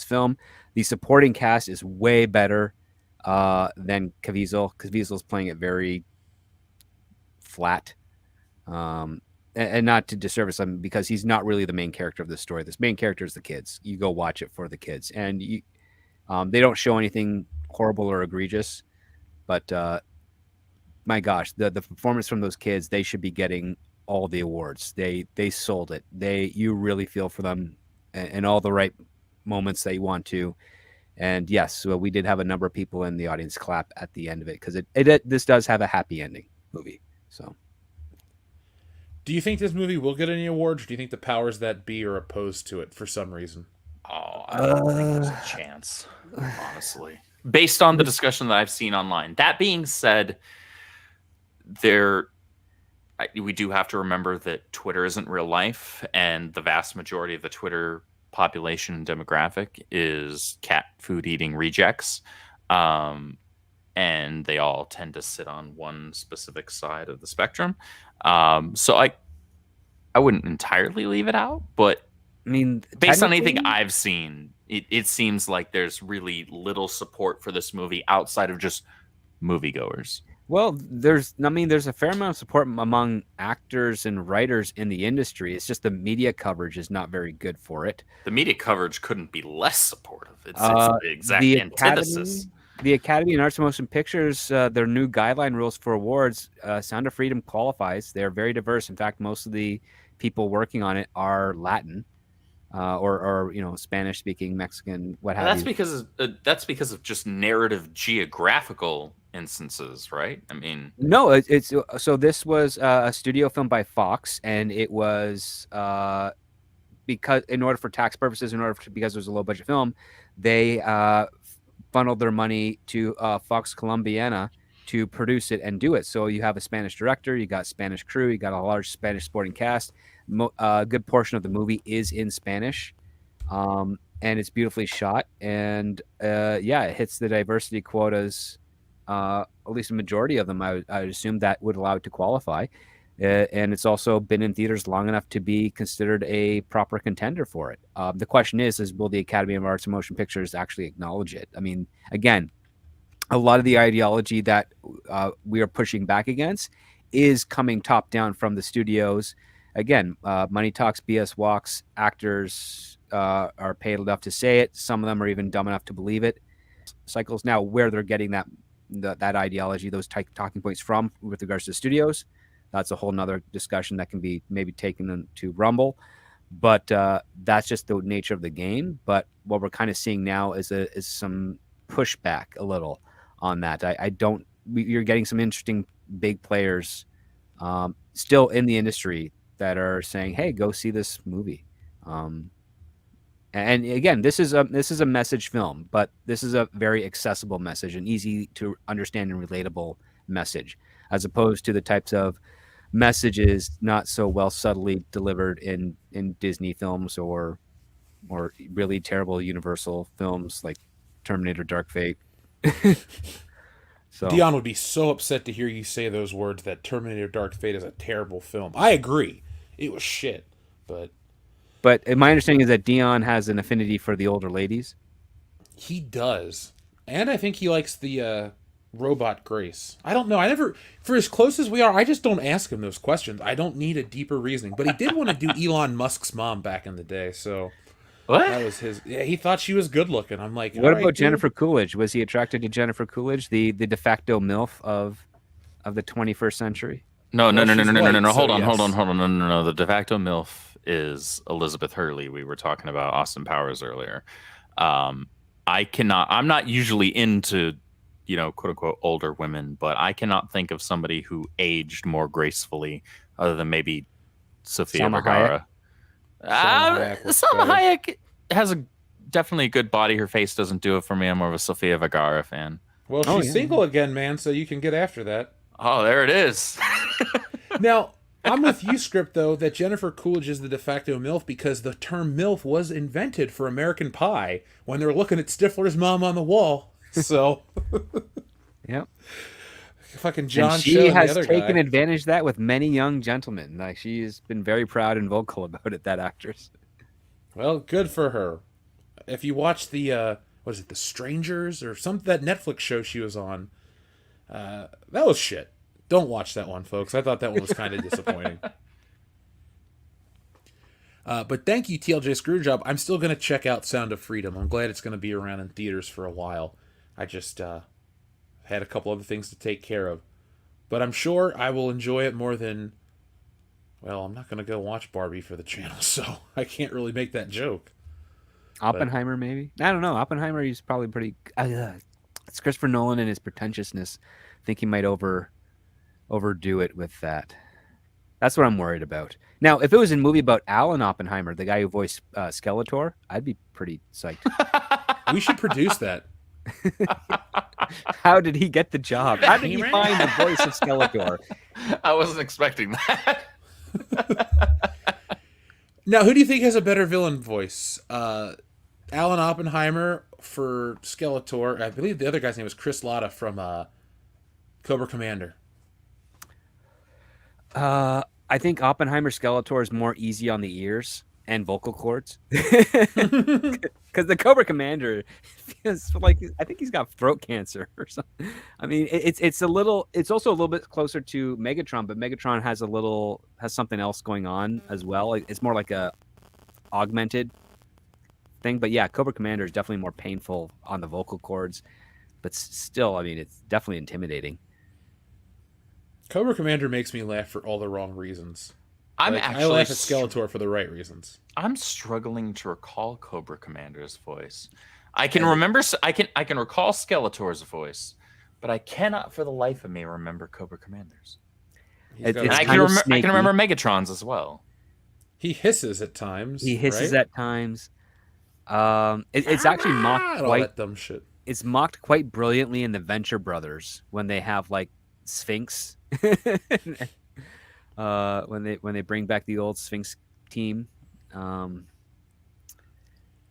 film. The supporting cast is way better than Caviezel. Caviezel's playing it very flat, and not to disservice him, because he's not really the main character of the story. This main character is the kids. You go watch it for the kids, and they don't show anything horrible or egregious, but my gosh, the performance from those kids, they should be getting all the awards. They sold it. You really feel for them in all the right moments that you want to. And yes, so we did have a number of people in the audience clap at the end of it, because this does have a happy ending movie. So, Do you think this movie will get any awards, or do you think the powers that be are opposed to it for some reason? Oh, I don't think there's a chance, honestly. Based on the discussion that I've seen online. That being said, we do have to remember that Twitter isn't real life, and the vast majority of the Twitter population and demographic is cat food eating rejects. and they all tend to sit on one specific side of the spectrum. So I wouldn't entirely leave it out, but I mean, based on anything technically- I've seen, it seems like there's really little support for this movie outside of just moviegoers. Well, there's a fair amount of support among actors and writers in the industry. It's just the media coverage is not very good for it. The media coverage couldn't be less supportive. It's the exact antithesis. The Academy in Arts and Motion Pictures, their new guideline rules for awards, Sound of Freedom qualifies. They're very diverse. In fact, most of the people working on it are Latin, or Spanish speaking, Mexican, what have That's you. that's because of just narrative geographical instances, right? I mean, No, it's so this was a studio film by Fox, and it was because in order for tax purposes, because it was a low budget film, they funneled their money to Fox Colombiana to produce it and do it. So you have a Spanish director, you got Spanish crew, you got a large Spanish supporting cast. A good portion of the movie is in Spanish, and it's beautifully shot. And it hits the diversity quotas. At least a majority of them, I would assume that would allow it to qualify. And it's also been in theaters long enough to be considered a proper contender for it. The question is will the Academy of Arts and Motion Pictures actually acknowledge it? I mean, again, a lot of the ideology that we are pushing back against is coming top down from the studios. Again, money talks, BS walks. Actors are paid enough to say it. Some of them are even dumb enough to believe it. Cycles now where they're getting that ideology, those talking points from with regards to studios. That's a whole nother discussion that can be maybe taken to Rumble, but that's just the nature of the game. But what we're kind of seeing now is some pushback a little on that. You're getting some interesting big players still in the industry that are saying, "Hey, go see this movie." And again, this is a message film, but this is a very accessible message, an easy to understand and relatable message, as opposed to the types of messages not so well subtly delivered in Disney films or really terrible Universal films like Terminator Dark Fate. So Dion would be so upset to hear you say those words, that Terminator Dark Fate is a terrible film. I agree. It was shit, but my understanding is that Dion has an affinity for the older ladies. he does. And I think he likes the robot Grace. I don't know. For as close as we are, I just don't ask him those questions. I don't need a deeper reasoning. But he did want to do Elon Musk's mom back in the day, so what? that was his. Yeah, he thought she was good looking. I'm like, What all about right, Jennifer dude. Coolidge? Was he attracted to Jennifer Coolidge, the de facto MILF of the 21st century? No. Well, she's white, so Hold on. yes. No. The de facto MILF is Elizabeth Hurley. We were talking about Austin Powers earlier. I'm not usually into, quote unquote, older women, but I cannot think of somebody who aged more gracefully other than maybe Sofia Salma Vergara. Hayek looks Salma better. Hayek has definitely a good body. Her face doesn't do it for me. I'm more of a Sofia Vergara fan. Well, she's Oh, yeah. single again, man, so you can get after that. Oh, there it is. Now, I'm with you, Script, though, that Jennifer Coolidge is the de facto MILF because the term MILF was invented for American Pie when they're looking at Stifler's mom on the wall. So, Yep. fucking John And Cho she and has the other taken guy. advantage of that with many young gentlemen. Like, she's been very proud and vocal about it, that actress. Well, good for her. If you watch the, The Strangers or that Netflix show she was on, that was shit. Don't watch that one, folks. I thought that one was kind of disappointing. But thank you, TLJ Screwjob. I'm still going to check out Sound of Freedom. I'm glad it's going to be around in theaters for a while. I just had a couple other things to take care of. But I'm sure I will enjoy it more than... Well, I'm not going to go watch Barbie for the channel, so I can't really make that joke. Oppenheimer, maybe? I don't know. Oppenheimer, he's probably pretty... it's Christopher Nolan and his pretentiousness. I think he might overdo it with that. That's what I'm worried about. Now, if it was a movie about Alan Oppenheimer, the guy who voiced Skeletor, I'd be pretty psyched. We should produce that. How did he get the job? How did he find the voice of Skeletor? I wasn't expecting that. Now, who do you think has a better villain voice? Alan Oppenheimer for Skeletor. I believe the other guy's name was Chris Latta from Cobra Commander. I think Oppenheimer Skeletor is more easy on the ears and vocal cords. Because the Cobra Commander feels like, I think he's got throat cancer or something. I mean, it's also a little bit closer to Megatron, but Megatron has something else going on as well. Like, it's more like a augmented thing. But yeah, Cobra Commander is definitely more painful on the vocal cords, but still, I mean, it's definitely intimidating. Cobra Commander makes me laugh for all the wrong reasons. I laugh at Skeletor for the right reasons. I'm struggling to recall Cobra Commander's voice. I can remember. I can recall Skeletor's voice, but I cannot, for the life of me, remember Cobra Commander's. And I can remember Megatron's as well. He hisses at times. At times. It's actually mocked all that dumb shit. It's mocked quite brilliantly in the Venture Brothers when they have like Sphinx. When they bring back the old Sphinx team. But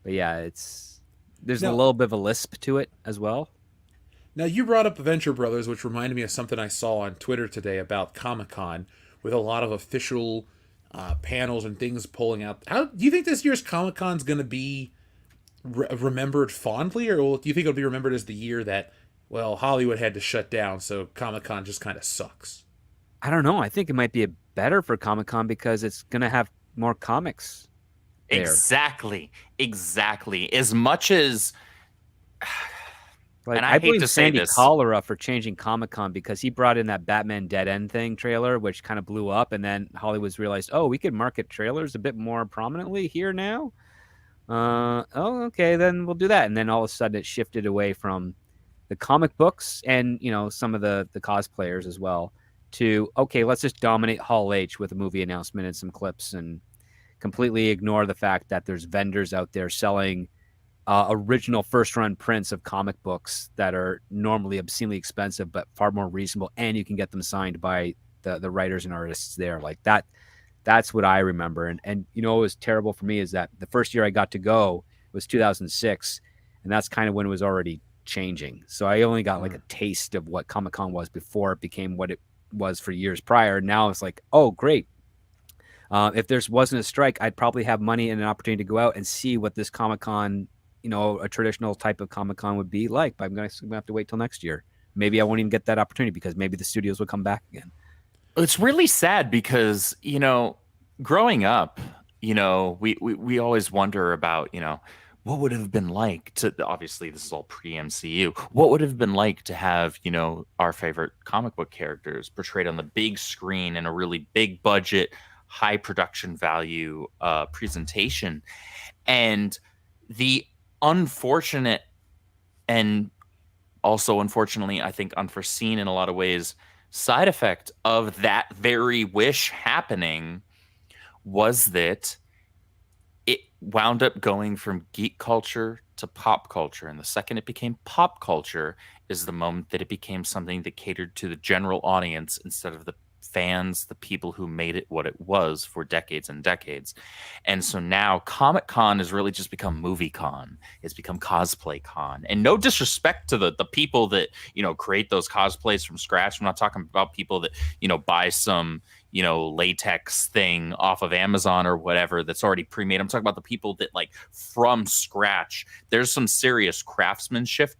yeah, there's a little bit of a lisp to it as well. Now, you brought up the Venture Brothers, which reminded me of something I saw on Twitter today about Comic-Con, with a lot of official panels and things pulling out. How do you think this year's Comic-Con is going to be remembered fondly, or do you think it'll be remembered as the year that, well, Hollywood had to shut down, so Comic-Con just kind of sucks? I don't know. I think it might be better for Comic-Con because it's going to have more comics there. Exactly. As much as... Like, and I hate blame to say Sandy this. Cholera for changing Comic-Con because he brought in that Batman Dead End thing trailer, which kind of blew up, and then Hollywood's realized, oh, we could market trailers a bit more prominently here now. Okay, then we'll do that. And then all of a sudden it shifted away from the comic books and, some of the cosplayers as well to, okay, let's just dominate Hall H with a movie announcement and some clips and completely ignore the fact that there's vendors out there selling original first-run prints of comic books that are normally obscenely expensive but far more reasonable, and you can get them signed by the writers and artists there. Like that. That's what I remember. And what was terrible for me is that the first year I got to go was 2006, and that's kind of when it was already changing. So I only got like a taste of what Comic-Con was before it became what it was for years prior. Now it's like, oh, great. If there wasn't a strike, I'd probably have money and an opportunity to go out and see what this Comic-Con, a traditional type of Comic-Con would be like. But I'm going to have to wait till next year. Maybe I won't even get that opportunity because maybe the studios will come back again. It's really sad because, growing up, we always wonder about, what would it have been like to, obviously this is all pre-MCU, what would it have been like to have, our favorite comic book characters portrayed on the big screen in a really big budget, high production value presentation. And the unfortunate and also, unfortunately, I think unforeseen in a lot of ways, side effect of that very wish happening was that it wound up going from geek culture to pop culture. And the second it became pop culture is the moment that it became something that catered to the general audience instead of the fans, the people who made it what it was for decades and decades. And so now Comic-Con has really just become movie con. It's become cosplay con. And no disrespect to the people that, create those cosplays from scratch. I'm not talking about people that, buy some, latex thing off of Amazon or whatever that's already pre-made. I'm talking about the people that, like, from scratch, there's some serious craftsmanship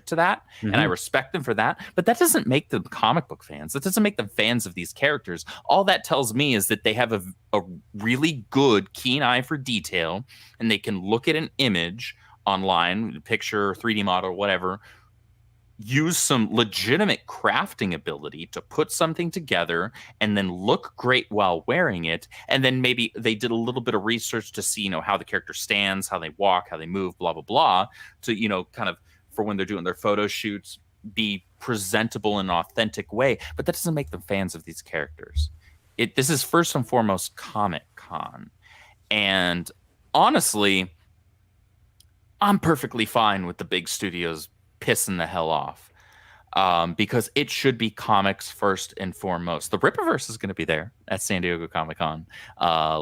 to that, and I respect them for that, but that doesn't make them comic book fans. That doesn't make them fans of these characters. All that tells me is that they have a really good keen eye for detail, and they can look at an image online, picture, 3D model, whatever, use some legitimate crafting ability to put something together and then look great while wearing it. And then maybe they did a little bit of research to see, how the character stands, how they walk, how they move, blah, blah, blah, to, kind of for when they're doing their photo shoots, be presentable in an authentic way. But that doesn't make them fans of these characters. This is first and foremost Comic-Con. And honestly, I'm perfectly fine with the big studios pissing the hell off. because it should be comics first and foremost. The Ripperverse is going to be there at San Diego Comic-Con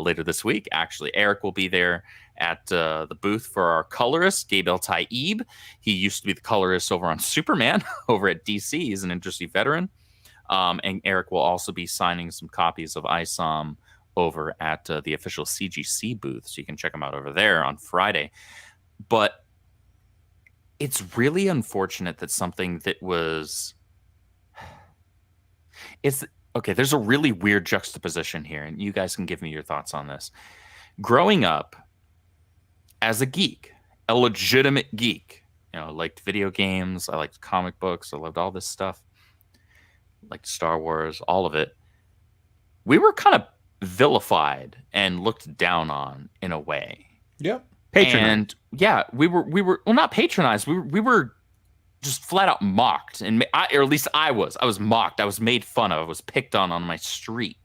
later this week. Actually, Eric will be there at the booth for our colorist, Gabriel Taib. He used to be the colorist over on Superman over at DC. He's an industry veteran. And Eric will also be signing some copies of ISOM over at the official CGC booth. So you can check them out over there on Friday. But it's really unfortunate that something that was... Okay, there's a really weird juxtaposition here, and you guys can give me your thoughts on this. Growing up as a geek, a legitimate geek, I liked video games, I liked comic books, I loved all this stuff, like Star Wars, all of it. We were kind of vilified and looked down on in a way. Yep. Patronized. And yeah, we were well, not patronized. We were just flat out mocked, or at least I was mocked. I was made fun of. I was picked on my street.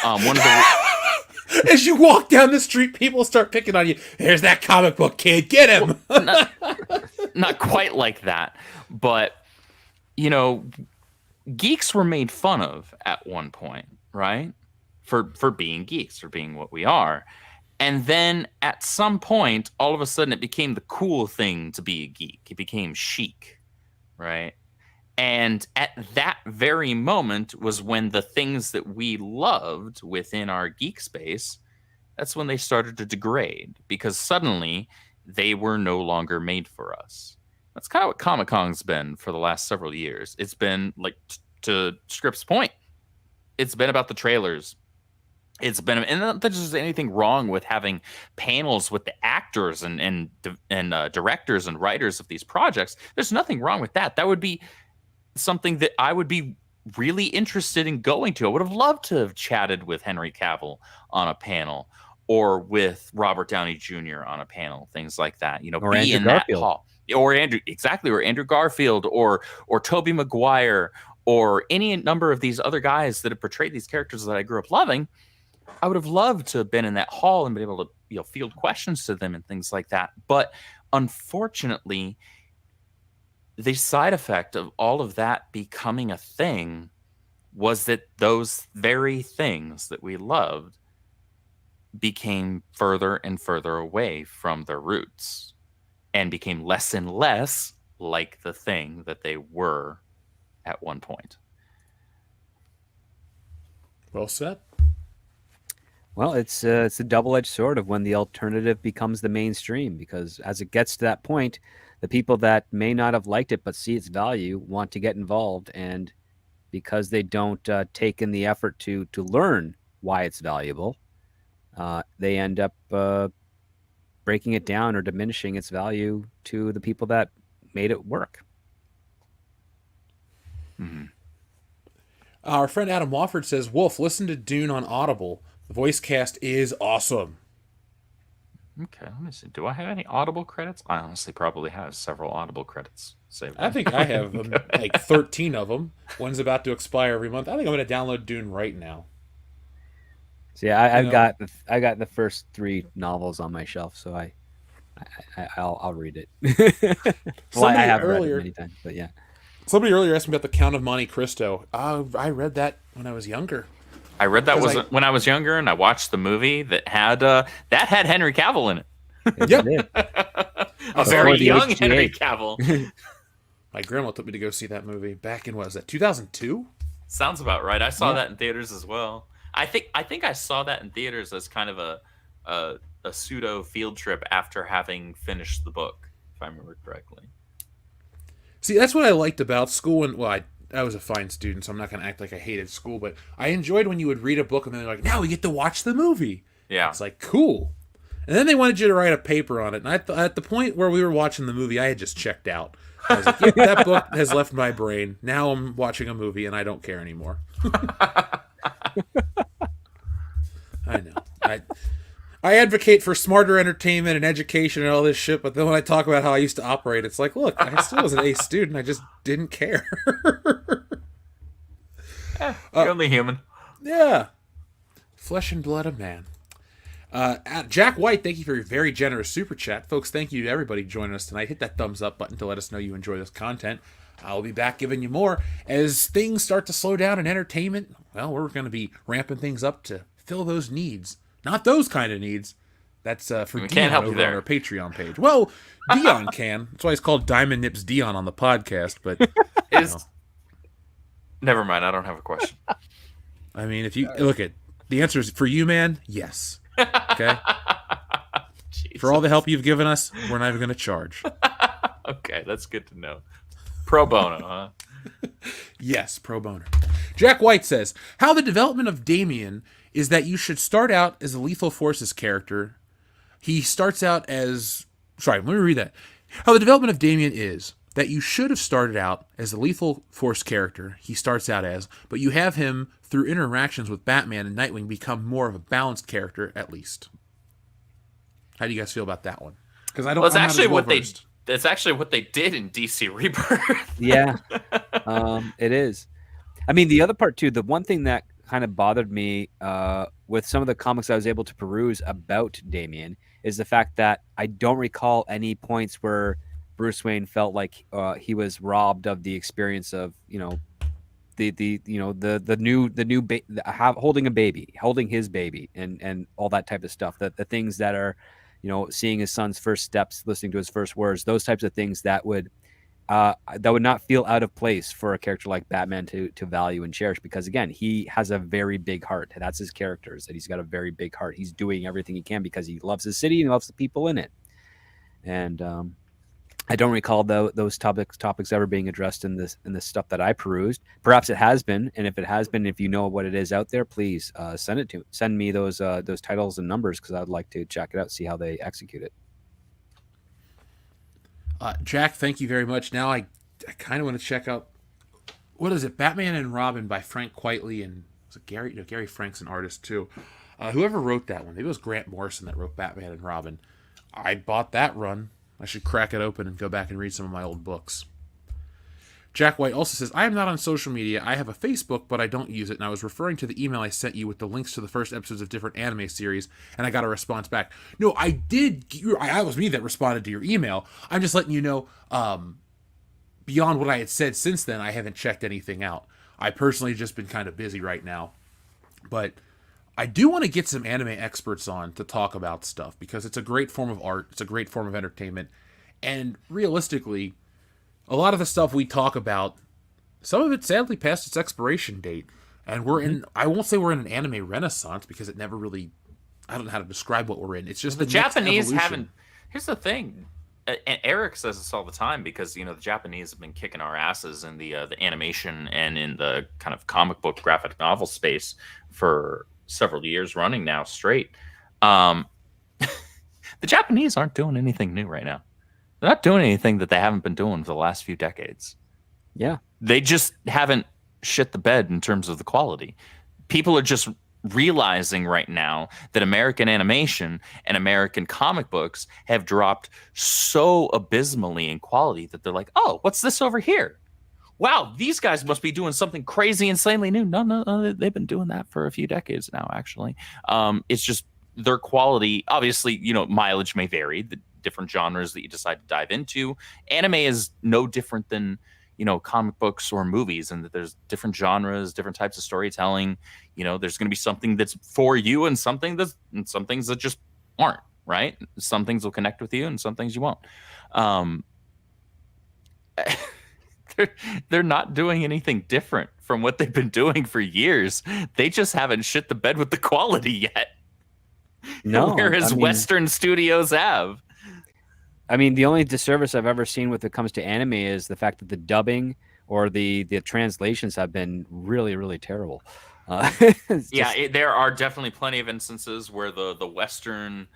One of the As you walk down the street, people start picking on you. There's that comic book kid. Get him. not quite like that, but geeks were made fun of at one point, right? For being geeks, for being what we are. And then at some point, all of a sudden, it became the cool thing to be a geek. It became chic, right? And at that very moment was when the things that we loved within our geek space, that's when they started to degrade, because suddenly they were no longer made for us. That's kind of what Comic-Con's been for the last several years. It's been, like, to Script's point, it's been about the trailers. It's been, and not that there's anything wrong with having panels with the actors and directors and writers of these projects. There's nothing wrong with that. That would be something that I would be really interested in going to. I would have loved to have chatted with Henry Cavill on a panel, or with Robert Downey Jr. on a panel, things like that. Or be Andrew in Garfield. that hall, or Andrew Garfield, or Tobey Maguire, or any number of these other guys that have portrayed these characters that I grew up loving. I would have loved to have been in that hall and been able to field questions to them and things like that. But unfortunately, the side effect of all of that becoming a thing was that those very things that we loved became further and further away from their roots and became less and less like the thing that they were at one point. Well said. Well, it's a double-edged sword of when the alternative becomes the mainstream, because as it gets to that point, the people that may not have liked it but see its value want to get involved, and because they don't take in the effort to learn why it's valuable, they end up breaking it down or diminishing its value to the people that made it work. Mm-hmm. Our friend Adam Wofford says, Wolf, listen to Dune on Audible. The voice cast is awesome. Okay, let me see. Do I have any Audible credits? I honestly probably have several Audible credits saved. I think I have like 13 of them. One's about to expire every month. I think I'm going to download Dune right now. So yeah, I've got the first 3 novels on my shelf, so I'll read it. Well, I have read it many times, but yeah. Somebody earlier asked me about the Count of Monte Cristo. I read that when I was younger. I read that when I was younger, and I watched the movie that had Henry Cavill in it. Yep. A very young Henry Cavill. My grandma took me to go see that movie back in, what was that, 2002? Sounds about right. I saw that in theaters as well. I think I saw that in theaters as kind of a pseudo field trip after having finished the book, if I remember correctly. See, that's what I liked about school. And I was a fine student, so I'm not going to act like I hated school, but I enjoyed when you would read a book and then they're like, now we get to watch the movie. Yeah. It's like, cool. And then they wanted you to write a paper on it. And at the point where we were watching the movie, I had just checked out. I was like, yeah, that book has left my brain. Now I'm watching a movie and I don't care anymore. I know. I advocate for smarter entertainment and education and all this shit, but then when I talk about how I used to operate, it's like, look, I still was an A student. I just didn't care. You're only human. Yeah. Flesh and blood of man. Jack White, thank you for your very generous super chat. Folks, thank you to everybody joining us tonight. Hit that thumbs up button to let us know you enjoy this content. I'll be back giving you more. As things start to slow down in entertainment, well, we're going to be ramping things up to fill those needs. Not those kind of needs. That's for We Dion can't help you over there. on our Patreon page. Well, Dion can. That's why he's called Diamond Nips Dion on the podcast. But Never mind. I don't have a question. I mean, if you look at the answer is for you, man. Yes. Okay. For all the help you've given us, we're not even going to charge. Okay, that's good to know. Pro bono, huh? Yes, pro boner. Jack White says, how the development of Damian is that you should start out as a Lethal Forces character. He starts out as... Sorry, let me read that. How the development of Damian is that you should have started out as a Lethal Force character he starts out as, but you have him, through interactions with Batman and Nightwing, become more of a balanced character, at least. How do you guys feel about that one? Because I don't. Well, it's I'm not actually as what they. well-versed. That's actually what they did in DC Rebirth. Yeah, it is. I mean, the other part too. The one thing that kind of bothered me with some of the comics I was able to peruse about Damian is the fact that I don't recall any points where Bruce Wayne felt like he was robbed of the experience of holding a baby, holding his baby, and all that type of stuff. That the things that are, seeing his son's first steps, listening to his first words, those types of things that would not feel out of place for a character like Batman to value and cherish, because again, he has a very big heart. That's his character, is that he's got a very big heart. He's doing everything he can because he loves his city and he loves the people in it. And I don't recall those topics ever being addressed in this stuff that I perused. Perhaps it has been, and if it has been, if you know what it is out there, please send me those titles and numbers, because I'd like to check it out, see how they execute it. Jack, thank you very much. Now I kind of want to check out, what is it, Batman and Robin by Frank Quitely, and was it Gary? No, Gary Frank's an artist too. Whoever wrote that one, maybe it was Grant Morrison that wrote Batman and Robin. I bought that run. I should crack it open and go back and read some of my old books. Jack White also says, I am not on social media. I have a Facebook, but I don't use it. And I was referring to the email I sent you with the links to the first episodes of different anime series, and I got a response back. No, I did. I was me that responded to your email. I'm just letting you know, beyond what I had said since then, I haven't checked anything out. I personally just been kind of busy right now. But I do want to get some anime experts on to talk about stuff, because it's a great form of art. It's a great form of entertainment. And realistically, a lot of the stuff we talk about, some of it sadly passed its expiration date. And we're in, I won't say we're in an anime renaissance, because it never really, I don't know how to describe what we're in. It's just the next Japanese evolution. haven't. Here's the thing. And Eric says this all the time, because the Japanese have been kicking our asses in the animation and in the kind of comic book graphic novel space for several years running now straight. The Japanese aren't doing anything new right now. They're not doing anything that they haven't been doing for the last few decades. Yeah. They just haven't shit the bed in terms of the quality. People are just realizing right now that American animation and American comic books have dropped so abysmally in quality that they're like, oh, what's this over here? Wow, these guys must be doing something crazy, insanely new. No, they've been doing that for a few decades now, actually. It's just their quality, obviously, mileage may vary, the different genres that you decide to dive into. Anime is no different than, comic books or movies, and that there's different genres, different types of storytelling. There's going to be something that's for you and some things that just aren't, right? Some things will connect with you and some things you won't. They're not doing anything different from what they've been doing for years. They just haven't shit the bed with the quality yet. No, whereas Western studios have. I mean, the only disservice I've ever seen when it comes to anime is the fact that the dubbing or the translations have been really, really terrible. There are definitely plenty of instances where the Western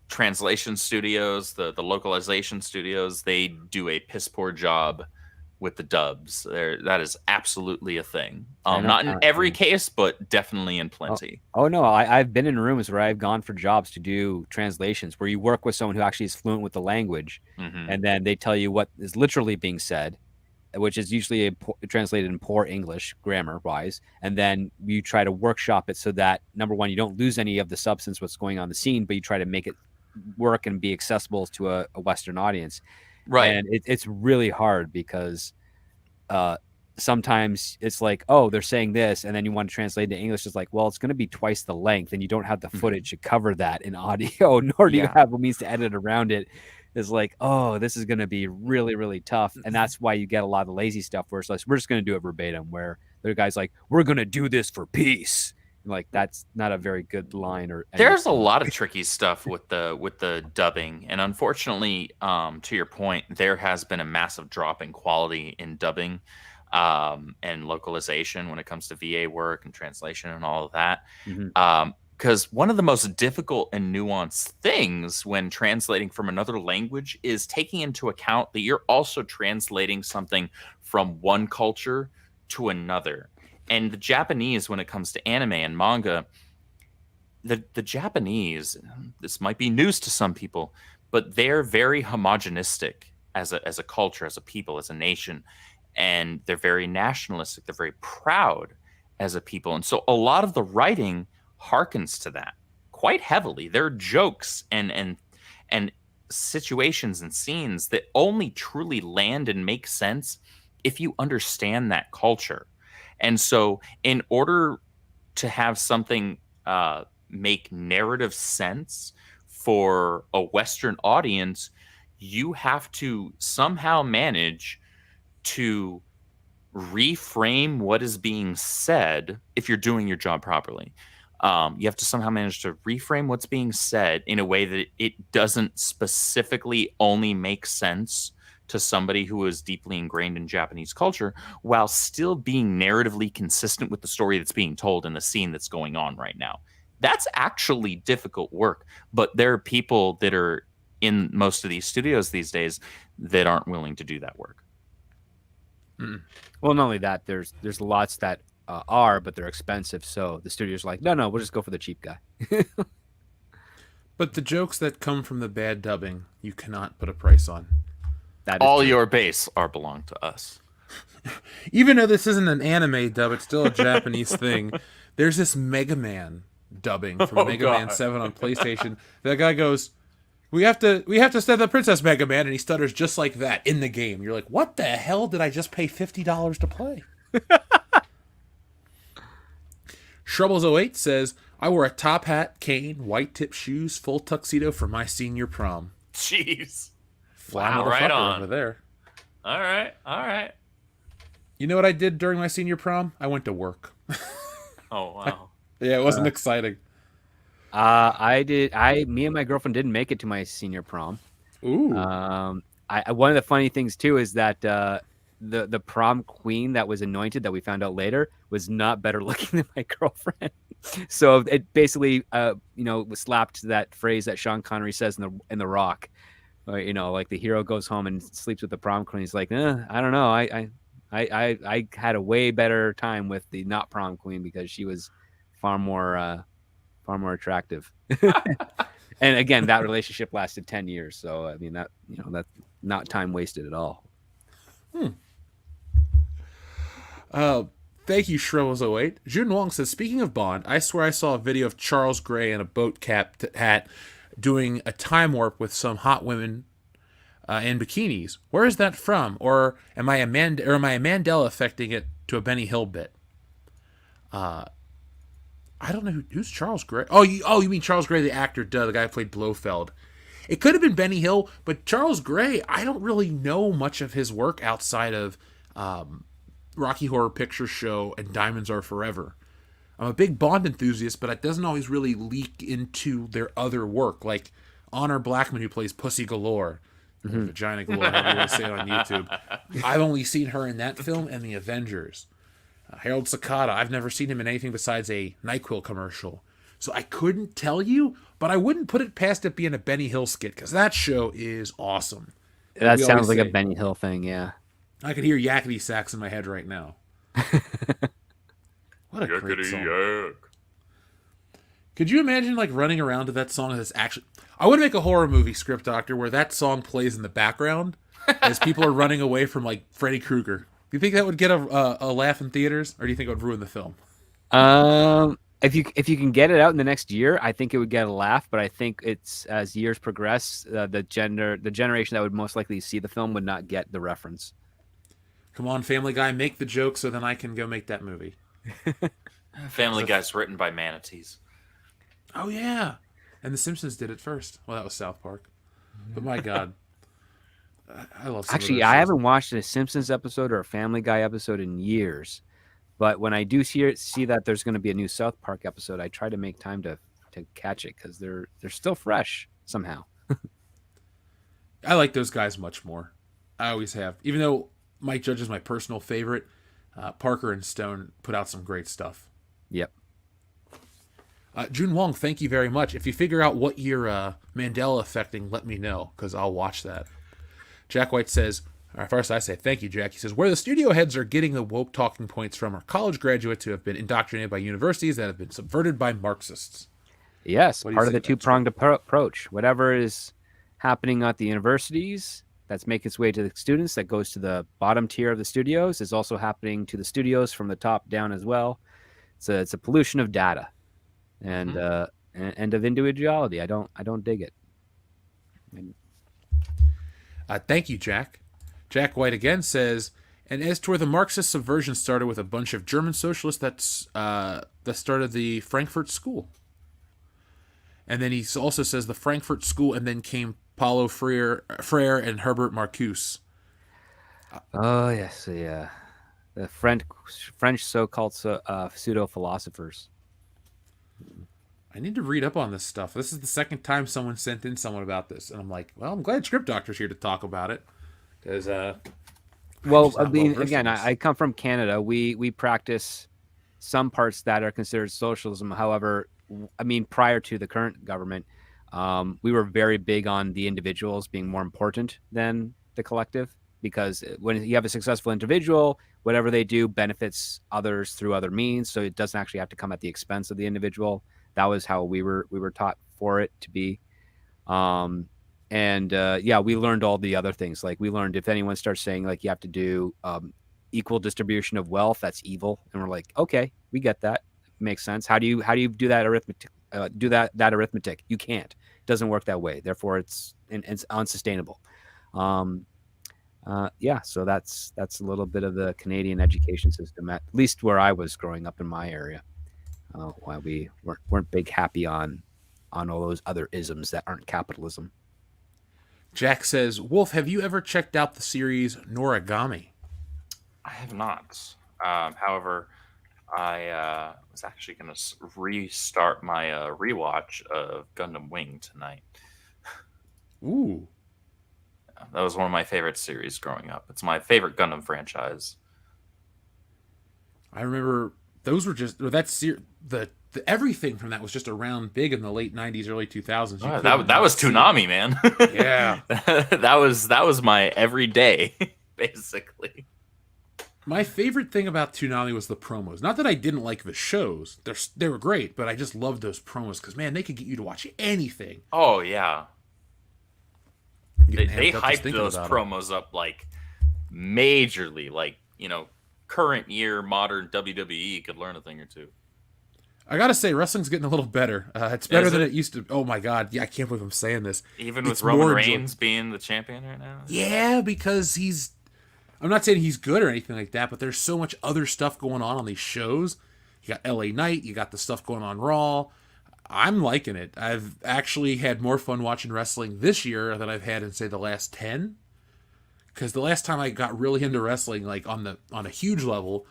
translation studios, the localization studios, they do a piss poor job with the dubs. That is absolutely a thing. Not in every case, but definitely in plenty. Oh no, I've been in rooms where I've gone for jobs to do translations, where you work with someone who actually is fluent with the language, and then they tell you what is literally being said, which is usually translated in poor English grammar wise, and then you try to workshop it so that, number one, you don't lose any of the substance what's going on in the scene, but you try to make it work and be accessible to a Western audience. Right. And it's really hard because sometimes it's like, oh, they're saying this, and then you want to translate it to English. It's like, well, it's going to be twice the length, and you don't have the footage to cover that in audio, nor do you have a means to edit around it. It's like, oh, this is going to be really, really tough. And that's why you get a lot of lazy stuff where it's like, we're just going to do it verbatim, where the guy's like, we're going to do this for peace. And like, that's not a very good line. Or there's a lot of tricky stuff with the dubbing. And unfortunately, to your point, there has been a massive drop in quality in dubbing and localization when it comes to VA work and translation and all of that. Because one of the most difficult and nuanced things when translating from another language is taking into account that you're also translating something from one culture to another. And the Japanese, when it comes to anime and manga, the Japanese, this might be news to some people, but they're very homogenistic as a culture, as a people, as a nation. And they're very nationalistic. They're very proud as a people. And so a lot of the writing harkens to that quite heavily. There are jokes and situations and scenes that only truly land and make sense if you understand that culture. And so in order to have something make narrative sense for a Western audience, you have to somehow manage to reframe what is being said if you're doing your job properly. You have to somehow manage to reframe what's being said in a way that it doesn't specifically only make sense to somebody who is deeply ingrained in Japanese culture, while still being narratively consistent with the story that's being told in the scene that's going on right now. That's actually difficult work, but there are people that are in most of these studios these days that aren't willing to do that work. Well, not only that, there's lots that are, but they're expensive. So the studio's like, no, we'll just go for the cheap guy. But the jokes that come from the bad dubbing, you cannot put a price on. That is All true. your base are belong to us. Even though this isn't an anime dub, it's still a Japanese thing. There's this Mega Man dubbing from Mega Man 7 on PlayStation. That guy goes, We have to send the Princess Mega Man, and he stutters just like that in the game. You're like, what the hell did I just pay $50 to play? Shrubbles08 says, I wore a top hat, cane, white tip shoes, full tuxedo for my senior prom. Jeez. Fly Wow, right motherfucker on. over there. All right. You know what I did during my senior prom? I went to work. Oh, wow. Yeah, it wasn't exciting. Me and my girlfriend didn't make it to my senior prom. Ooh. One of the funny things too is that the prom queen that was anointed, that we found out later, was not better looking than my girlfriend. So it basically, slapped that phrase that Sean Connery says in the Rock, like the hero goes home and sleeps with the prom queen. He's like, I don't know, I had a way better time with the not prom queen because she was far more attractive. And again, that relationship lasted 10 years. So, I mean, that's not time wasted at all. Thank you, Shrubbles08. Jun Wong says, speaking of Bond, I swear I saw a video of Charles Gray in a boat cap hat doing a time warp with some hot women in bikinis. Where is that from? Or am I Mandela affecting it to a Benny Hill bit? I don't know who's Charles Gray. Oh, you mean Charles Gray, the actor? Duh, the guy who played Blofeld. It could have been Benny Hill, but Charles Gray, I don't really know much of his work outside of Rocky Horror Picture Show and Diamonds Are Forever. I'm a big Bond enthusiast, but it doesn't always really leak into their other work, like Honor Blackman, who plays Pussy Galore, or Vagina Galore, however you want to say it on YouTube. I've only seen her in that film and The Avengers. Harold Sakata, I've never seen him in anything besides a NyQuil commercial. So I couldn't tell you, but I wouldn't put it past it being a Benny Hill skit, because that show is awesome. That We sounds always like a say- Benny Hill thing, yeah. I could hear yakety sax in my head right now. What a great song. Yakety-yak. Could you imagine running around to that song that's actually... I would make a horror movie, Script Doctor, where that song plays in the background as people are running away from Freddy Krueger. Do you think that would get a laugh in theaters, or do you think it would ruin the film? if you can get it out in the next year, I think it would get a laugh. But I think it's as years progress, the generation that would most likely see the film would not get the reference. Come on, Family Guy, make the joke so then I can go make that movie. Family Guy's written by manatees. Oh yeah, and The Simpsons did it first. Well, that was South Park, but my God, I love. Actually, I haven't watched a Simpsons episode or a Family Guy episode in years. But when I do see that there's going to be a new South Park episode, I try to make time to catch it because they're still fresh somehow. I like those guys much more. I always have, even though Mike Judge is my personal favorite. Parker and Stone put out some great stuff. Yep. Jun Wong, thank you very much. If you figure out what you're Mandela affecting, let me know, because I'll watch that. Jack White says, first I say thank you, Jack. He says, where the studio heads are getting the woke talking points from are college graduates who have been indoctrinated by universities that have been subverted by Marxists. Yes, part of the two-pronged approach. Whatever is happening at the universities that's making its way to the students that goes to the bottom tier of the studios is also happening to the studios from the top down as well. It's a pollution of data and and of individuality. I don't dig it. Thank you, Jack. Jack White again says, and as to where the Marxist subversion started with a bunch of German socialists that started the Frankfurt School. And then he also says the Frankfurt School, and then came Paulo Freire and Herbert Marcuse. Oh yes, the French so-called pseudo-philosophers. I need to read up on this stuff. This is the second time someone sent in someone about this, and I'm like, well, I'm glad Script Doctor's here to talk about it, because well, I mean, again, I come from Canada. We practice some parts that are considered socialism. However, I mean, prior to the current government, we were very big on the individuals being more important than the collective, because when you have a successful individual, whatever they do benefits others through other means. So it doesn't actually have to come at the expense of the individual. That was how we were taught for it to be. Yeah, we learned all the other things. Like we learned if anyone starts saying like you have to do equal distribution of wealth, that's evil. And we're like, okay, we get that. Makes sense. How do you do that arithmetic? That arithmetic? You can't. It doesn't work that way. Therefore, it's unsustainable. Yeah. So that's a little bit of the Canadian education system, at least where I was growing up in my area. Why we weren't big happy on all those other isms that aren't capitalism. Jack says, Wolf, have you ever checked out the series Noragami? I have not. However, I was actually going to restart my rewatch of Gundam Wing tonight. Ooh. That was one of my favorite series growing up. It's my favorite Gundam franchise. I remember those were just the everything from that was just around big in the late 90s, early 2000s. Oh, that was Toonami, man. Yeah. that was my everyday, basically. My favorite thing about Toonami was the promos. Not that I didn't like the shows. They were great, but I just loved those promos because, man, they could get you to watch anything. Oh, yeah. They hyped those promos up, like, majorly. Like, current year modern WWE could learn a thing or two. I gotta say, wrestling's getting a little better. It's better than it used to. Oh, my God. Yeah, I can't believe I'm saying this. Even with Roman Reigns being the champion right now? Yeah, because I'm not saying he's good or anything like that, but there's so much other stuff going on these shows. You got LA Knight, you got the stuff going on Raw. I'm liking it. I've actually had more fun watching wrestling this year than I've had in, say, the last 10. Because the last time I got really into wrestling, like on a huge level,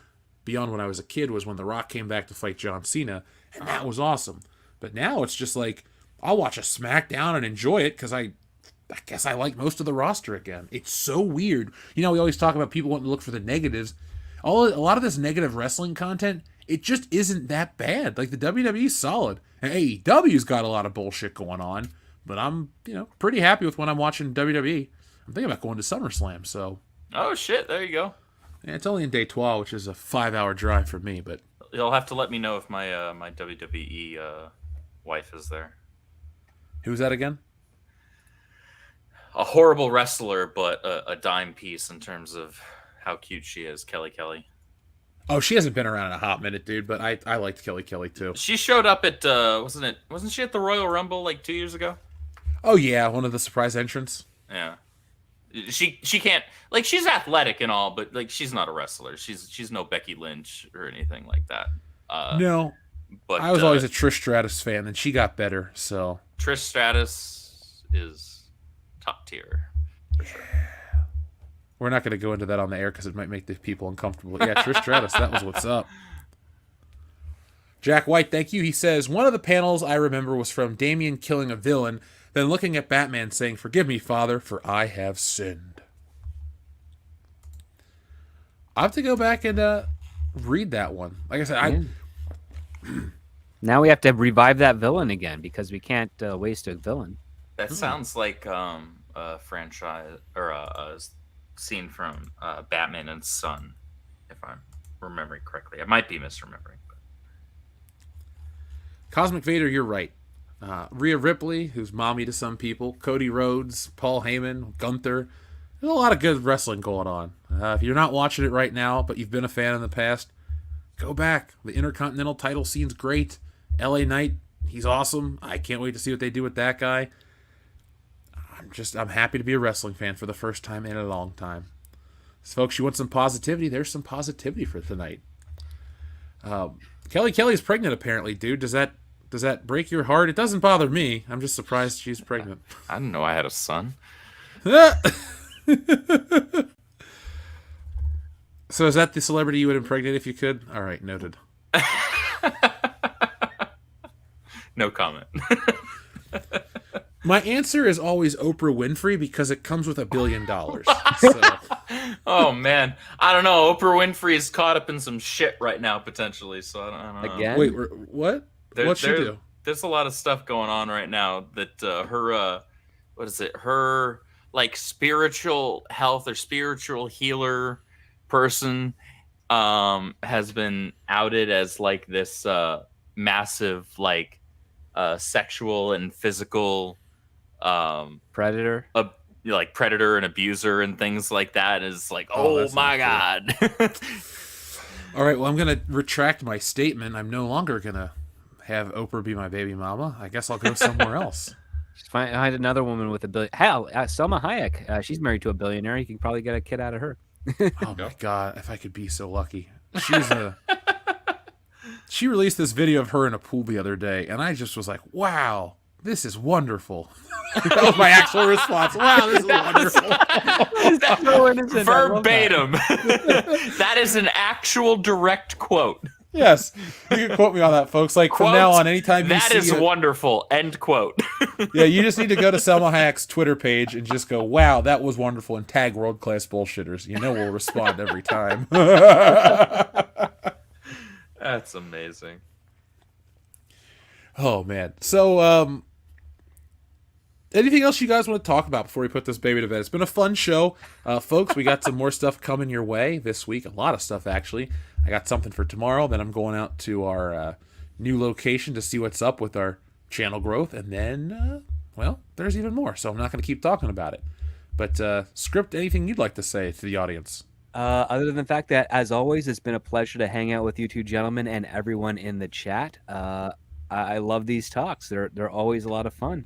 beyond when I was a kid, was when The Rock came back to fight John Cena, and that was awesome. But now it's just like, I'll watch a SmackDown and enjoy it because I guess I like most of the roster again. It's so weird. We always talk about people wanting to look for the negatives. A lot of this negative wrestling content, it just isn't that bad. Like, the WWE's solid. And AEW's got a lot of bullshit going on. But I'm, pretty happy with when I'm watching WWE. I'm thinking about going to SummerSlam, so. Oh, shit. There you go. Yeah, it's only in Détroit, which is a 5-hour drive for me, but. You'll have to let me know if my my WWE wife is there. Who's that again? A horrible wrestler, but a dime piece in terms of how cute she is, Kelly. Oh, she hasn't been around in a hot minute, dude. But I liked Kelly Kelly too. She showed up at wasn't she at the Royal Rumble like 2 years ago? Oh yeah, one of the surprise entrants. Yeah. She can't, like, she's athletic and all, but like she's not a wrestler. She's no Becky Lynch or anything like that. No, But I was always a Trish Stratus fan, and she got better. So Trish Stratus is top tier for sure. we're not going to go into that on the air because it might make the people uncomfortable. Yeah, Trish Stratus, that was what's up. Jack White, thank you. He says, one of the panels I remember was from Damian killing a villain, then looking at Batman saying, "Forgive me, Father, for I have sinned." I have to go back and read that one. Like I said, Now we have to revive that villain again because we can't waste a villain. That sounds like a franchise or a scene from Batman and Son, if I'm remembering correctly. I might be misremembering. But... Cosmic Vader, you're right. Rhea Ripley, who's mommy to some people, Cody Rhodes, Paul Heyman, Gunther. There's a lot of good wrestling going on. If you're not watching it right now, but you've been a fan in the past, go back. The Intercontinental title scene's great. LA Knight, he's awesome. I can't wait to see what they do with that guy. I'm happy to be a wrestling fan for the first time in a long time. So folks, you want some positivity? There's some positivity for tonight. Kelly's pregnant apparently, dude. Does that break your heart? It doesn't bother me. I'm just surprised she's pregnant. I didn't know I had a son. So is that the celebrity you would impregnate if you could? All right, noted. No comment. My answer is always Oprah Winfrey because it comes with $1 billion. So. Oh man, I don't know. Oprah Winfrey is caught up in some shit right now potentially. So I don't know. Again? Wait, what? What'd she do? There's a lot of stuff going on right now that her what is it? Her like spiritual health or spiritual healer person has been outed as like this massive like sexual and physical Predator, like predator and abuser and things like that. Is like, oh my god. All right, well, I'm gonna retract my statement. I'm no longer gonna have Oprah be my baby mama. I guess I'll go somewhere else. just find another woman with $1 billion. Hell, Salma Hayek, she's married to a billionaire. You can probably get a kid out of her. Oh my god, if I could be so lucky. She released this video of her in a pool the other day, and I just was like, wow, this is wonderful. That was my actual response. Wow, this is wonderful. Verbatim. That is an actual direct quote. Yes, you can quote me on that, folks. Like, Quote, from now on, anytime you that see is wonderful. End quote. Yeah, you just need to go to Salma Hayek's Twitter page and just go, wow, that was wonderful, and tag World Class Bullshitters. You know we'll respond every time. That's amazing. Oh, man. So, anything else you guys want to talk about before we put this baby to bed? It's been a fun show. Folks, we got some more stuff coming your way this week. A lot of stuff, actually. I got something for tomorrow. Then I'm going out to our new location to see what's up with our channel growth. And then, well, there's even more. So I'm not going to keep talking about it. But, Script, anything you'd like to say to the audience? Other than the fact that, as always, it's been a pleasure to hang out with you two gentlemen and everyone in the chat. I love these talks. They're always a lot of fun.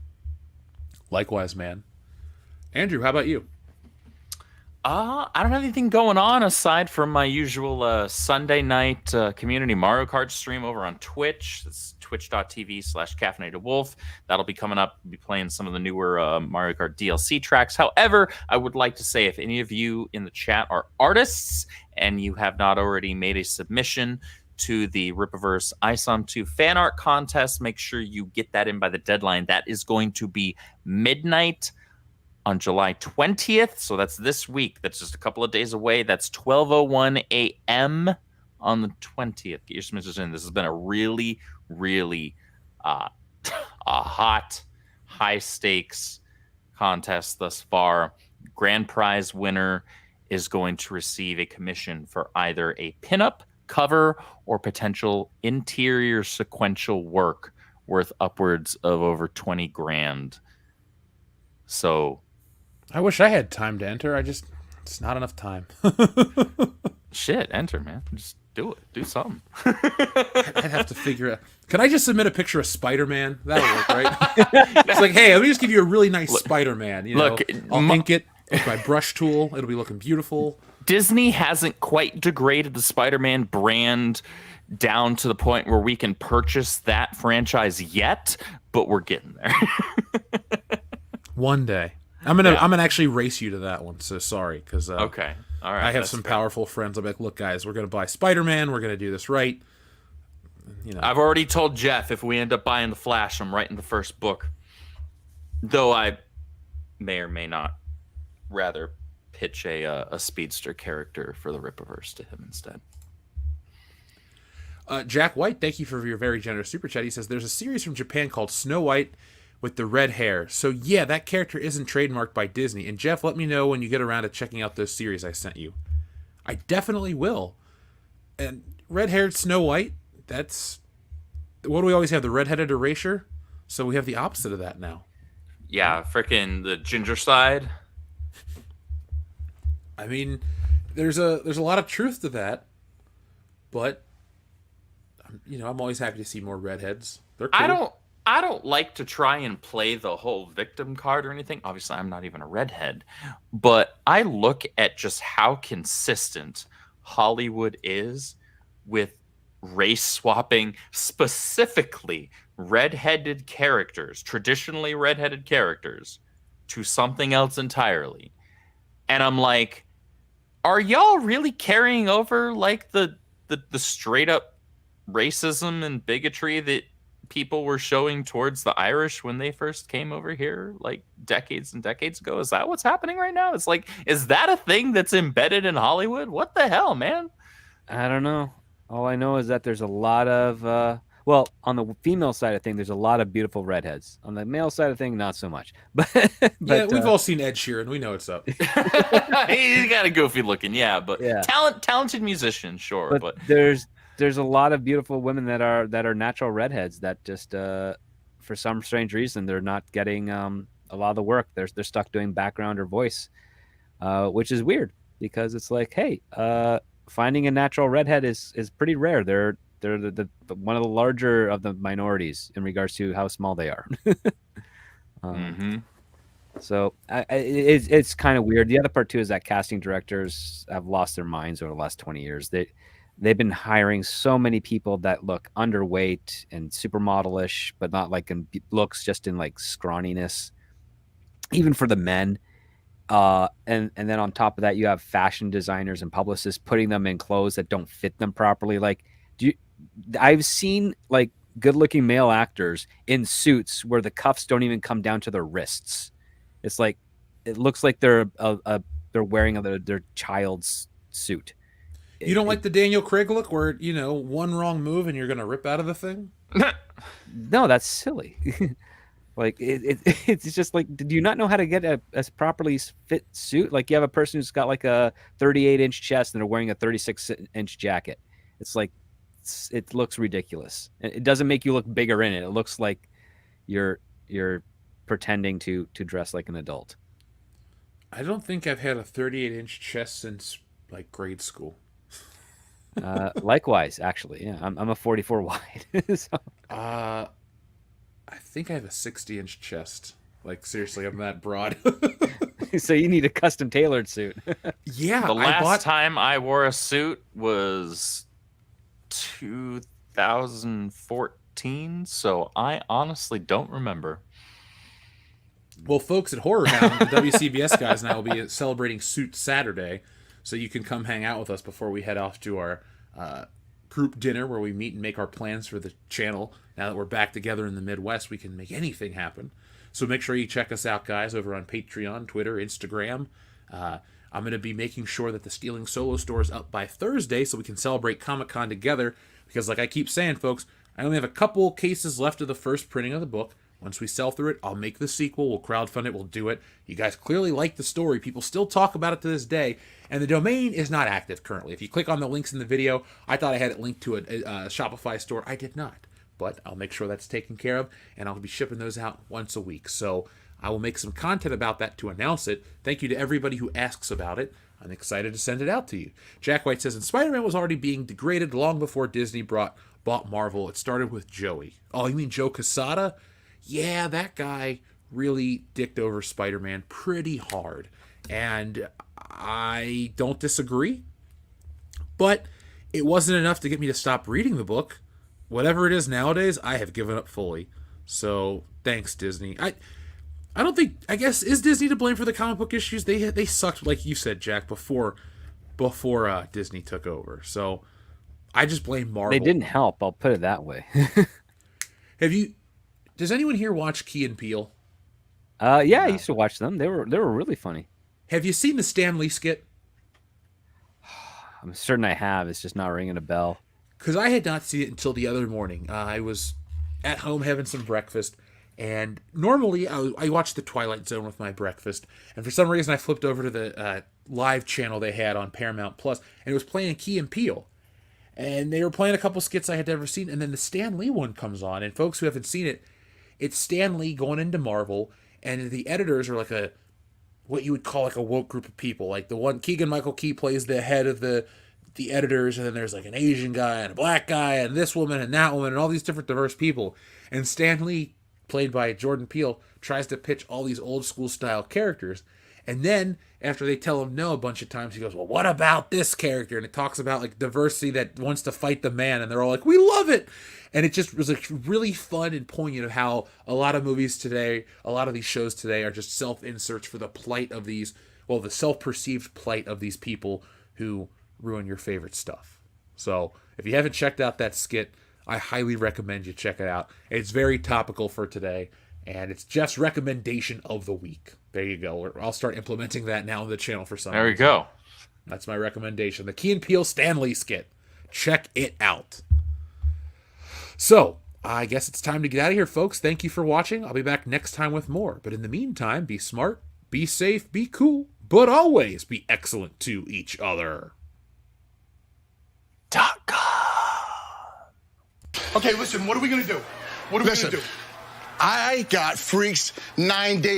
Likewise, man. Andrew, how about you? I don't have anything going on aside from my usual Sunday night community Mario Kart stream over on Twitch. It's twitch.tv/caffeinatedwolf. That'll be coming up. I'll be playing some of the newer Mario Kart DLC tracks. However, I would like to say if any of you in the chat are artists and you have not already made a submission to the Ripperverse ISOM 2 fan art contest, make sure you get that in by the deadline. That is going to be midnight on July 20th. So that's this week. That's just a couple of days away. That's 12:01 a.m. on the 20th. Get your submissions in. This has been a really, really a hot, high-stakes contest thus far. Grand prize winner is going to receive a commission for either a pinup, cover, or potential interior sequential work worth upwards of over 20 grand. So I wish I had time to enter. It's not enough time. shit, enter, man. Just Do it. Do something. I'd have to figure out. Can I just submit a picture of Spider-Man? That'll work, right? It's like, hey, let me just give you a really nice Spider-Man. You know, look, I'll ink it with my brush tool. It'll be looking beautiful. Disney hasn't quite degraded the Spider-Man brand down to the point where we can purchase that franchise yet, but we're getting there. One day, I'm gonna actually race you to that one. So sorry, because okay, all right. I have that's some fair. powerful friends. I'm like, look, guys, we're gonna buy Spider-Man. We're gonna do this right. You know, I've already told Jeff if we end up buying the Flash, I'm writing the first book. Though I may or may not rather pitch a speedster character for the Ripperverse to him instead. Jack White, thank you for your very generous super chat. He says there's a series from Japan called Snow White with the red hair. So yeah, that character isn't trademarked by Disney. And Jeff, let me know when you get around to checking out those series I sent you. I definitely will. And red-haired Snow White, that's... What do we always have? The red-headed erasure? So we have the opposite of that now. Yeah, frickin' the ginger side. I mean, there's a lot of truth to that, but you know, I'm always happy to see more redheads. They're cool. I don't like to try and play the whole victim card or anything. Obviously, I'm not even a redhead, but I look at just how consistent Hollywood is with race swapping, specifically redheaded characters, traditionally redheaded characters, to something else entirely. And I'm like, are y'all really carrying over like the straight up racism and bigotry that people were showing towards the Irish when they first came over here like decades and decades ago? Is that what's happening right now? It's like, is that a thing that's embedded in Hollywood? What the hell, man? I don't know. All I know is that there's a lot of well, on the female side of things, there's a lot of beautiful redheads. On the male side of things, not so much. But yeah, we've all seen Ed Sheeran. We know what's up. He's got a goofy looking, yeah, but yeah. Talented musician, sure. But there's a lot of beautiful women that are natural redheads that just for some strange reason they're not getting a lot of the work. They're stuck doing background or voice, which is weird because it's like, hey, finding a natural redhead is pretty rare. They're the one of the larger of the minorities in regards to how small they are. So it's kind of weird. The other part too is that casting directors have lost their minds over the last 20 years. They've been hiring so many people that look underweight and supermodelish, but not like in looks, just in like scrawniness, even for the men. And then on top of that, you have fashion designers and publicists putting them in clothes that don't fit them properly. Like, I've seen like good-looking male actors in suits where the cuffs don't even come down to their wrists. It's like it looks like they're wearing their child's suit. You don't like the Daniel Craig look where, you know, one wrong move and you're going to rip out of the thing? No, that's silly. Like it's just like, do you not know how to get a properly fit suit? Like you have a person who's got like a 38-inch chest and they're wearing a 36-inch jacket. It's like, it looks ridiculous. It doesn't make you look bigger in it. It looks like you're pretending to dress like an adult. I don't think I've had a 38-inch chest since like grade school. Likewise, actually, yeah, I'm a 44 wide. So. I think I have a 60-inch chest. Like seriously, I'm that broad. So you need a custom tailored suit. Yeah, the last time I wore a suit was 2014, so I honestly don't remember. Well, folks at HorrorHound, the WCBS guys and I will be celebrating Suit Saturday, so you can come hang out with us before we head off to our group dinner where we meet and make our plans for the channel. Now that we're back together in the Midwest, we can make anything happen. So make sure you check us out, guys, over on Patreon, Twitter, Instagram. I'm going to be making sure that the Stealing Solo store is up by Thursday so we can celebrate Comic-Con together. Because like I keep saying, folks, I only have a couple cases left of the first printing of the book. Once we sell through it, I'll make the sequel. We'll crowdfund it. We'll do it. You guys clearly like the story. People still talk about it to this day. And the domain is not active currently. If you click on the links in the video, I thought I had it linked to a Shopify store. I did not. But I'll make sure that's taken care of. And I'll be shipping those out once a week. So I will make some content about that to announce it. Thank you to everybody who asks about it. I'm excited to send it out to you. Jack White says, and Spider-Man was already being degraded long before Disney bought Marvel. It started with Joey. Oh, you mean Joe Quesada? Yeah, that guy really dicked over Spider-Man pretty hard. And I don't disagree. But it wasn't enough to get me to stop reading the book. Whatever it is nowadays, I have given up fully. So, thanks, Disney. I don't think, I guess, is Disney to blame for the comic book issues? They sucked, like you said, Jack, before Disney took over. So I just blame Marvel. They didn't help, I'll put it that way. Does anyone here watch Key and Peele? Yeah, I used to watch them. They were really funny. Have you seen the Stan Lee skit? I'm certain I have. It's just not ringing a bell. Because I had not seen it until the other morning. I was at home having some breakfast, and normally I watch The Twilight Zone with my breakfast, and for some reason I flipped over to the live channel they had on Paramount Plus, and it was playing Key and Peele. And they were playing a couple skits I had never seen, and then the Stan Lee one comes on, and folks who haven't seen it, it's Stan Lee going into Marvel, and the editors are like what you would call like a woke group of people. Like the one, Keegan-Michael Key plays the head of the editors, and then there's like an Asian guy and a black guy and this woman and that woman and all these different diverse people. And Stan Lee, played by Jordan Peele, tries to pitch all these old school style characters. And then after they tell him no a bunch of times, he goes, well, what about this character? And it talks about like diversity that wants to fight the man. And they're all like, we love it. And it just was like really fun and poignant of how a lot of movies today, a lot of these shows today are just self-inserts for the plight of these, well, the self-perceived plight of these people who ruin your favorite stuff. So if you haven't checked out that skit, I highly recommend you check it out. It's very topical for today, and it's Jeff's recommendation of the week. There you go. I'll start implementing that now on the channel for some There we reason. go. That's my recommendation. The Key and Peele Stan Lee skit. Check it out. So, I guess it's time to get out of here, folks. Thank you for watching. I'll be back next time with more. But in the meantime, be smart, be safe, be cool, but always be excellent to each other. Okay, listen, what are we gonna do? What are we gonna do? I got freaks 9 days.